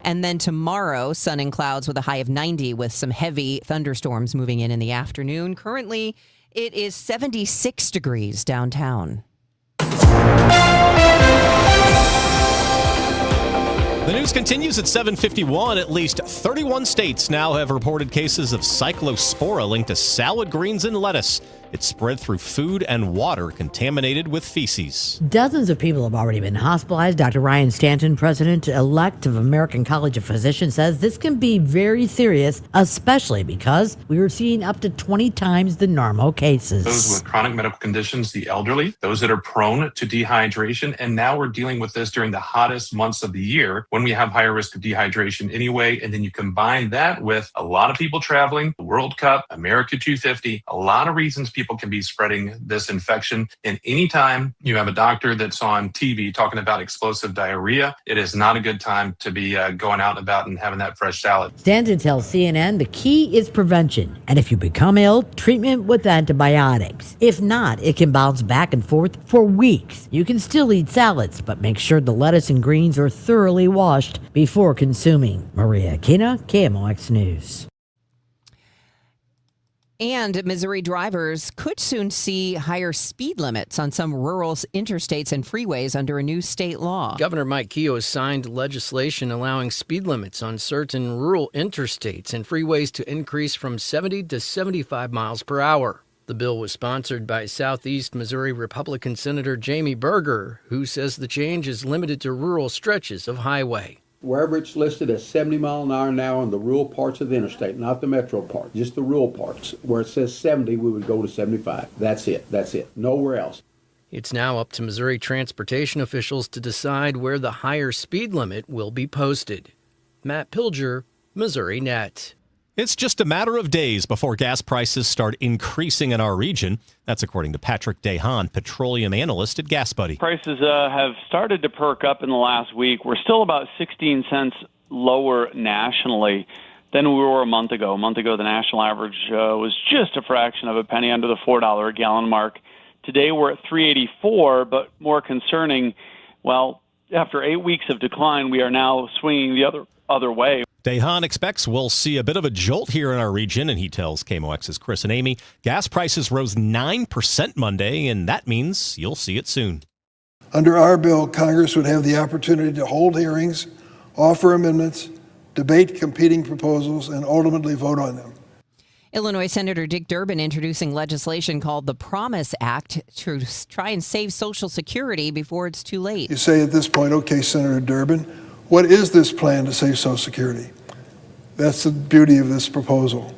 And then tomorrow, sun and clouds with a high of 90 with some heavy thunderstorms moving in the afternoon. Currently, it is 76 degrees downtown. The news continues at 7:51. At least 31 states now have reported cases of cyclospora linked to salad greens and lettuce. It's spread through food and water contaminated with feces. Dozens of people have already been hospitalized. Dr. Ryan Stanton, president-elect of American College of Physicians, says this can be very serious, especially because we were seeing up to 20 times the normal cases. Those with chronic medical conditions, the elderly, those that are prone to dehydration, and now we're dealing with this during the hottest months of the year when we have higher risk of dehydration anyway. And then you combine that with a lot of people traveling, the World Cup, America 250, a lot of reasons people can be spreading this infection. And anytime you have a doctor that's on TV talking about explosive diarrhea, it is not a good time to be going out and about and having that fresh salad. Stanton tells CNN the key is prevention, and if you become ill, treatment with antibiotics. If not, it can bounce back and forth for weeks. You can still eat salads, but make sure the lettuce and greens are thoroughly washed before consuming. Maria Aquina, KMOX News. And Missouri drivers could soon see higher speed limits on some rural interstates and freeways under a new state law. Governor Mike Keogh signed legislation allowing speed limits on certain rural interstates and freeways to increase from 70 to 75 miles per hour. The bill was sponsored by Southeast Missouri Republican Senator Jamie Berger, who says the change is limited to rural stretches of highway. Wherever it's listed as 70 mile an hour now on the rural parts of the interstate, not the metro part, just the rural parts. Where it says 70, we would go to 75. That's it. Nowhere else. It's now up to Missouri transportation officials to decide where the higher speed limit will be posted. Matt Pilger, Missouri Net. It's just a matter of days before gas prices start increasing in our region. That's according to Patrick Dehan, petroleum analyst at GasBuddy. Prices have started to perk up in the last week. We're still about 16 cents lower nationally than we were a month ago. A month ago, the national average was just a fraction of a penny under the $4 a gallon mark. Today, we're at $3.84, but more concerning, well, after 8 weeks of decline, we are now swinging the other way. Dehan expects we'll see a bit of a jolt here in our region, and he tells KMOX's Chris and Amy gas prices rose 9% Monday, and that means you'll see it soon. Under our bill, Congress would have the opportunity to hold hearings, offer amendments, debate competing proposals, and ultimately vote on them. Illinois Senator Dick Durbin introducing legislation called the Promise Act to try and save Social Security before it's too late. You say at this point, okay, Senator Durbin, what is this plan to save Social Security? That's the beauty of this proposal.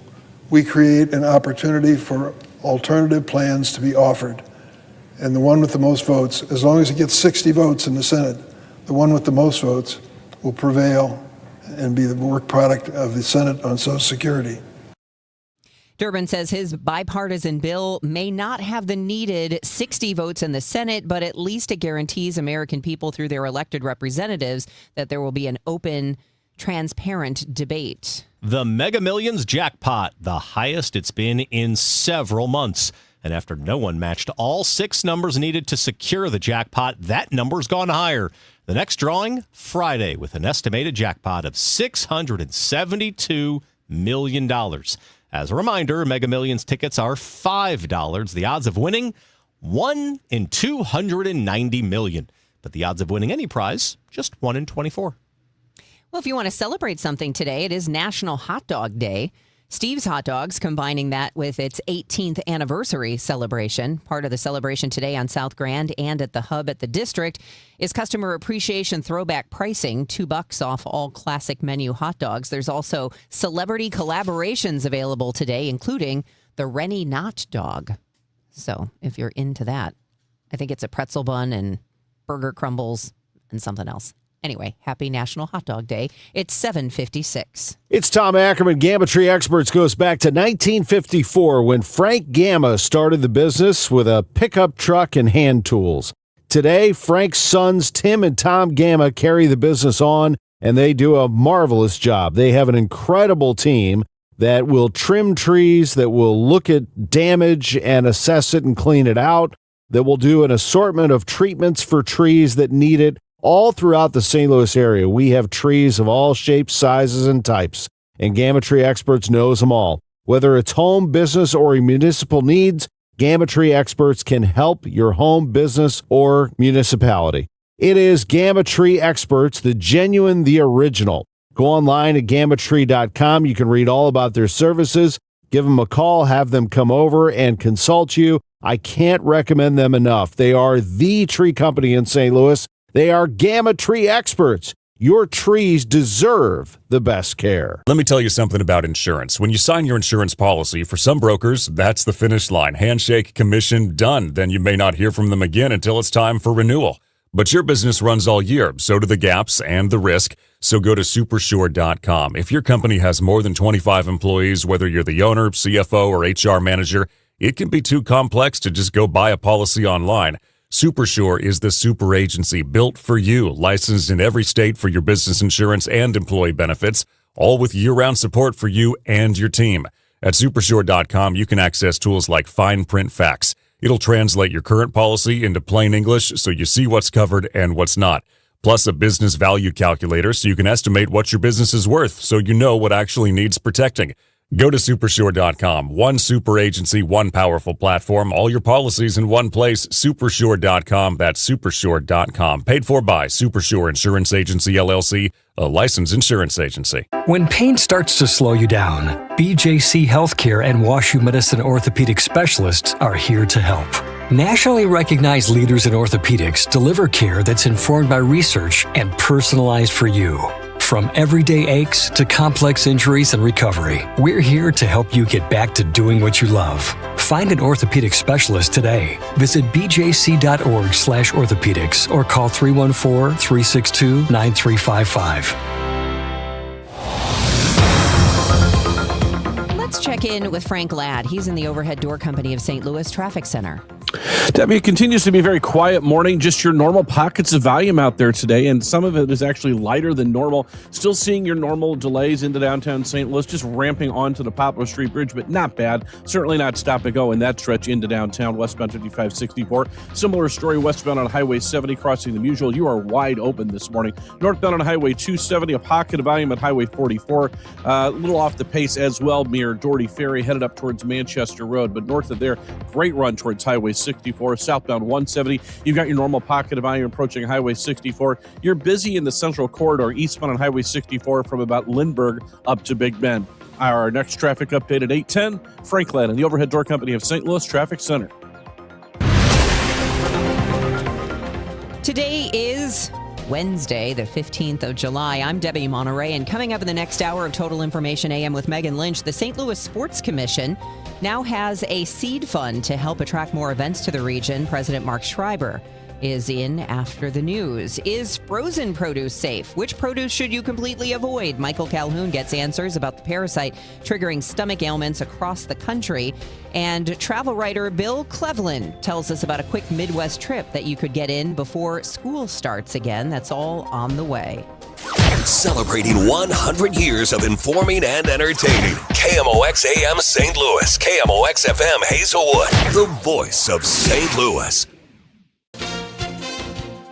We create an opportunity for alternative plans to be offered. And the one with the most votes, as long as it gets 60 votes in the Senate, the one with the most votes will prevail and be the work product of the Senate on Social Security. Durbin says his bipartisan bill may not have the needed 60 votes in the Senate, but at least it guarantees American people through their elected representatives that there will be an open, transparent debate. The Mega Millions jackpot, the highest it's been in several months. And after no one matched all 6 numbers needed to secure the jackpot, that number's gone higher. The next drawing, Friday, with an estimated jackpot of $672 million. As a reminder, Mega Millions tickets are $5. The odds of winning, 1 in 290 million. But the odds of winning any prize, just 1 in 24. Well, if you want to celebrate something today, it is National Hot Dog Day. Steve's Hot Dogs combining that with its 18th anniversary celebration. Part of the celebration today on South Grand and at the Hub at the District is customer appreciation throwback pricing, $2 off all classic menu hot dogs. There's also celebrity collaborations available today, including the Rennie Knott dog. So if you're into that, I think it's a pretzel bun and burger crumbles and something else. Anyway, happy National Hot Dog Day. It's 7:56. It's Tom Ackerman. Gamma Tree Experts goes back to 1954 when Frank Gamma started the business with a pickup truck and hand tools. Today, Frank's sons, Tim and Tom Gamma, carry the business on, and they do a marvelous job. They have an incredible team that will trim trees, that will look at damage and assess it and clean it out, that will do an assortment of treatments for trees that need it. All throughout the St. Louis area, we have trees of all shapes, sizes, and types, and Gamma Tree Experts knows them all. Whether it's home, business, or municipal needs, Gamma Tree Experts can help your home, business, or municipality. It is Gamma Tree Experts, the genuine, the original. Go online at gammatree.com. You can read all about their services. Give them a call, have them come over and consult you. I can't recommend them enough. They are the tree company in St. Louis. They are Gamma Tree Experts. Your trees deserve the best care. Let me tell you something about insurance. When you sign your insurance policy, for some brokers, that's the finish line. Handshake, commission, done. Then you may not hear from them again until it's time for renewal. But your business runs all year, so do the gaps and the risk. So go to Supersure.com. If your company has more than 25 employees, whether you're the owner, CFO, or HR manager, it can be too complex to just go buy a policy online. Supersure is the super agency built for you, licensed in every state for your business insurance and employee benefits, all with year-round support for you and your team. At Supersure.com, you can access tools like fine print facts. It'll translate your current policy into plain English so you see what's covered and what's not. Plus a business value calculator so you can estimate what your business is worth so you know what actually needs protecting. Go to Supersure.com. One super agency, one powerful platform, all your policies in one place. Supersure.com. That's Supersure.com. Paid for by Supersure Insurance Agency, LLC, a licensed insurance agency. When pain starts to slow you down, BJC Healthcare and WashU Medicine orthopedic specialists are here to help. Nationally recognized leaders in orthopedics deliver care that's informed by research and personalized for you. From everyday aches to complex injuries and recovery, we're here to help you get back to doing what you love. Find an orthopedic specialist today. Visit bjc.org/orthopedics or call 314-362-9355. Let's check in with Frank Ladd. He's in the Overhead Door Company of St. Louis Traffic Center. Debbie, it continues to be a very quiet morning. Just your normal pockets of volume out there today, and some of it is actually lighter than normal. Still seeing your normal delays into downtown St. Louis, just ramping onto the Poplar Street Bridge, but not bad. Certainly not stop and go in that stretch into downtown, westbound 5564. Similar story westbound on Highway 70, crossing the Musial. You are wide open this morning. Northbound on Highway 270, a pocket of volume at Highway 44. A little off the pace as well near Doherty Ferry, headed up towards Manchester Road, but north of there, great run towards Highway 64, southbound 170. You've got your normal pocket of volume approaching Highway 64. You're busy in the central corridor, eastbound on Highway 64 from about Lindbergh up to Big Bend. Our next traffic update at 8:10, Frank Ladd and the Overhead Door Company of St. Louis Traffic Center. Today is Wednesday, the 15th of July. I'm Debbie Monterey, and coming up in the next hour of Total Information AM with Megan Lynch, the St. Louis Sports Commission now has a seed fund to help attract more events to the region. President Mark Schreiber is in after the news. Is frozen produce safe? Which produce should you completely avoid? Michael Calhoun gets answers about the parasite triggering stomach ailments across the country. And travel writer Bill Cleveland tells us about a quick Midwest trip that you could get in before school starts again. That's all on the way. Celebrating 100 years of informing and entertaining. KMOX AM St. Louis, KMOX FM Hazelwood, the voice of St. Louis.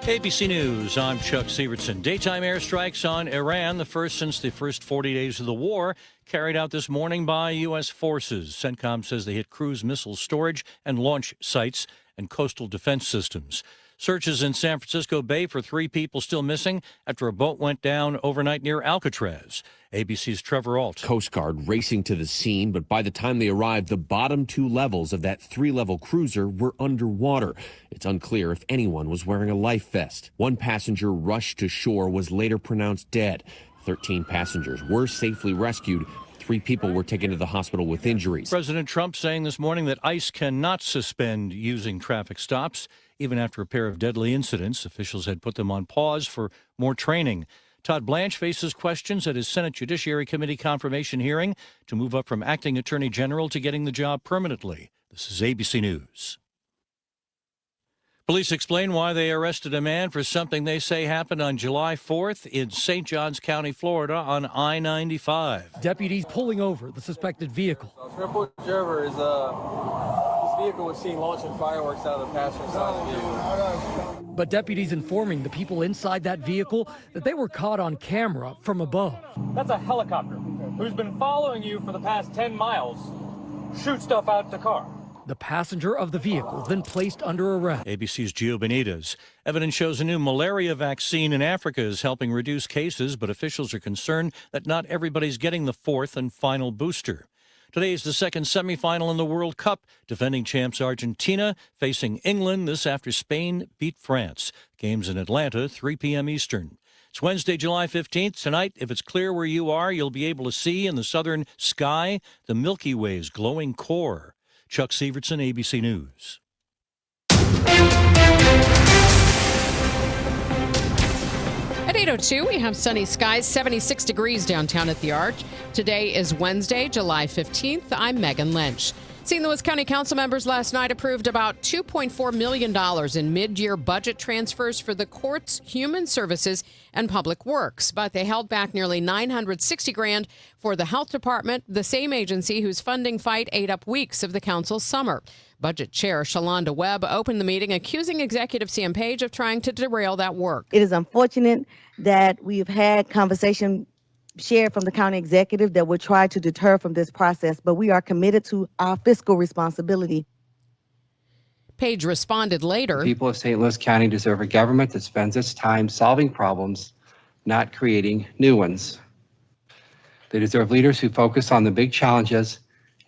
ABC News, I'm Chuck Sievertson. Daytime airstrikes on Iran, the first since the first 40 days of the war, carried out this morning by U.S. forces. CENTCOM says they hit cruise missile storage and launch sites and coastal defense systems. Searches in San Francisco Bay for 3 people still missing after a boat went down overnight near Alcatraz. ABC's Trevor Ault. Coast Guard racing to the scene, but by the time they arrived, the bottom 2 levels of that 3-level cruiser were underwater. It's unclear if anyone was wearing a life vest. 1 passenger rushed to shore was later pronounced dead. 13 passengers were safely rescued. 3 people were taken to the hospital with injuries. President Trump saying this morning that ICE cannot suspend using traffic stops. Even after a pair of deadly incidents, officials had put them on pause for more training. Todd Blanche faces questions at his Senate Judiciary Committee confirmation hearing to move up from acting attorney general to getting the job permanently. This is ABC News. Police explain why they arrested a man for something they say happened on July 4th in St. Johns County, Florida on I-95. Deputies pulling over the suspected vehicle. Triple observer is this vehicle was seen launching fireworks out of the passenger side of the vehicle. But deputies informing the people inside that vehicle that they were caught on camera from above. That's a helicopter who's been following you for the past 10 miles. Shoot stuff out the car. The passenger of the vehicle then placed under arrest. ABC's Gio Benitez. Evidence shows a new malaria vaccine in Africa is helping reduce cases, but officials are concerned that not everybody's getting the 4th and final booster. Today is the second semifinal in the World Cup. Defending champs Argentina facing England this after Spain beat France. Games in Atlanta, 3 p.m. Eastern. It's Wednesday, July 15th. Tonight, if it's clear where you are, you'll be able to see in the southern sky the Milky Way's glowing core. Chuck Sievertson, ABC News. 8:02, we have sunny skies, 76 degrees downtown at the Arch. Today is Wednesday, July 15th. I'm Megan Lynch. St. Louis County Council members last night approved about $2.4 million in mid-year budget transfers for the courts, human services, and public works. But they held back nearly $960,000 for the health department, the same agency whose funding fight ate up weeks of the council's summer. Budget Chair Shalonda Webb opened the meeting accusing Executive Sam Page of trying to derail that work. It is unfortunate that we've had conversation shared from the county executive that will try to deter from this process, but we are committed to our fiscal responsibility. Page responded later. The people of St. Louis County deserve a government that spends its time solving problems, not creating new ones. They deserve leaders who focus on the big challenges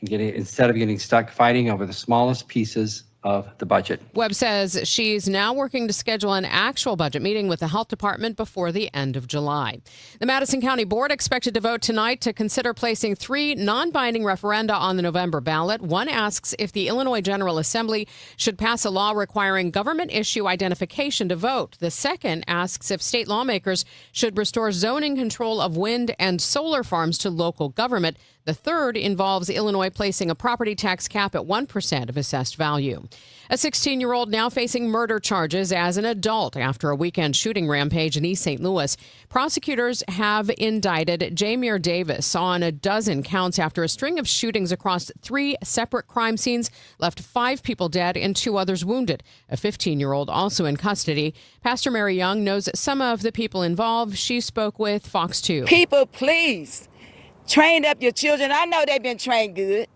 instead of getting stuck fighting over the smallest pieces of the budget. Webb says she's now working to schedule an actual budget meeting with the health department before the end of July. The Madison County Board expected to vote tonight to consider placing 3 non-binding referenda on the November ballot. One asks if the Illinois General Assembly should pass a law requiring government issue identification to vote. The second asks if state lawmakers should restore zoning control of wind and solar farms to local government. The third involves Illinois placing a property tax cap at 1% of assessed value. A 16-year-old now facing murder charges as an adult after a weekend shooting rampage in East St. Louis. Prosecutors have indicted Jamir Davis on a dozen counts after a string of shootings across 3 separate crime scenes left 5 people dead and 2 others wounded. A 15-year-old also in custody. Pastor Mary Young knows some of the people involved. She spoke with Fox 2. People, please. Train up your children. I know they've been trained good,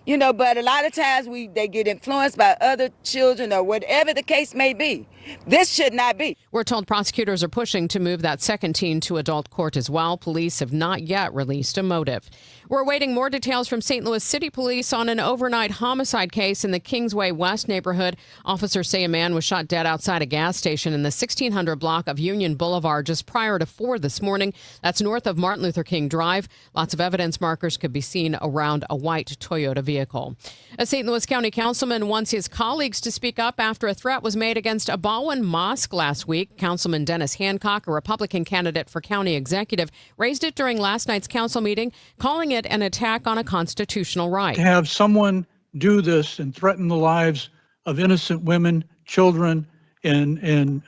but a lot of times they get influenced by other children or whatever the case may be. This should not be. We're told prosecutors are pushing to move that second teen to adult court as well. Police have not yet released a motive. We're awaiting more details from St. Louis City Police on an overnight homicide case in the Kingsway West neighborhood. Officers say a man was shot dead outside a gas station in the 1600 block of Union Boulevard just prior to 4 this morning. That's north of Martin Luther King Drive. Lots of evidence markers could be seen around a white Toyota vehicle. A St. Louis County councilman wants his colleagues to speak up after a threat was made against a Baldwin Mosque last week. Councilman Dennis Hancock, a Republican candidate for county executive, raised it during last night's council meeting, calling it an attack on a constitutional right. To have someone do this and threaten the lives of innocent women, children, and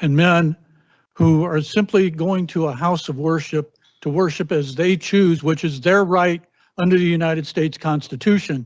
men who are simply going to a house of worship to worship as they choose, which is their right under the United States Constitution.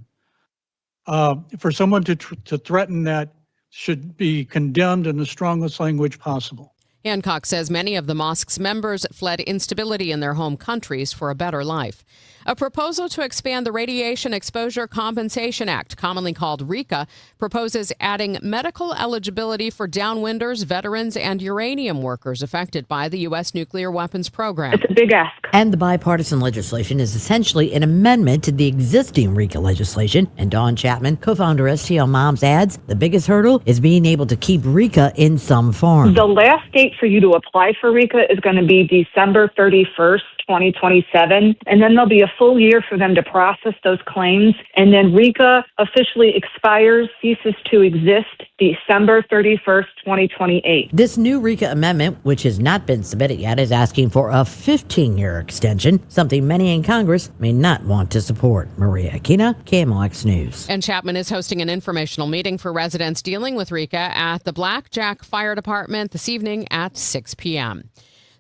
For someone to threaten that should be condemned in the strongest language possible. Hancock says many of the mosque's members fled instability in their home countries for a better life. A proposal to expand the Radiation Exposure Compensation Act, commonly called RECA, proposes adding medical eligibility for downwinders, veterans, and uranium workers affected by the U.S. nuclear weapons program. It's a big ask. And the bipartisan legislation is essentially an amendment to the existing RECA legislation. And Dawn Chapman, co-founder STL Moms, adds the biggest hurdle is being able to keep RECA in some form. The last date for you to apply for RECA is going to be December 31st, 2027, and then there'll be a full year for them to process those claims, and then RECA officially expires, ceases to exist December 31st, 2028. This new RECA amendment, which has not been submitted yet, is asking for a 15-year extension, something many in Congress may not want to support. Maria Aquina, KMOX News. And Chapman is hosting an informational meeting for residents dealing with RECA at the Blackjack Fire Department this evening at 6 p.m.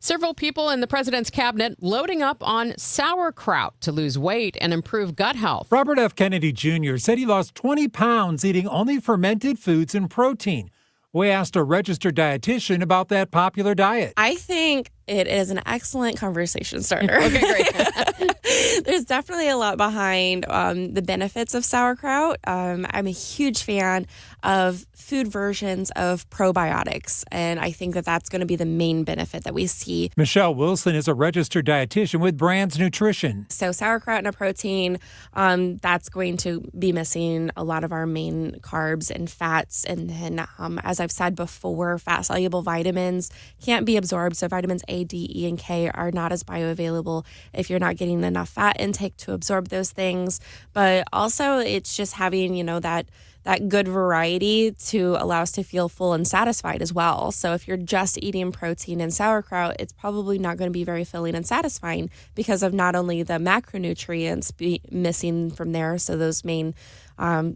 Several people in the president's cabinet loading up on sauerkraut to lose weight and improve gut health. Robert F. Kennedy Jr. said he lost 20 pounds eating only fermented foods and protein. We asked a registered dietitian about that popular diet. I think it is an excellent conversation starter. Okay, great. There's definitely a lot behind the benefits of sauerkraut. I'm a huge fan of food versions of probiotics, and I think that that's going to be the main benefit that we see. Michelle Wilson is a registered dietitian with Brands Nutrition. So sauerkraut and a protein, that's going to be missing a lot of our main carbs and fats. And then, as I've said before, fat-soluble vitamins can't be absorbed. So vitamins A, D, E, and K are not as bioavailable if you're not getting enough fat intake to absorb those things. But also, it's just having, that that good variety to allow us to feel full and satisfied as well. So if you're just eating protein and sauerkraut, it's probably not going to be very filling and satisfying because of not only the macronutrients missing from there, so those main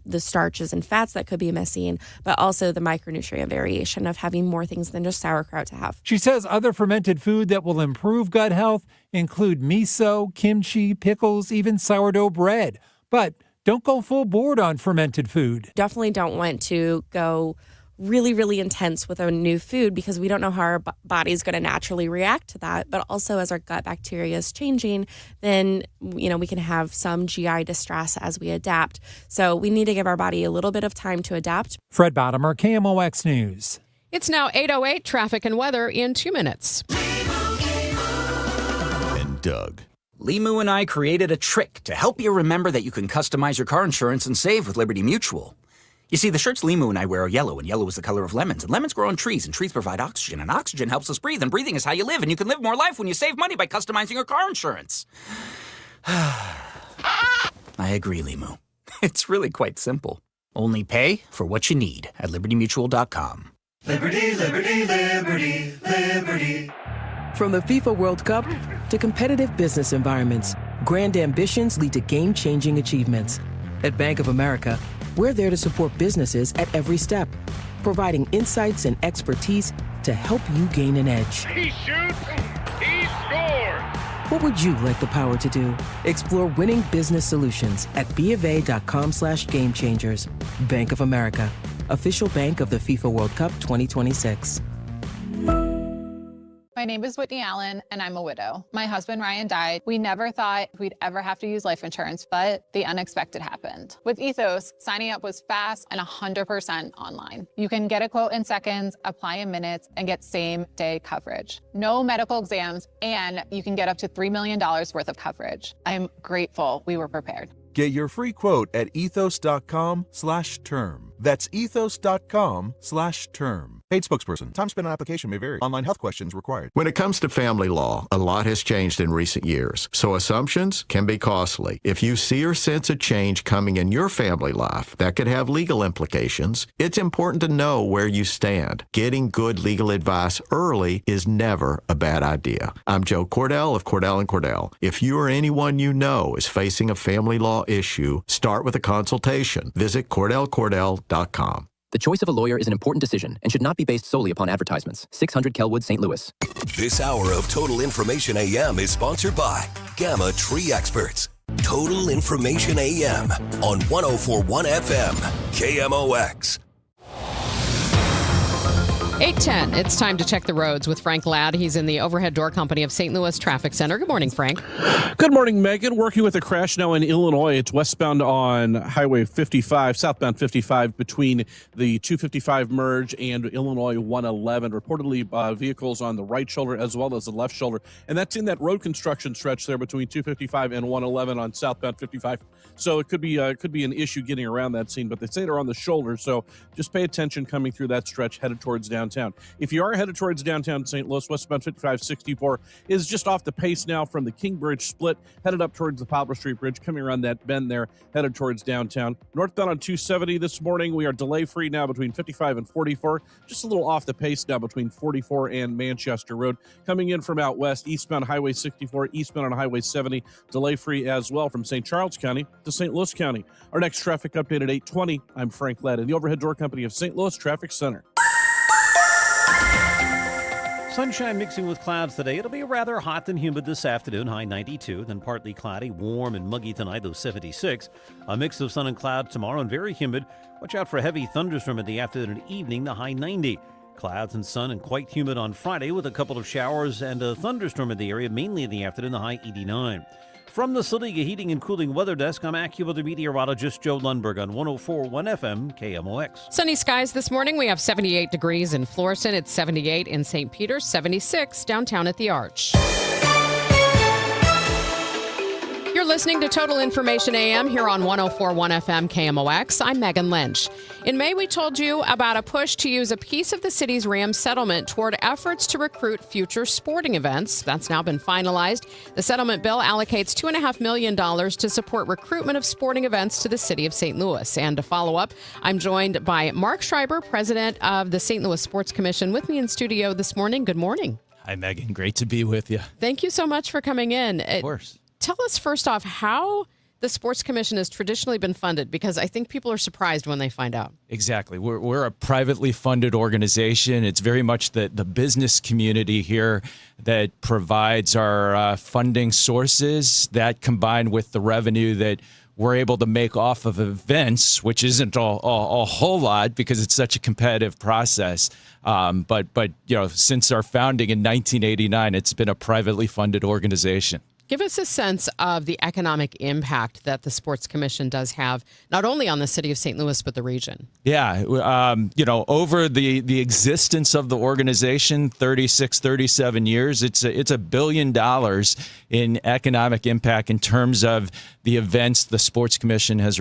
the starches and fats that could be missing, but also the micronutrient variation of having more things than just sauerkraut to have. She says other fermented food that will improve gut health include miso, kimchi, pickles, even sourdough bread. But don't go full board on fermented food. Definitely don't want to go really, really intense with a new food because we don't know how our body is going to naturally react to that. But also as our gut bacteria is changing, then, we can have some GI distress as we adapt. So we need to give our body a little bit of time to adapt. Fred Bottomer, KMOX News. It's now 8:08, traffic and weather in 2 minutes. And Doug. Limu and I created a trick to help you remember that you can customize your car insurance and save with Liberty Mutual. You see, the shirts Limu and I wear are yellow, and yellow is the color of lemons, and lemons grow on trees, and trees provide oxygen, and oxygen helps us breathe, and breathing is how you live, and you can live more life when you save money by customizing your car insurance. I agree, Limu. It's really quite simple. Only pay for what you need at libertymutual.com. Liberty, liberty, liberty, liberty. From the FIFA World Cup to competitive business environments, grand ambitions lead to game-changing achievements. At Bank of America, we're there to support businesses at every step, providing insights and expertise to help you gain an edge. He shoots, he scores! What would you like the power to do? Explore winning business solutions at BofA.com/gamechangers. Bank of America, official bank of the FIFA World Cup 2026. My name is Whitney Allen, and I'm a widow. My husband, Ryan, died. We never thought we'd ever have to use life insurance, but the unexpected happened. With Ethos, signing up was fast and 100% online. You can get a quote in seconds, apply in minutes, and get same-day coverage. No medical exams, and you can get up to $3 million worth of coverage. I'm grateful we were prepared. Get your free quote at ethos.com/term. That's ethos.com/term. Paid spokesperson. Time spent on application may vary. Online health questions required. When it comes to family law, a lot has changed in recent years, so assumptions can be costly. If you see or sense a change coming in your family life that could have legal implications, it's important to know where you stand. Getting good legal advice early is never a bad idea. I'm Joe Cordell of Cordell & Cordell. If you or anyone you know is facing a family law issue, start with a consultation. Visit CordellCordell.com. The choice of a lawyer is an important decision and should not be based solely upon advertisements. 600 Kelwood, St. Louis. This hour of Total Information AM is sponsored by Gamma Tree Experts. Total Information AM on 104.1 FM, KMOX. 8:10. It's time to check the roads with Frank Ladd. He's in the Overhead Door Company of St. Louis Traffic Center. Good morning, Frank. Good morning, Megan. Working with a crash now in Illinois. It's westbound on Highway 55, southbound 55, between the 255 merge and Illinois 111. Reportedly, vehicles on the right shoulder as well as the left shoulder. And that's in that road construction stretch there between 255 and 111 on southbound 55. So it could be an issue getting around that scene, but they say they're on the shoulder. So just pay attention coming through that stretch headed towards downtown. If you are headed towards downtown St. Louis, westbound 5564 is just off the pace now from the King Bridge split, headed up towards the Poplar Street Bridge, coming around that bend there, headed towards downtown. Northbound on 270 this morning, we are delay-free now between 55 and 44, just a little off the pace now between 44 and Manchester Road. Coming in from out west, eastbound Highway 64, eastbound on Highway 70, delay-free as well from St. Charles County to St. Louis County. Our next traffic update at 8:20. I'm Frank Ladd in the Overhead Door Company of St. Louis Traffic Center. Sunshine mixing with clouds today. It'll be rather hot and humid this afternoon, high 92, then partly cloudy, warm and muggy tonight, low 76. A mix of sun and clouds tomorrow and very humid. Watch out for a heavy thunderstorm in the afternoon and evening, the high 90. Clouds and sun and quite humid on Friday with a couple of showers and a thunderstorm in the area, mainly in the afternoon, the high 89. From the Saliga Heating and Cooling Weather Desk, I'm AccuWeather meteorologist Joe Lundberg on 104.1 FM KMOX. Sunny skies this morning. We have 78 degrees in Florissant. It's 78 in St. Peter, 76 downtown at the Arch. Your listening to Total Information AM here on 104.1 FM KMOX. I'm Megan Lynch. In May, we told you about a push to use a piece of the city's Rams settlement toward efforts to recruit future sporting events. That's now been finalized. The settlement bill allocates $2.5 million to support recruitment of sporting events to the city of St. Louis. And to follow up, I'm joined by Mark Schreiber, president of the St. Louis Sports Commission, with me in studio this morning. Good morning. Hi, Megan. Great to be with you. Thank you so much for coming in. Of course. Tell us first off how the Sports Commission has traditionally been funded, because I think people are surprised when they find out. Exactly. We're a privately funded organization. It's very much the business community here that provides our funding sources, that combined with the revenue that we're able to make off of events, which isn't a whole lot because it's such a competitive process. But since our founding in 1989, it's been a privately funded organization. Give us a sense of the economic impact that the Sports Commission does have, not only on the city of St. Louis, but the region. Yeah. Over the existence of the organization, 37 years, it's $1 billion in economic impact in terms of the events the Sports Commission has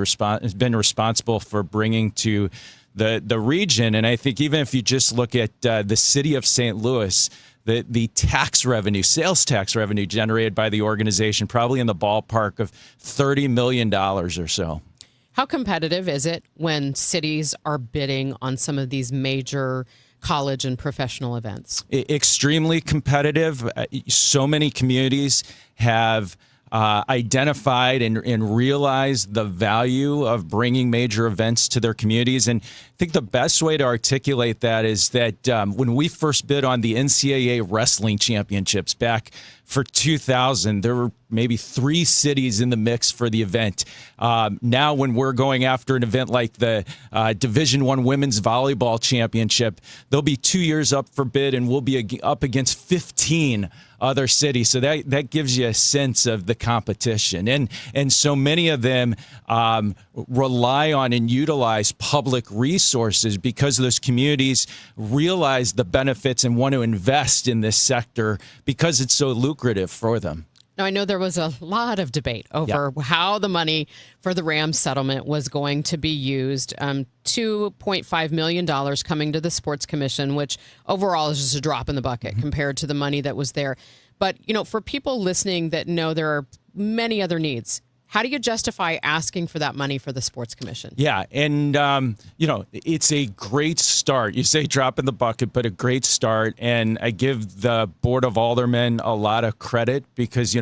been responsible for bringing to the region. And I think even if you just look at the city of St. Louis, the tax revenue, sales tax revenue generated by the organization, probably in the ballpark of $30 million or so. How competitive is it when cities are bidding on some of these major college and professional events? Extremely competitive. So many communities have identified and realized the value of bringing major events to their communities. And I think the best way to articulate that is that when we first bid on the NCAA wrestling championships back for 2000, there were maybe 3 cities in the mix for the event. Now, when we're going after an event like the Division I Women's Volleyball Championship, there'll be 2 years up for bid, and we'll be up against 15 other cities. So that gives you a sense of the competition. And so many of them rely on and utilize public resources because those communities realize the benefits and want to invest in this sector because it's so lucrative for them. Now, I know there was a lot of debate over how the money for the Rams settlement was going to be used. $2.5 million coming to the Sports Commission, which overall is just a drop in the bucket compared to the money that was there. But, for people listening that know there are many other needs, how do you justify asking for that money for the Sports Commission? Yeah, and, it's a great start. You say drop in the bucket, but a great start. And I give the Board of Aldermen a lot of credit because,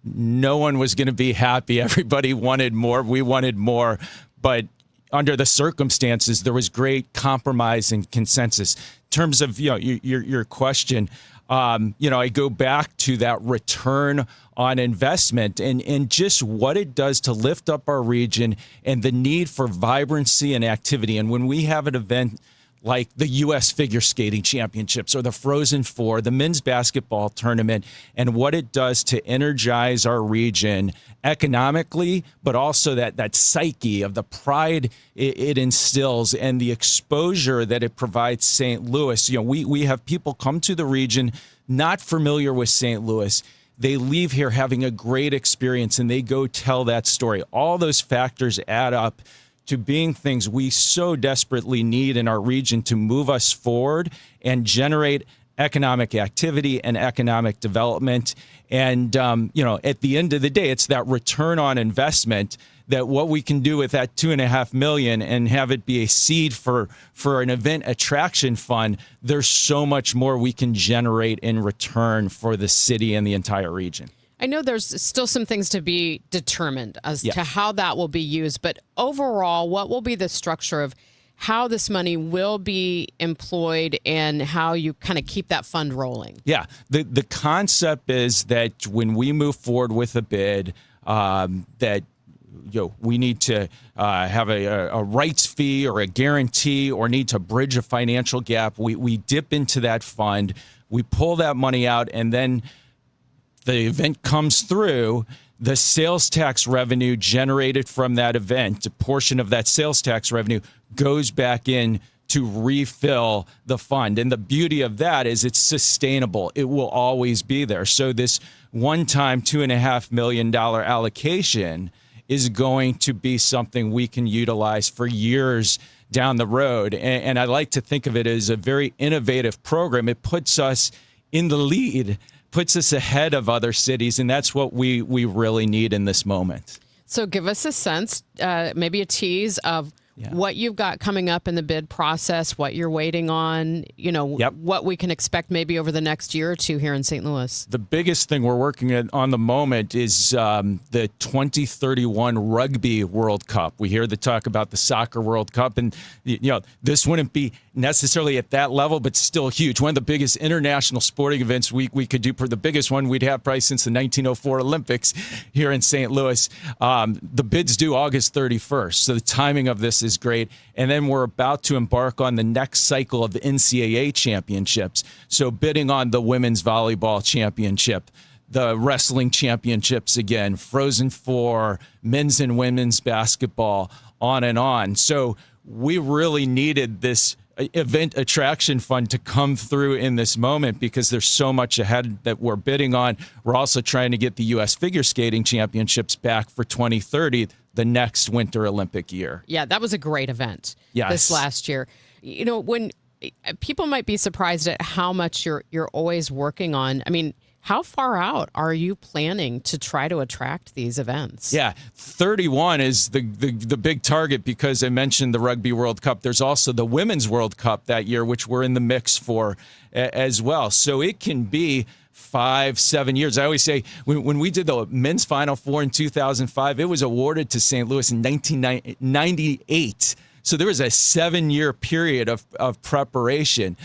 no one was going to be happy. Everybody wanted more. We wanted more. But under the circumstances, there was great compromise and consensus. In terms of, your question, I go back to that return on investment and just what it does to lift up our region and the need for vibrancy and activity. And when we have an event like the U.S. Figure Skating Championships or the Frozen Four, the men's basketball tournament, and what it does to energize our region economically, but also that psyche of the pride it instills and the exposure that it provides St. Louis. We have people come to the region not familiar with St. Louis. They leave here having a great experience and they go tell that story. All those factors add up to being things we so desperately need in our region to move us forward and generate economic activity and economic development. And, at the end of the day, it's that return on investment that what we can do with that $2.5 million and have it be a seed for an event attraction fund. There's so much more we can generate in return for the city and the entire region. I know there's still some things to be determined as to how that will be used, but overall, what will be the structure of how this money will be employed and how you kind of keep that fund rolling? Yeah, the concept is that when we move forward with a bid, that we need to have a rights fee or a guarantee or need to bridge a financial gap. We dip into that fund, we pull that money out, and then the event comes through. The sales tax revenue generated from that event, a portion of that sales tax revenue goes back in to refill the fund. And the beauty of that is it's sustainable. It will always be there. So this one-time $2.5 million allocation is going to be something we can utilize for years down the road. And I like to think of it as a very innovative program. It puts us in the lead, puts us ahead of other cities, and that's what we really need in this moment. So give us a sense, maybe a tease of what you've got coming up in the bid process, what you're waiting on, what we can expect maybe over the next year or two here in St. Louis. The biggest thing we're working on the moment is the 2031 Rugby World Cup. We hear the talk about the Soccer World Cup, and this wouldn't be necessarily at that level, but still huge. One of the biggest international sporting events we could do. The biggest one we'd have probably since the 1904 Olympics here in St. Louis. The bid's due August 31st, so the timing of this is great. And then we're about to embark on the next cycle of the NCAA championships. So bidding on the women's volleyball championship, the wrestling championships again, Frozen Four, men's and women's basketball, on and on. So we really needed this event attraction fund to come through in this moment because there's so much ahead that we're bidding on. We're also trying to get the U.S. Figure Skating Championships back for 2030, the next Winter Olympic year. Yeah, that was a great event this last year. When people might be surprised at how much you're always working on. I mean, how far out are you planning to try to attract these events? Yeah, 31 is the big target because I mentioned the Rugby World Cup. There's also the Women's World Cup that year, which we're in the mix for as well. So it can be 5-7 years. I always say when we did the men's Final Four in 2005, it was awarded to St. Louis in 1998. So there was a 7-year period of preparation.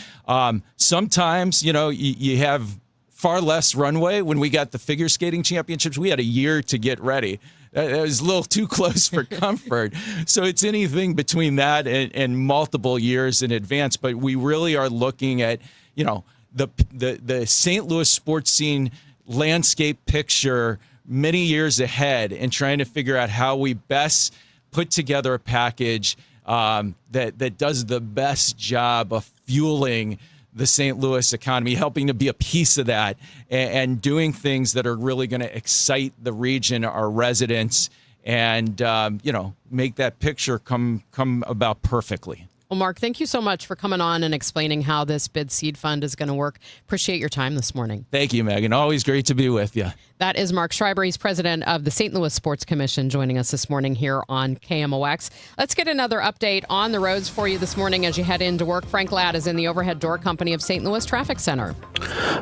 Sometimes, you have far less runway. When we got the figure skating championships, we had a year to get ready. It was a little too close for comfort. So it's anything between that and multiple years in advance. But we really are looking at, the St. Louis sports scene landscape picture many years ahead and trying to figure out how we best put together a package that does the best job of fueling the St. Louis economy, helping to be a piece of that and doing things that are really going to excite the region, our residents, and, make that picture come about perfectly. Well, Mark, thank you so much for coming on and explaining how this bid seed fund is going to work. Appreciate your time this morning. Thank you, Megan. Always great to be with you. That is Mark Schreiber. He's president of the St. Louis Sports Commission, joining us this morning here on KMOX. Let's get another update on the roads for you this morning as you head into work. Frank Ladd is in the Overhead Door Company of St. Louis Traffic Center.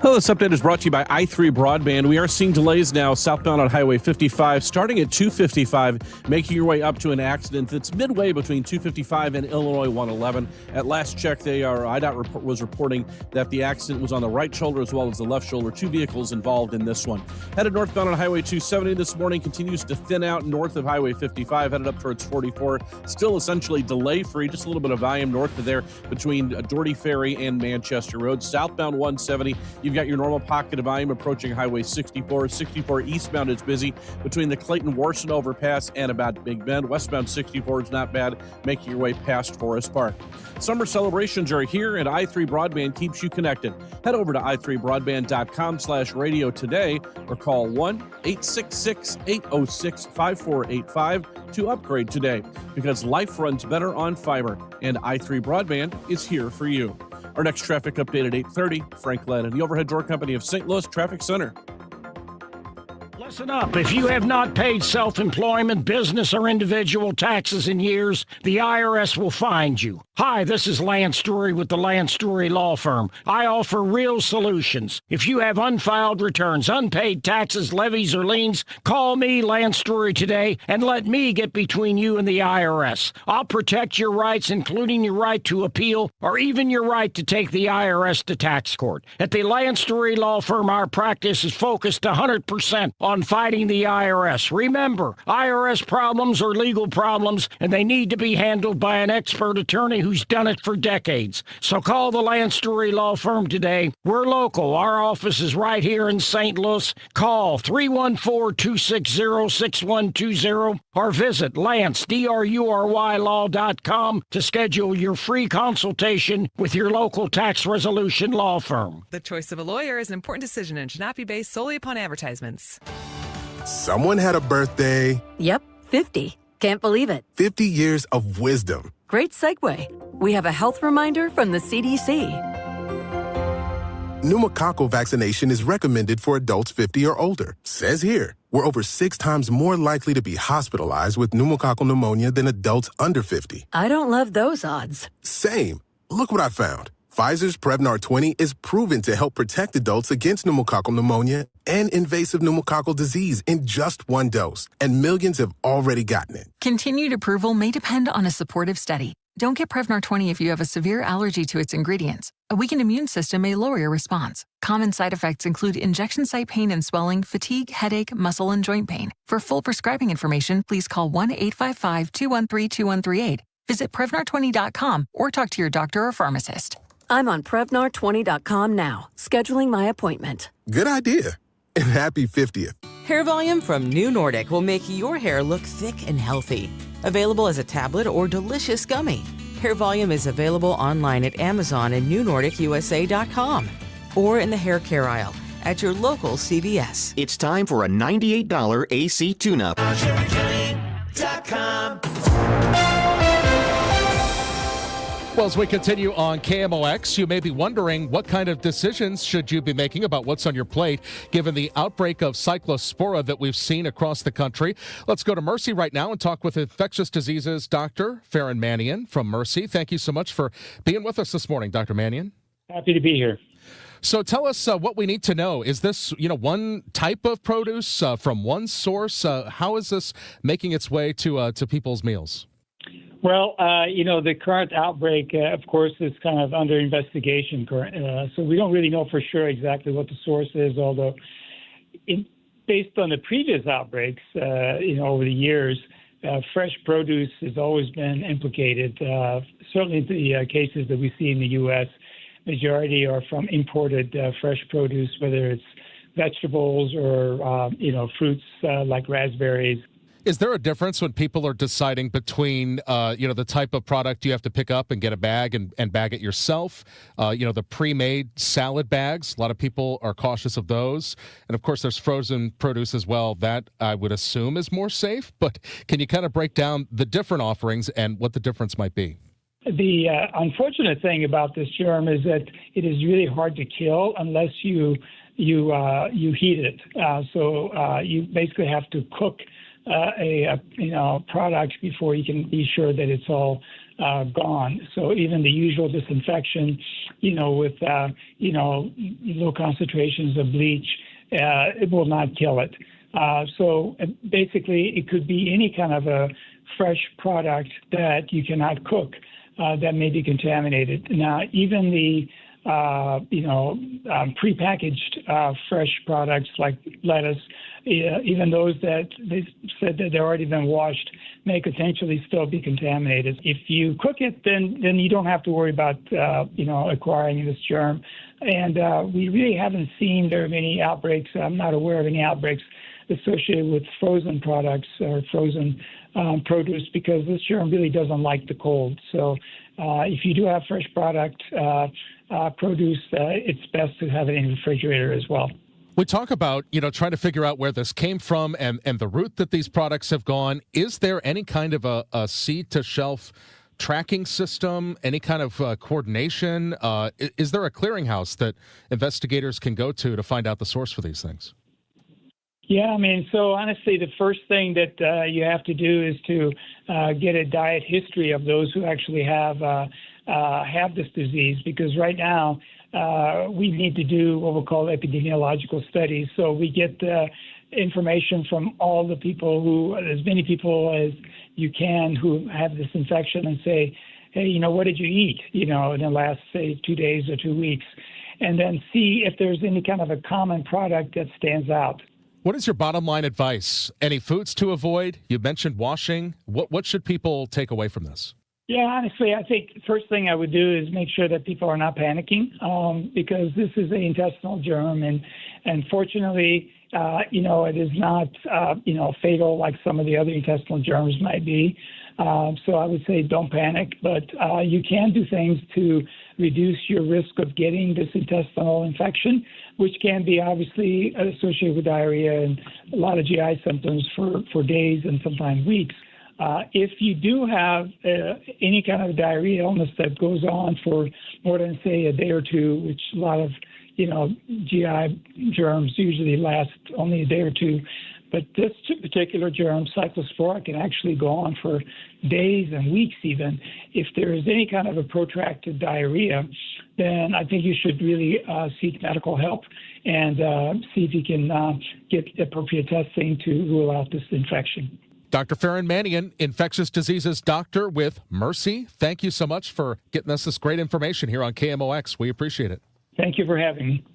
Well, this update is brought to you by i3 Broadband. We are seeing delays now southbound on Highway 55, starting at 255, making your way up to an accident that's midway between 255 and Illinois 111. At last check, IDOT was reporting that the accident was on the right shoulder as well as the left shoulder. 2 vehicles involved in this one. Headed northbound on Highway 270 this morning, continues to thin out north of Highway 55, headed up towards 44. Still essentially delay-free, just a little bit of volume north of there between Doherty Ferry and Manchester Road. Southbound 170, you've got your normal pocket of volume approaching Highway 64. 64 eastbound is busy between the Clayton-Warson overpass and about Big Bend. Westbound 64 is not bad, making your way past Forest Park. Summer celebrations are here, and i3 Broadband keeps you connected. Head over to i3broadband.com/radio today or call 1-866-806-5485 to upgrade today, because life runs better on fiber, and i3 Broadband is here for you. Our next traffic update at 8:30. Frank Ladd and the Overhead Door Company of St. Louis Traffic Center. Listen up. If you have not paid self-employment, business, or individual taxes in years, the IRS will find you. Hi, this is Lance Story with the Lance Story Law Firm. I offer real solutions. If you have unfiled returns, unpaid taxes, levies, or liens, call me, Lance Story, today and let me get between you and the IRS. I'll protect your rights, including your right to appeal or even your right to take the IRS to tax court. At the Lance Story Law Firm, our practice is focused 100% on fighting the IRS. Remember, IRS problems are legal problems, and they need to be handled by an expert attorney who's done it for decades. So call the Lance Story Law Firm today. We're local. Our office is right here in St. Louis. Call 314-260-6120 or visit LanceDruryLaw.com to schedule your free consultation with your local tax resolution law firm. The choice of a lawyer is an important decision and should not be based solely upon advertisements. Someone had a birthday. Yep, 50. Can't believe it. 50 years of wisdom. Great segue. We have a health reminder from the CDC. Pneumococcal vaccination is recommended for adults 50 or older. Says here, we're over 6 times more likely to be hospitalized with pneumococcal pneumonia than adults under 50. I don't love those odds. Same. Look what I found. Pfizer's Prevnar 20 is proven to help protect adults against pneumococcal pneumonia and invasive pneumococcal disease in just 1 dose, and millions have already gotten it. Continued approval may depend on a supportive study. Don't get Prevnar 20 if you have a severe allergy to its ingredients. A weakened immune system may lower your response. Common side effects include injection site pain and swelling, fatigue, headache, muscle, and joint pain. For full prescribing information, please call 1-855-213-2138. Visit Prevnar20.com or talk to your doctor or pharmacist. I'm on Prevnar20.com now, scheduling my appointment. Good idea. And happy 50th. Hair Volume from New Nordic will make your hair look thick and healthy. Available as a tablet or delicious gummy. Hair Volume is available online at Amazon and NewNordicUSA.com or in the hair care aisle at your local CVS. It's time for a $98 AC tune-up. Well, as we continue on KMOX, you may be wondering what kind of decisions should you be making about what's on your plate, given the outbreak of cyclospora that we've seen across the country. Let's go to Mercy right now and talk with infectious diseases Dr. Farron Mannion from Mercy. Thank you so much for being with us this morning, Dr. Mannion. Happy to be here. So tell us what we need to know. Is this, one type of produce from one source? How is this making its way to people's meals? Well, the current outbreak, of course, is kind of under investigation. So we don't really know for sure exactly what the source is, although based on the previous outbreaks, over the years, fresh produce has always been implicated. Certainly the cases that we see in the U.S., majority are from imported fresh produce, whether it's vegetables or, fruits like raspberries. Is there a difference when people are deciding between, the type of product you have to pick up and get a bag and bag it yourself? The pre-made salad bags, a lot of people are cautious of those. And, of course, there's frozen produce as well. That, I would assume, is more safe. But can you kind of break down the different offerings and what the difference might be? The unfortunate thing about this germ is that it is really hard to kill unless you heat it. So you basically have to cook a product before you can be sure that it's all gone. So even the usual disinfection, with low concentrations of bleach, it will not kill it. So basically, it could be any kind of a fresh product that you cannot cook that may be contaminated. Now, even the prepackaged fresh products like lettuce, even those that they said that they've already been washed, may potentially still be contaminated. If you cook it, then you don't have to worry about acquiring this germ. And we really haven't seen very many outbreaks. I'm not aware of any outbreaks associated with frozen products or frozen produce because this germ really doesn't like the cold. So if you do have fresh product produce, it's best to have it in the refrigerator as well. We talk about, trying to figure out where this came from and the route that these products have gone. Is there any kind of a seed-to-shelf tracking system, any kind of coordination? Is there a clearinghouse that investigators can go to find out the source for these things? Yeah, so honestly, the first thing that you have to do is to get a diet history of those who actually have this disease, because right now we need to do what we'll call epidemiological studies. So we get information from all the people as many people as you can who have this infection and say, hey, what did you eat, in the last, say, 2 days or 2 weeks, and then see if there's any kind of a common product that stands out. What is your bottom line advice? Any foods to avoid? You mentioned washing. What should people take away from this? Yeah, honestly, I think the first thing I would do is make sure that people are not panicking because this is an intestinal germ. And fortunately, it is not, fatal like some of the other intestinal germs might be. So I would say don't panic, but you can do things to reduce your risk of getting this intestinal infection, which can be obviously associated with diarrhea and a lot of GI symptoms for days and sometimes weeks. If you do have any kind of diarrhea illness that goes on for more than, say, a day or two, which a lot of, GI germs usually last only a day or two, but this particular germ, cyclospora, can actually go on for days and weeks even. If there is any kind of a protracted diarrhea, then I think you should really seek medical help and see if you can get appropriate testing to rule out this infection. Dr. Farron Mannion, infectious diseases doctor with Mercy. Thank you so much for getting us this great information here on KMOX. We appreciate it. Thank you for having me.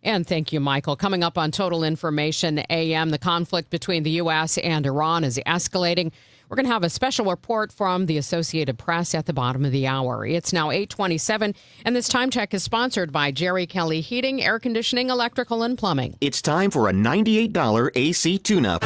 And thank you, Michael. Coming up on Total Information AM, the conflict between the U.S. and Iran is escalating. We're going to have a special report from the Associated Press at the bottom of the hour. It's now 8:27, and this time check is sponsored by Jerry Kelly Heating, Air Conditioning, Electrical, and Plumbing. It's time for a $98 AC tune-up.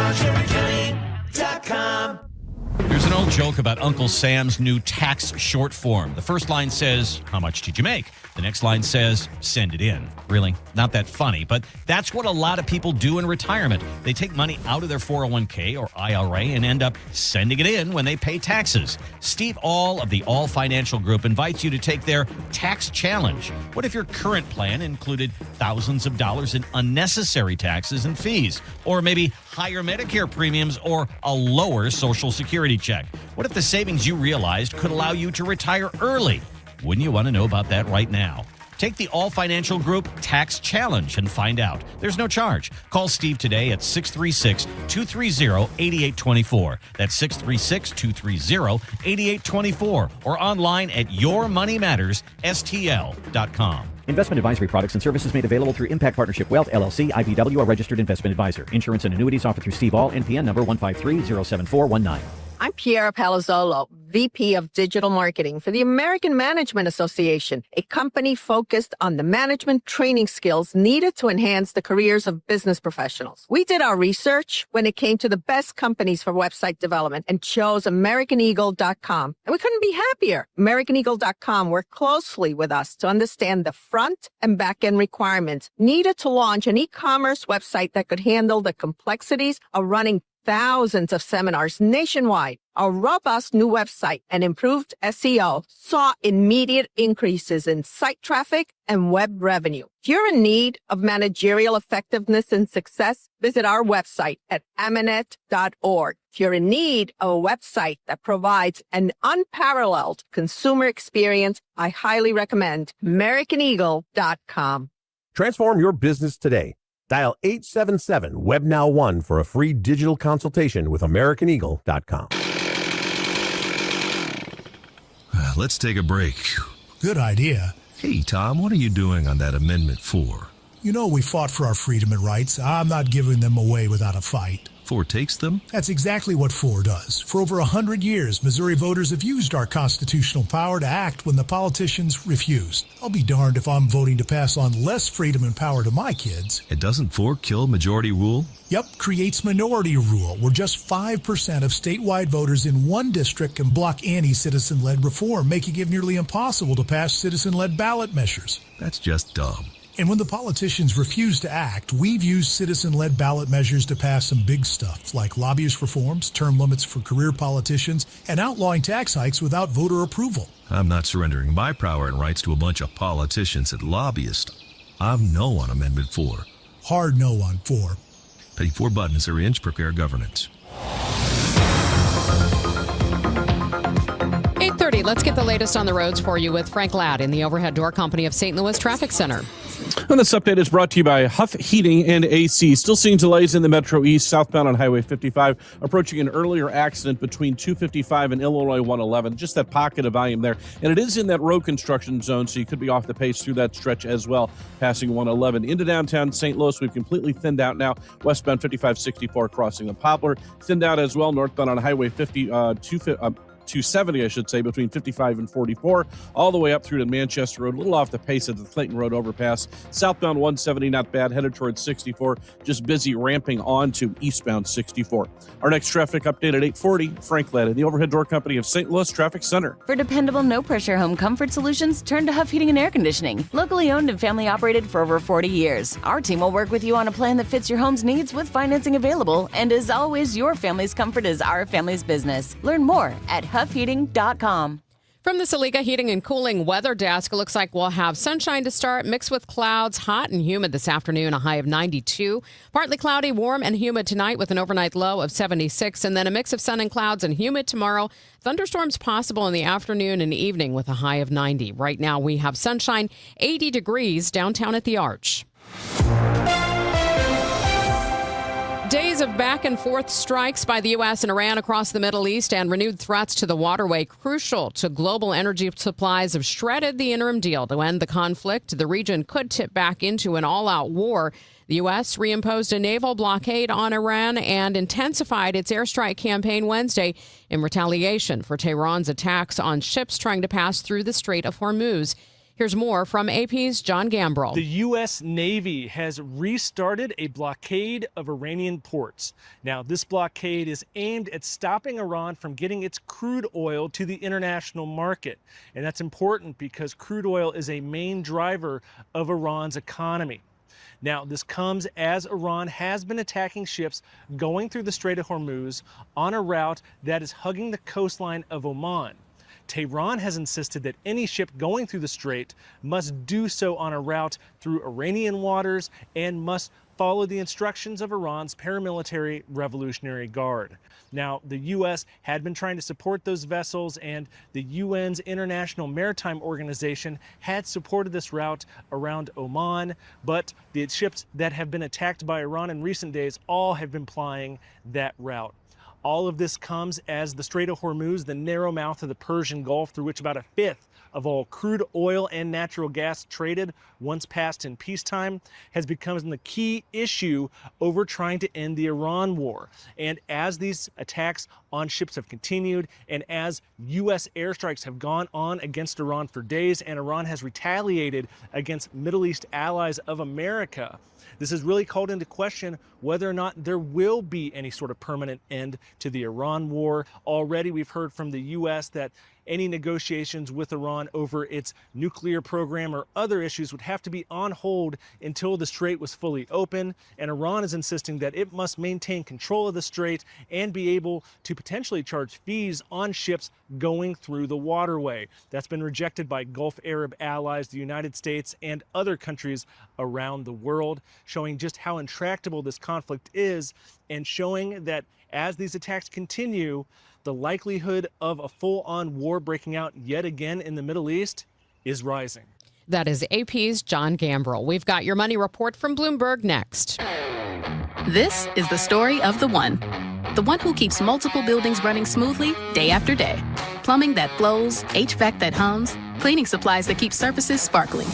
There's an old joke about Uncle Sam's new tax short form. The first line says, "How much did you make?" The next line says, "Send it in." Really, not that funny, but that's what a lot of people do in retirement. They take money out of their 401k or IRA and end up sending it in when they pay taxes. Steve All of the All Financial Group invites you to take their tax challenge. What if your current plan included thousands of dollars in unnecessary taxes and fees? Or maybe higher Medicare premiums or a lower Social Security check? What if the savings you realized could allow you to retire early? Wouldn't you want to know about that right now? Take the All Financial Group Tax Challenge and find out. There's no charge. Call Steve today at 636-230-8824. That's 636-230-8824. Or online at yourmoneymattersstl.com. Investment advisory products and services made available through Impact Partnership Wealth, LLC, IPW, a registered investment advisor. Insurance and annuities offered through Steve All, NPN number 153-07419. I'm Piera Palazzolo, VP of Digital Marketing for the American Management Association, a company focused on the management training skills needed to enhance the careers of business professionals. We did our research when it came to the best companies for website development and chose AmericanEagle.com. And we couldn't be happier. AmericanEagle.com worked closely with us to understand the front and back end requirements needed to launch an e-commerce website that could handle the complexities of running thousands of seminars nationwide. Our robust new website and improved SEO saw immediate increases in site traffic and web revenue. If you're in need of managerial effectiveness and success, visit our website at Amanet.org. If you're in need of a website that provides an unparalleled consumer experience, I highly recommend AmericanEagle.com. Transform your business today. Dial 877-WebNow1 for a free digital consultation with AmericanEagle.com. Let's take a break. Good idea. Hey, Tom, what are you doing on that Amendment 4? You know we fought for our freedom and rights. I'm not giving them away without a fight. 4 takes them? That's exactly what 4 does. For over 100 years, Missouri voters have used our constitutional power to act when the politicians refused. I'll be darned if I'm voting to pass on less freedom and power to my kids. And doesn't 4 kill majority rule? Yep, creates minority rule, where just 5% of statewide voters in one district can block anti-citizen-led reform, making it nearly impossible to pass citizen-led ballot measures. That's just dumb. And when the politicians refuse to act, we've used citizen-led ballot measures to pass some big stuff, like lobbyist reforms, term limits for career politicians, and outlawing tax hikes without voter approval. I'm not surrendering my power and rights to a bunch of politicians and lobbyists. I'm no on Amendment 4. Hard no on 4. Pay 4 buttons or inch, prepare governance. 8:30. Let's get the latest on the roads for you with Frank Ladd in the Overhead Door Company of St. Louis Traffic Center. And this update is brought to you by Huff Heating and AC. Still seeing delays in the Metro East, southbound on Highway 55, approaching an earlier accident between 255 and Illinois 111. Just that pocket of volume there. And it is in that road construction zone, so you could be off the pace through that stretch as well, passing 111. Into downtown St. Louis, we've completely thinned out now. Westbound 5564 crossing the Poplar. Thinned out as well, northbound on Highway 50, 270, I should say, between 55 and 44, all the way up through to Manchester Road, a little off the pace of the Clayton Road overpass. Southbound 170, not bad, headed towards 64, just busy ramping on to eastbound 64. Our next traffic update at 8:40, Frank Ladd, the Overhead Door Company of St. Louis Traffic Center. For dependable, no-pressure home comfort solutions, turn to Huff Heating and Air Conditioning. Locally owned and family operated for over 40 years. Our team will work with you on a plan that fits your home's needs with financing available. And as always, your family's comfort is our family's business. Learn more at huffheating.com. From the Saliga Heating and Cooling Weather Desk, it looks like we'll have sunshine to start, mixed with clouds, hot and humid this afternoon, a high of 92. Partly cloudy, warm and humid tonight with an overnight low of 76, and then a mix of sun and clouds and humid tomorrow. Thunderstorms possible in the afternoon and evening with a high of 90. Right now we have sunshine, 80 degrees downtown at the Arch. Days of back and forth strikes by the U.S. and Iran across the Middle East and renewed threats to the waterway crucial to global energy supplies have shredded the interim deal to end the conflict. The region could tip back into an all-out war. The U.S. reimposed a naval blockade on Iran and intensified its airstrike campaign Wednesday in retaliation for Tehran's attacks on ships trying to pass through the Strait of Hormuz. Here's more from AP's John Gambrell. The U.S. Navy has restarted a blockade of Iranian ports. Now, this blockade is aimed at stopping Iran from getting its crude oil to the international market. And that's important because crude oil is a main driver of Iran's economy. Now, this comes as Iran has been attacking ships going through the Strait of Hormuz on a route that is hugging the coastline of Oman. Tehran has insisted that any ship going through the strait must do so on a route through Iranian waters and must follow the instructions of Iran's paramilitary Revolutionary Guard. Now, the U.S. had been trying to support those vessels, and the UN's International Maritime Organization had supported this route around Oman, but the ships that have been attacked by Iran in recent days all have been plying that route. All of this comes as the Strait of Hormuz, the narrow mouth of the Persian Gulf through which about a fifth of all crude oil and natural gas traded once passed in peacetime, has become the key issue over trying to end the Iran war. And as these attacks on ships have continued, and as U.S. airstrikes have gone on against Iran for days, and Iran has retaliated against Middle East allies of America, this has really called into question whether or not there will be any sort of permanent end to the Iran war. Already we've heard from the U.S. that any negotiations with Iran over its nuclear program or other issues would have to be on hold until the strait was fully open. And Iran is insisting that it must maintain control of the strait and be able to potentially charge fees on ships going through the waterway. That's been rejected by Gulf Arab allies, the United States, and other countries around the world, showing just how intractable this conflict is and showing that as these attacks continue, the likelihood of a full-on war breaking out yet again in the Middle East is rising. That is AP's John Gambrell. We've got your money report from Bloomberg next. This is the story of the one who keeps multiple buildings running smoothly day after day. Plumbing that flows, HVAC that hums, cleaning supplies that keep surfaces sparkling.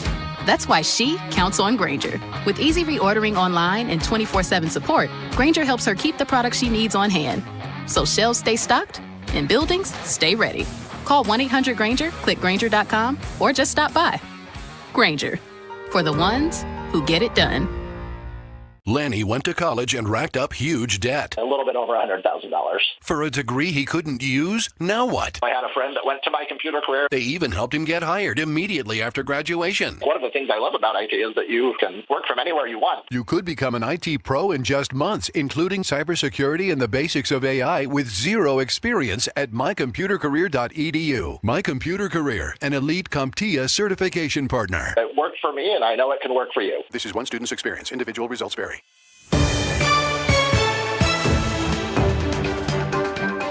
That's why she counts on Grainger. With easy reordering online and 24/7 support, Grainger helps her keep the products she needs on hand. So shelves stay stocked and buildings stay ready. Call 1-800-GRAINGER, click Grainger.com, or just stop by. Grainger, for the ones who get it done. Lanny went to college and racked up huge debt. A little bit over $100,000. For a degree he couldn't use? Now what? I had a friend that went to My Computer Career. They even helped him get hired immediately after graduation. One of the things I love about IT is that you can work from anywhere you want. You could become an IT pro in just months, including cybersecurity and the basics of AI with zero experience at mycomputercareer.edu. My Computer Career, an elite CompTIA certification partner. It worked for me, and I know it can work for you. This is one student's experience. Individual results vary.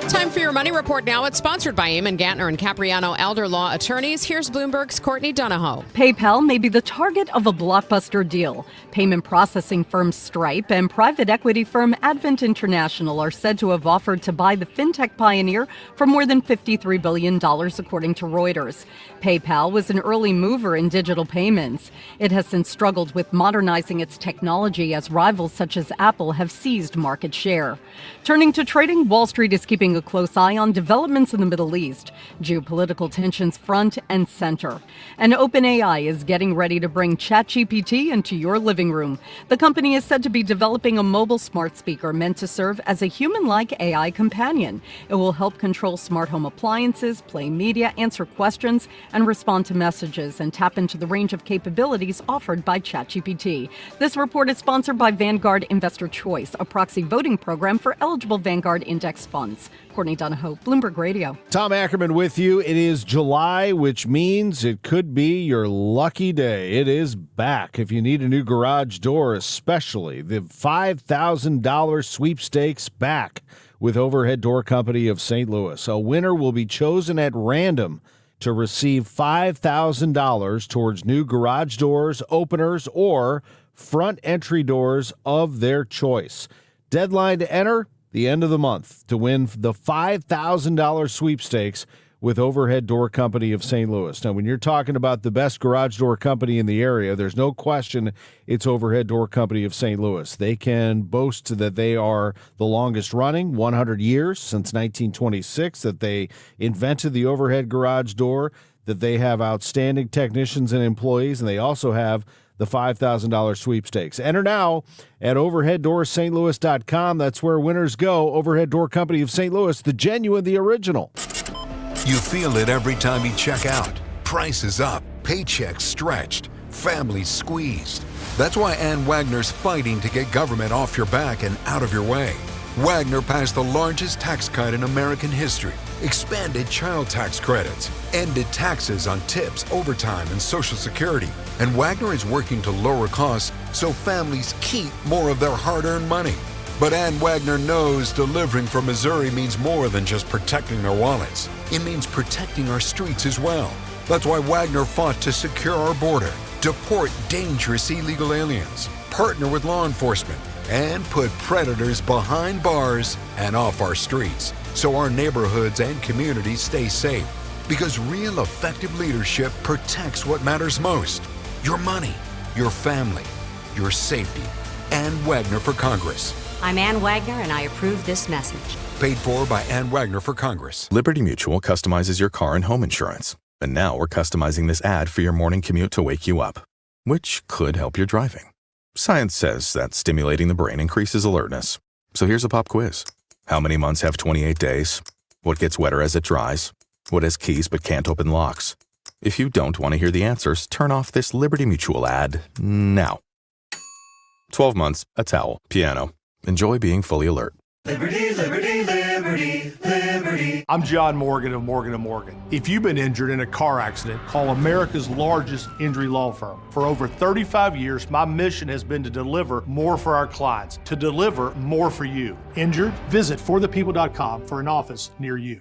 Time for your money report now. It's sponsored by Eamon Gantner and Capriano Elder Law Attorneys. Here's Bloomberg's Courtney Donahoe. PayPal may be the target of a blockbuster deal. Payment processing firm Stripe and private equity firm Advent International are said to have offered to buy the fintech pioneer for more than $53 billion, according to Reuters. PayPal was an early mover in digital payments. It has since struggled with modernizing its technology as rivals such as Apple have seized market share. Turning to trading, Wall Street is keeping a close close eye on developments in the Middle East, geopolitical tensions front and center. And OpenAI is getting ready to bring ChatGPT into your living room. The company is said to be developing a mobile smart speaker meant to serve as a human-like AI companion. It will help control smart home appliances, play media, answer questions, and respond to messages, and tap into the range of capabilities offered by ChatGPT. This report is sponsored by Vanguard Investor Choice, a proxy voting program for eligible Vanguard index funds. Courtney Donahoe, Bloomberg Radio. Tom Ackerman with you. It is July, which means it could be your lucky day. It is back. If you need a new garage door, especially the $5,000 sweepstakes back with Overhead Door Company of St. Louis. A winner will be chosen at random to receive $5,000 towards new garage doors, openers, or front entry doors of their choice. Deadline to enter, the end of the month, to win the $5,000 sweepstakes with Overhead Door Company of St. Louis. Now, when you're talking about the best garage door company in the area, there's no question it's Overhead Door Company of St. Louis. They can boast that they are the longest running, 100 years since 1926, that they invented the overhead garage door, that they have outstanding technicians and employees, and they also have the $5,000 sweepstakes. Enter now at overheaddoorsstlouis.com. That's where winners go. Overhead Door Company of St. Louis, the genuine, the original. You feel it every time you check out. Prices up, paychecks stretched, families squeezed. That's why Ann Wagner's fighting to get government off your back and out of your way. Wagner passed the largest tax cut in American history, expanded child tax credits, ended taxes on tips, overtime, and Social Security. And Wagner is working to lower costs so families keep more of their hard-earned money. But Ann Wagner knows delivering for Missouri means more than just protecting their wallets. It means protecting our streets as well. That's why Wagner fought to secure our border, deport dangerous illegal aliens, partner with law enforcement, and put predators behind bars and off our streets so our neighborhoods and communities stay safe. Because real effective leadership protects what matters most: your money, your family, your safety. Ann Wagner for Congress. I'm Ann Wagner, and I approve this message. Paid for by Ann Wagner for Congress. Liberty Mutual customizes your car and home insurance. And now we're customizing this ad for your morning commute to wake you up, which could help your driving. Science says that stimulating the brain increases alertness. So here's a pop quiz. How many months have 28 days? What gets wetter as it dries? What has keys but can't open locks? If you don't want to hear the answers, turn off this Liberty Mutual ad now. 12 months, a towel, piano. Enjoy being fully alert. Liberty, liberty, liberty, liberty. I'm John Morgan of Morgan & Morgan. If you've been injured in a car accident, call America's largest injury law firm. For over 35 years, my mission has been to deliver more for our clients, to deliver more for you. Injured? Visit forthepeople.com for an office near you.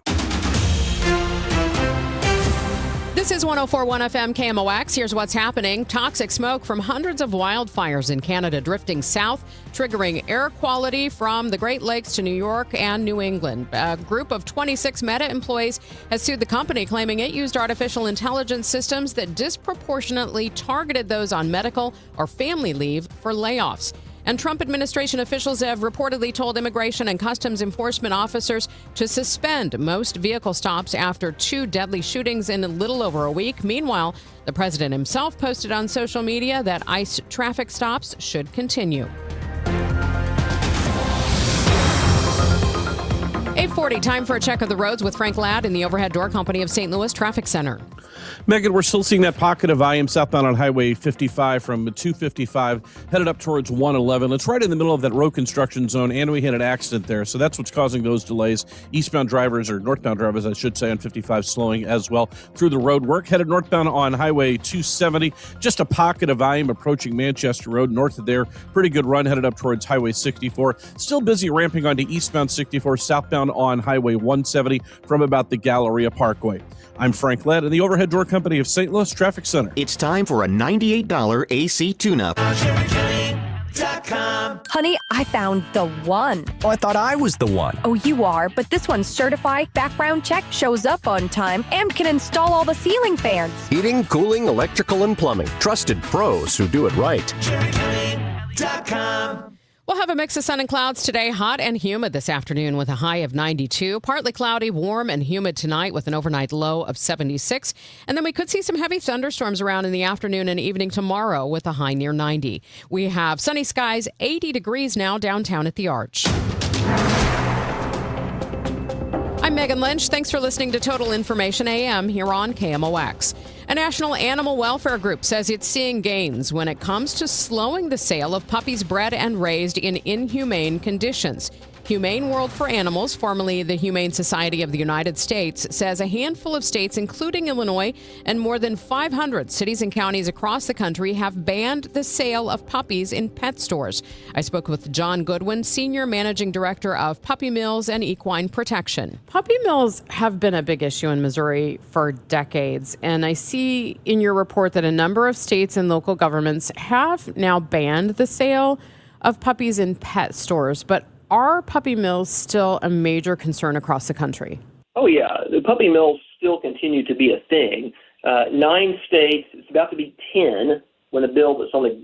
This is 104.1 FM KMOX. Here's what's happening. Toxic smoke from hundreds of wildfires in Canada drifting south, triggering air quality from the Great Lakes to New York and New England. A group of 26 Meta employees has sued the company, claiming it used artificial intelligence systems that disproportionately targeted those on medical or family leave for layoffs. And Trump administration officials have reportedly told immigration and customs enforcement officers to suspend most vehicle stops after 2 deadly shootings in a little over a week. Meanwhile, the president himself posted on social media that ICE traffic stops should continue. 8:40, time for a check of the roads with Frank Ladd in the Overhead Door Company of St. Louis Traffic Center. Megan, we're still seeing that pocket of volume southbound on Highway 55 from 255 headed up towards 111. It's right in the middle of that road construction zone, and we had an accident there, so that's what's causing those delays. Eastbound drivers, or northbound drivers, I should say, on 55 slowing as well through the road work. Headed northbound on Highway 270, just a pocket of volume approaching Manchester Road. North of there, pretty good run headed up towards Highway 64. Still busy ramping onto eastbound 64, southbound on Highway 170 from about the Galleria Parkway. I'm Frank Ladd in the Overhead Door Company of St. Louis Traffic Center. It's time for a $98 AC tune-up. Honey, I found the one. Oh, I thought I was the one. Oh, you are, but this one's certified, background check, shows up on time, and can install all the ceiling fans. Heating, cooling, electrical, and plumbing. Trusted pros who do it right. We'll have a mix of sun and clouds today, hot and humid this afternoon with a high of 92. Partly cloudy, warm and humid tonight with an overnight low of 76. And then we could see some heavy thunderstorms around in the afternoon and evening tomorrow with a high near 90. We have sunny skies, 80 degrees now downtown at the Arch. I'm Megan Lynch. Thanks for listening to Total Information AM here on KMOX. A national animal welfare group says it's seeing gains when it comes to slowing the sale of puppies bred and raised in inhumane conditions. Humane World for Animals, formerly the Humane Society of the United States, says a handful of states, including Illinois, and more than 500 cities and counties across the country have banned the sale of puppies in pet stores. I spoke with John Goodwin, Senior Managing Director of Puppy Mills and Equine Protection. Puppy mills have been a big issue in Missouri for decades, and I see in your report that a number of states and local governments have now banned the sale of puppies in pet stores, but are puppy mills still a major concern across the country? Oh, yeah. The puppy mills still continue to be a thing. 9 states, it's about to be 10 when a bill that's on the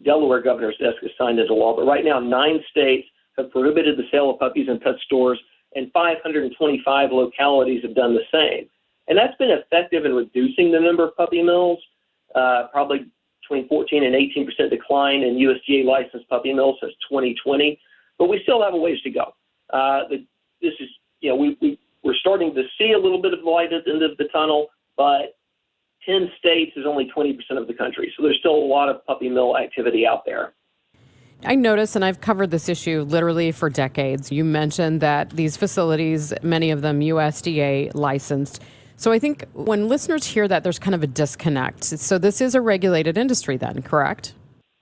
Delaware governor's desk is signed into law. But right now, 9 states have prohibited the sale of puppies in pet stores, and 525 localities have done the same. And that's been effective in reducing the number of puppy mills, probably between 14 and 18% decline in USDA licensed puppy mills since 2020. But we still have a ways to go. This is, we're starting to see a little bit of light at the end of the tunnel, but 10 states is only 20% of the country. So there's still a lot of puppy mill activity out there. I noticed, and I've covered this issue literally for decades, you mentioned that these facilities, many of them USDA licensed. So I think when listeners hear that, there's kind of a disconnect. So this is a regulated industry then, correct?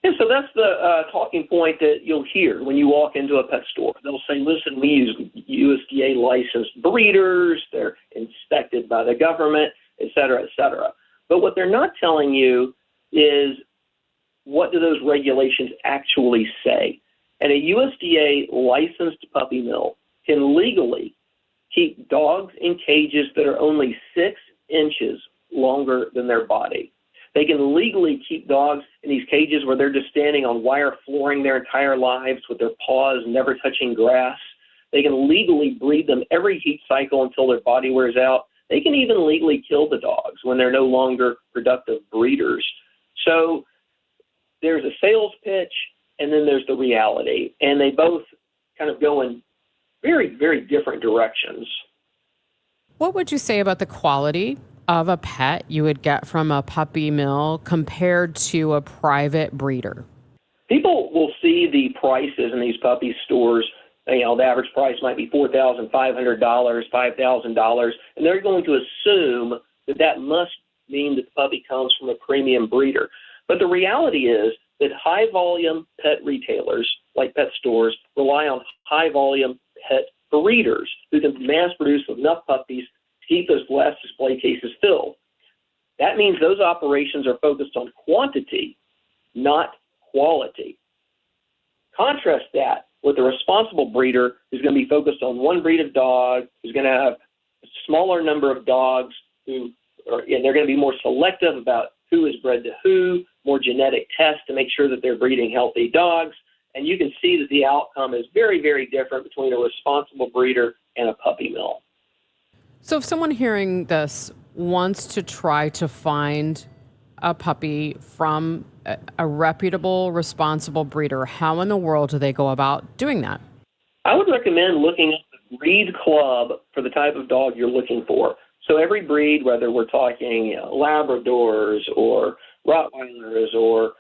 Yeah, so that's the talking point that you'll hear when you walk into a pet store. They'll say, listen, we use USDA licensed breeders, they're inspected by the government, et cetera, et cetera. But what they're not telling you is what do those regulations actually say. And a USDA licensed puppy mill can legally keep dogs in cages that are only 6 inches longer than their body. They can legally keep dogs in these cages where they're just standing on wire flooring their entire lives with their paws never touching grass. They can legally breed them every heat cycle until their body wears out. They can even legally kill the dogs when they're no longer productive breeders. So there's a sales pitch and then there's the reality. And they both kind of go in very, very different directions. What would you say about the quality of a pet you would get from a puppy mill compared to a private breeder? People will see the prices in these puppy stores. The average price might be $4,500, $5,000, and they're going to assume that that must mean that the puppy comes from a premium breeder. But the reality is that high-volume pet retailers, like pet stores, rely on high-volume pet breeders who can mass-produce enough puppies to keep those glass display cases filled. That means those operations are focused on quantity, not quality. Contrast that with a responsible breeder who's going to be focused on one breed of dog, who's going to have a smaller number of dogs, and they're going to be more selective about who is bred to who, more genetic tests to make sure that they're breeding healthy dogs. And you can see that the outcome is very, very different between a responsible breeder and a puppy mill. So if someone hearing this wants to try to find a puppy from a reputable, responsible breeder, how in the world do they go about doing that? I would recommend looking up the breed club for the type of dog you're looking for. So every breed, whether we're talking Labradors or Rottweilers or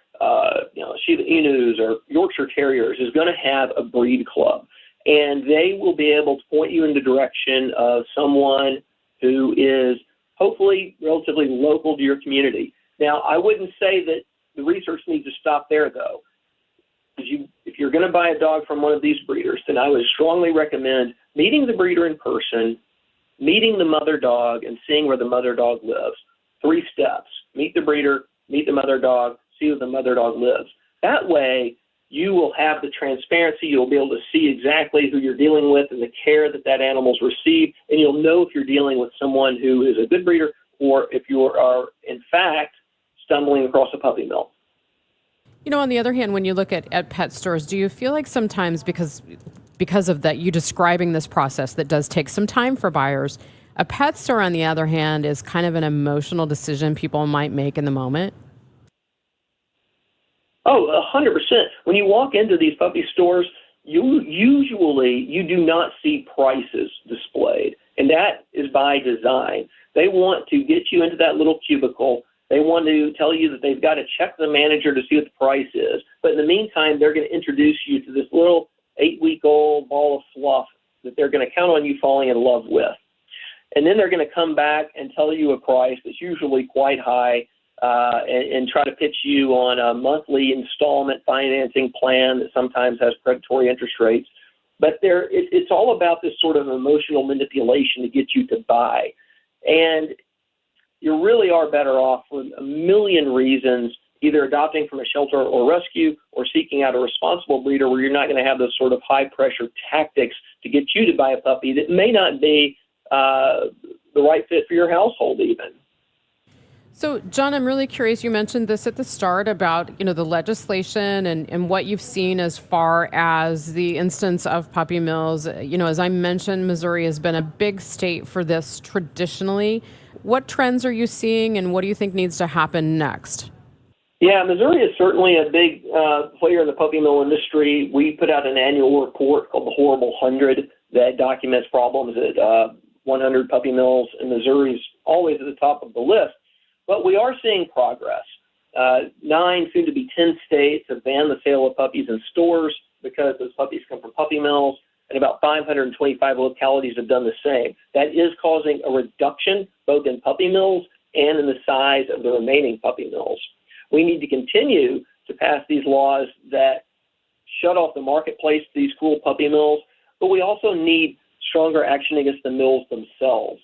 Shiba Inus or Yorkshire Terriers, is going to have a breed club. And they will be able to point you in the direction of someone who is hopefully relatively local to your community. Now, I wouldn't say that the research needs to stop there, though. If you're going to buy a dog from one of these breeders, then I would strongly recommend meeting the breeder in person, meeting the mother dog, and seeing where the mother dog lives. 3 steps. Meet the breeder, meet the mother dog, see where the mother dog lives. That way, you will have the transparency. You'll be able to see exactly who you're dealing with and the care that that animal's received, and you'll know if you're dealing with someone who is a good breeder or if you are, in fact, stumbling across a puppy mill. On the other hand, when you look at pet stores, do you feel like sometimes because of that, you describing this process that does take some time for buyers, a pet store, on the other hand, is kind of an emotional decision people might make in the moment? Oh, 100%. When you walk into these puppy stores, you do not see prices displayed, and that is by design. They want to get you into that little cubicle. They want to tell you that they've got to check the manager to see what the price is. But in the meantime, they're going to introduce you to this little 8-week-old ball of fluff that they're going to count on you falling in love with. And then they're going to come back and tell you a price that's usually quite high, and try to pitch you on a monthly installment financing plan that sometimes has predatory interest rates. But it's all about this sort of emotional manipulation to get you to buy. And you really are better off for a million reasons, either adopting from a shelter or rescue or seeking out a responsible breeder where you're not going to have those sort of high-pressure tactics to get you to buy a puppy that may not be the right fit for your household even. So, John, I'm really curious. You mentioned this at the start about, the legislation and what you've seen as far as the instance of puppy mills. As I mentioned, Missouri has been a big state for this traditionally. What trends are you seeing, and what do you think needs to happen next? Yeah, Missouri is certainly a big player in the puppy mill industry. We put out an annual report called The Horrible 100 that documents problems at 100 puppy mills, and Missouri is always at the top of the list. But we are seeing progress. 9, soon to be 10 states have banned the sale of puppies in stores because those puppies come from puppy mills, and about 525 localities have done the same. That is causing a reduction both in puppy mills and in the size of the remaining puppy mills. We need to continue to pass these laws that shut off the marketplace to these cruel puppy mills, but we also need stronger action against the mills themselves.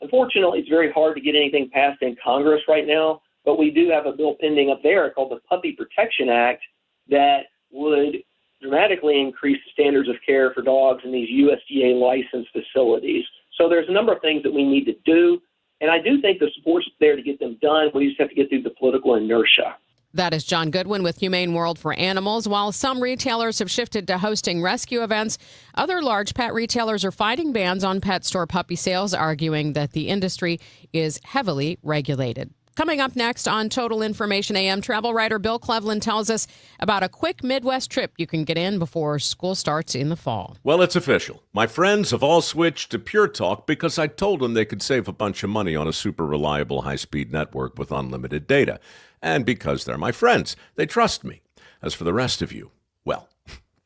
Unfortunately, it's very hard to get anything passed in Congress right now, but we do have a bill pending up there called the Puppy Protection Act that would dramatically increase the standards of care for dogs in these USDA licensed facilities. So there's a number of things that we need to do, and I do think the support's there to get them done. We just have to get through the political inertia. That is John Goodwin with Humane World for Animals. While some retailers have shifted to hosting rescue events, other large pet retailers are fighting bans on pet store puppy sales, arguing that the industry is heavily regulated. Coming up next on Total Information AM, travel writer Bill Cleveland tells us about a quick Midwest trip you can get in before school starts in the fall. Well, it's official. My friends have all switched to Pure Talk because I told them they could save a bunch of money on a super reliable high-speed network with unlimited data. And because they're my friends, they trust me. As for the rest of you, well,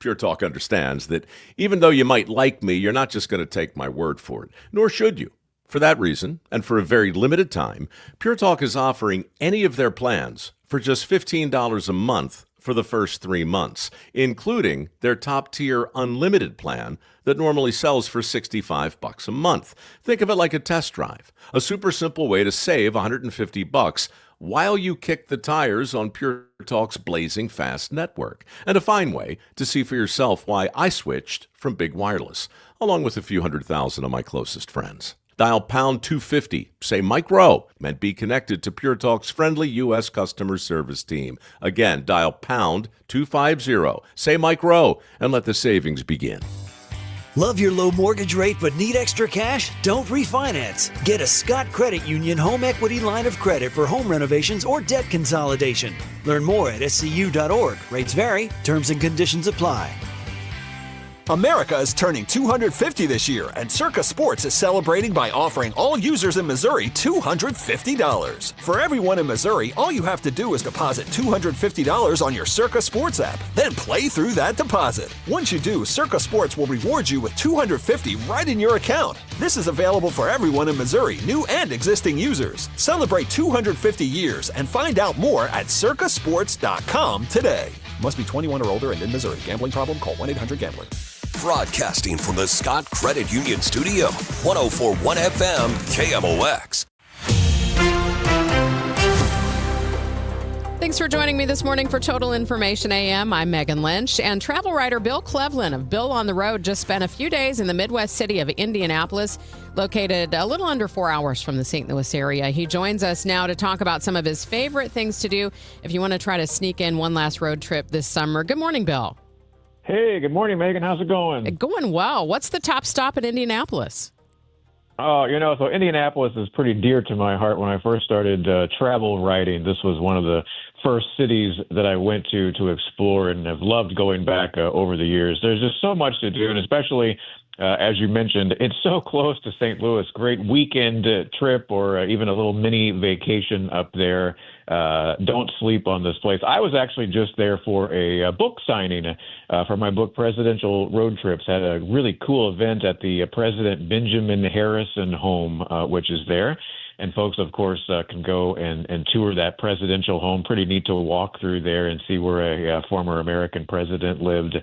Pure Talk understands that even though you might like me, you're not just going to take my word for it, nor should you. For that reason, and for a very limited time, Pure Talk is offering any of their plans for just $15 a month for the first 3 months, including their top-tier unlimited plan that normally sells for $65 a month. Think of it like a test drive, a super simple way to save $150 while you kick the tires on Pure Talk's blazing fast network, and a fine way to see for yourself why I switched from Big Wireless, along with a few 100,000 of my closest friends. Dial pound 250, say Mike Rowe, and be connected to Pure Talk's friendly U.S. customer service team. Again, dial pound 250, say Mike Rowe, and let the savings begin. Love your low mortgage rate but need extra cash? Don't refinance. Get a Scott Credit Union home equity line of credit for home renovations or debt consolidation. Learn more at scu.org. Rates vary. Terms and conditions apply. America is turning 250 this year, and Circa Sports is celebrating by offering all users in Missouri $250. For everyone in Missouri, all you have to do is deposit $250 on your Circa Sports app, then play through that deposit. Once you do, Circa Sports will reward you with $250 right in your account. This is available for everyone in Missouri, new and existing users. Celebrate 250 years and find out more at circasports.com today. Must be 21 or older and in Missouri. Gambling problem? Call 1-800-GAMBLER. Broadcasting from the Scott Credit Union Studio, 104.1 FM, KMOX. Thanks for joining me this morning for Total Information AM. I'm Megan Lynch, and travel writer Bill Cleveland of Bill on the Road just spent a few days in the Midwest city of Indianapolis, located a little under 4 hours from the St. Louis area. He joins us now to talk about some of his favorite things to do if you want to try to sneak in one last road trip this summer. Good morning, Bill. Hey, good morning, Megan. How's it going? Going well. What's the top stop in Indianapolis? Oh, so Indianapolis is pretty dear to my heart. When I first started travel writing, this was one of the first cities that I went to explore, and have loved going back over the years. There's just so much to do, and especially, as you mentioned, it's so close to St. Louis. Great weekend trip or even a little mini vacation up there. Don't sleep on this place. I was actually just there for a book signing for my book, Presidential Road Trips. Had a really cool event at the President Benjamin Harrison home, which is there. And folks, of course, can go and tour that presidential home. Pretty neat to walk through there and see where a former American president lived.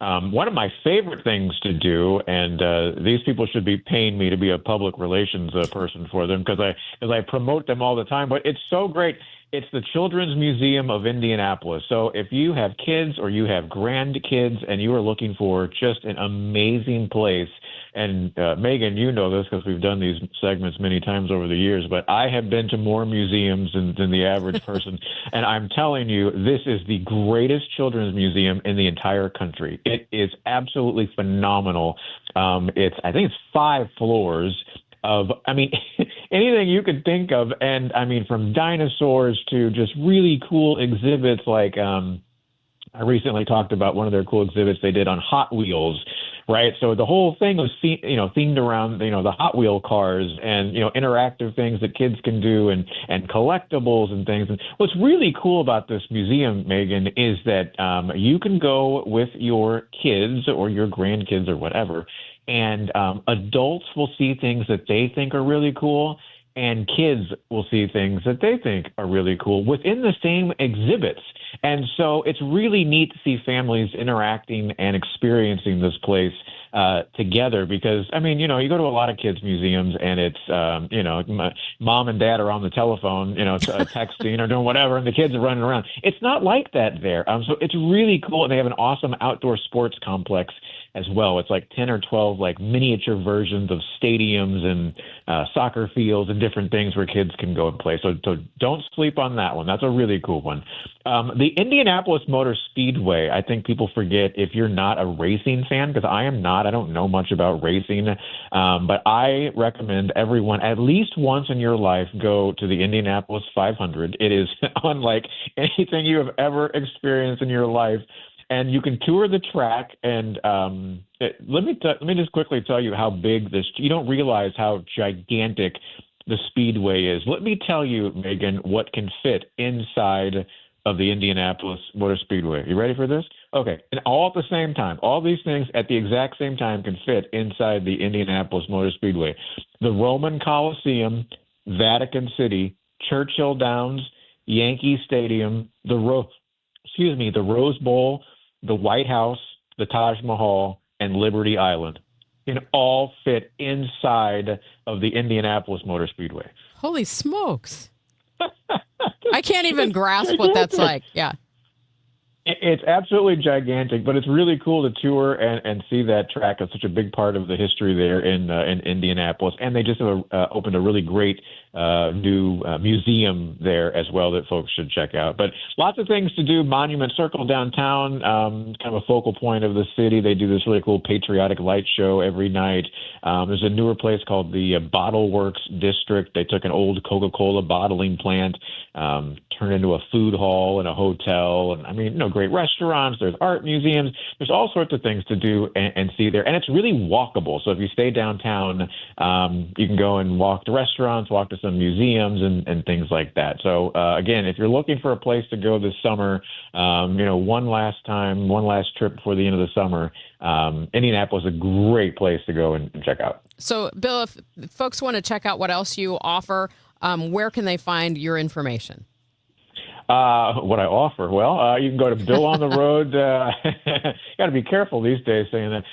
One of my favorite things to do, and these people should be paying me to be a public relations person for them, because I promote them all the time, but it's so great. It's the Children's Museum of Indianapolis. So if you have kids or you have grandkids and you are looking for just an amazing place, and Megan, you know this because we've done these segments many times over the years, but I have been to more museums than the average person. And I'm telling you, this is the greatest children's museum in the entire country. It is absolutely phenomenal. I think it's 5 floors of, anything you could think of. And from dinosaurs to just really cool exhibits like, I recently talked about one of their cool exhibits they did on Hot Wheels, right? So the whole thing was, themed around, the Hot Wheel cars and, interactive things that kids can do and collectibles and things. And what's really cool about this museum, Megan, is that you can go with your kids or your grandkids or whatever, and adults will see things that they think are really cool, and kids will see things that they think are really cool within the same exhibits. And so it's really neat to see families interacting and experiencing this place together, because, you go to a lot of kids' museums and it's, mom and dad are on the telephone, texting or doing whatever, and the kids are running around. It's not like that there. So it's really cool. And they have an awesome outdoor sports complex as well. It's like 10 or 12 like miniature versions of stadiums and soccer fields and different things where kids can go and play. So don't sleep on that one. That's a really cool one. The Indianapolis Motor Speedway, I think people forget if you're not a racing fan, because I am not. I don't know much about racing, but I recommend everyone at least once in your life go to the Indianapolis 500. It is unlike anything you have ever experienced in your life. And you can tour the track, and let me just quickly tell you how big this. You don't realize how gigantic the speedway is. Let me tell you, Megan, what can fit inside of the Indianapolis Motor Speedway. You ready for this? Okay, and all at the same time, all these things at the exact same time can fit inside the Indianapolis Motor Speedway. The Roman Coliseum, Vatican City, Churchill Downs, Yankee Stadium, the Rose Bowl, the White House, the Taj Mahal, and Liberty Island can all fit inside of the Indianapolis Motor Speedway. Holy smokes. I can't even grasp what that's like. Yeah. It's absolutely gigantic, but it's really cool to tour and see that track. It's such a big part of the history there in Indianapolis. And they just opened a really great new museum there as well that folks should check out. But lots of things to do. Monument Circle downtown, kind of a focal point of the city. They do this really cool patriotic light show every night. There's a newer place called the Bottle Works District. They took an old Coca-Cola bottling plant, turned into a food hall and a hotel. And great restaurants. There's art museums. There's all sorts of things to do and see there. And it's really walkable. So if you stay downtown, you can go and walk to restaurants, walk to some museums and things like that. So again, if you're looking for a place to go this summer, one last trip before the end of the summer, Indianapolis is a great place to go and check out. So Bill, if folks want to check out what else you offer, where can they find your information? What I offer? Well, you can go to Bill on the Road. Got to be careful these days saying that.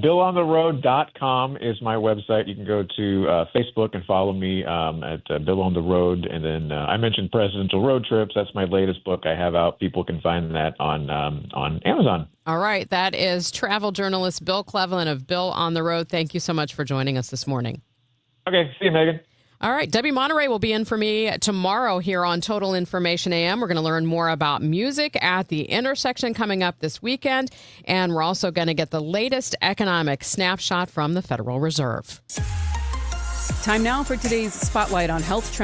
BillOnTheRoad.com is my website. You can go to Facebook and follow me at Bill on the Road. And then I mentioned Presidential Road Trips. That's my latest book I have out. People can find that on Amazon. All right. That is travel journalist Bill Cleveland of Bill on the Road. Thank you so much for joining us this morning. Okay. See you, Megan. All right. Debbie Monterey will be in for me tomorrow here on Total Information AM. We're going to learn more about music at the intersection coming up this weekend. And we're also going to get the latest economic snapshot from the Federal Reserve. Time now for today's Spotlight on Health Trends.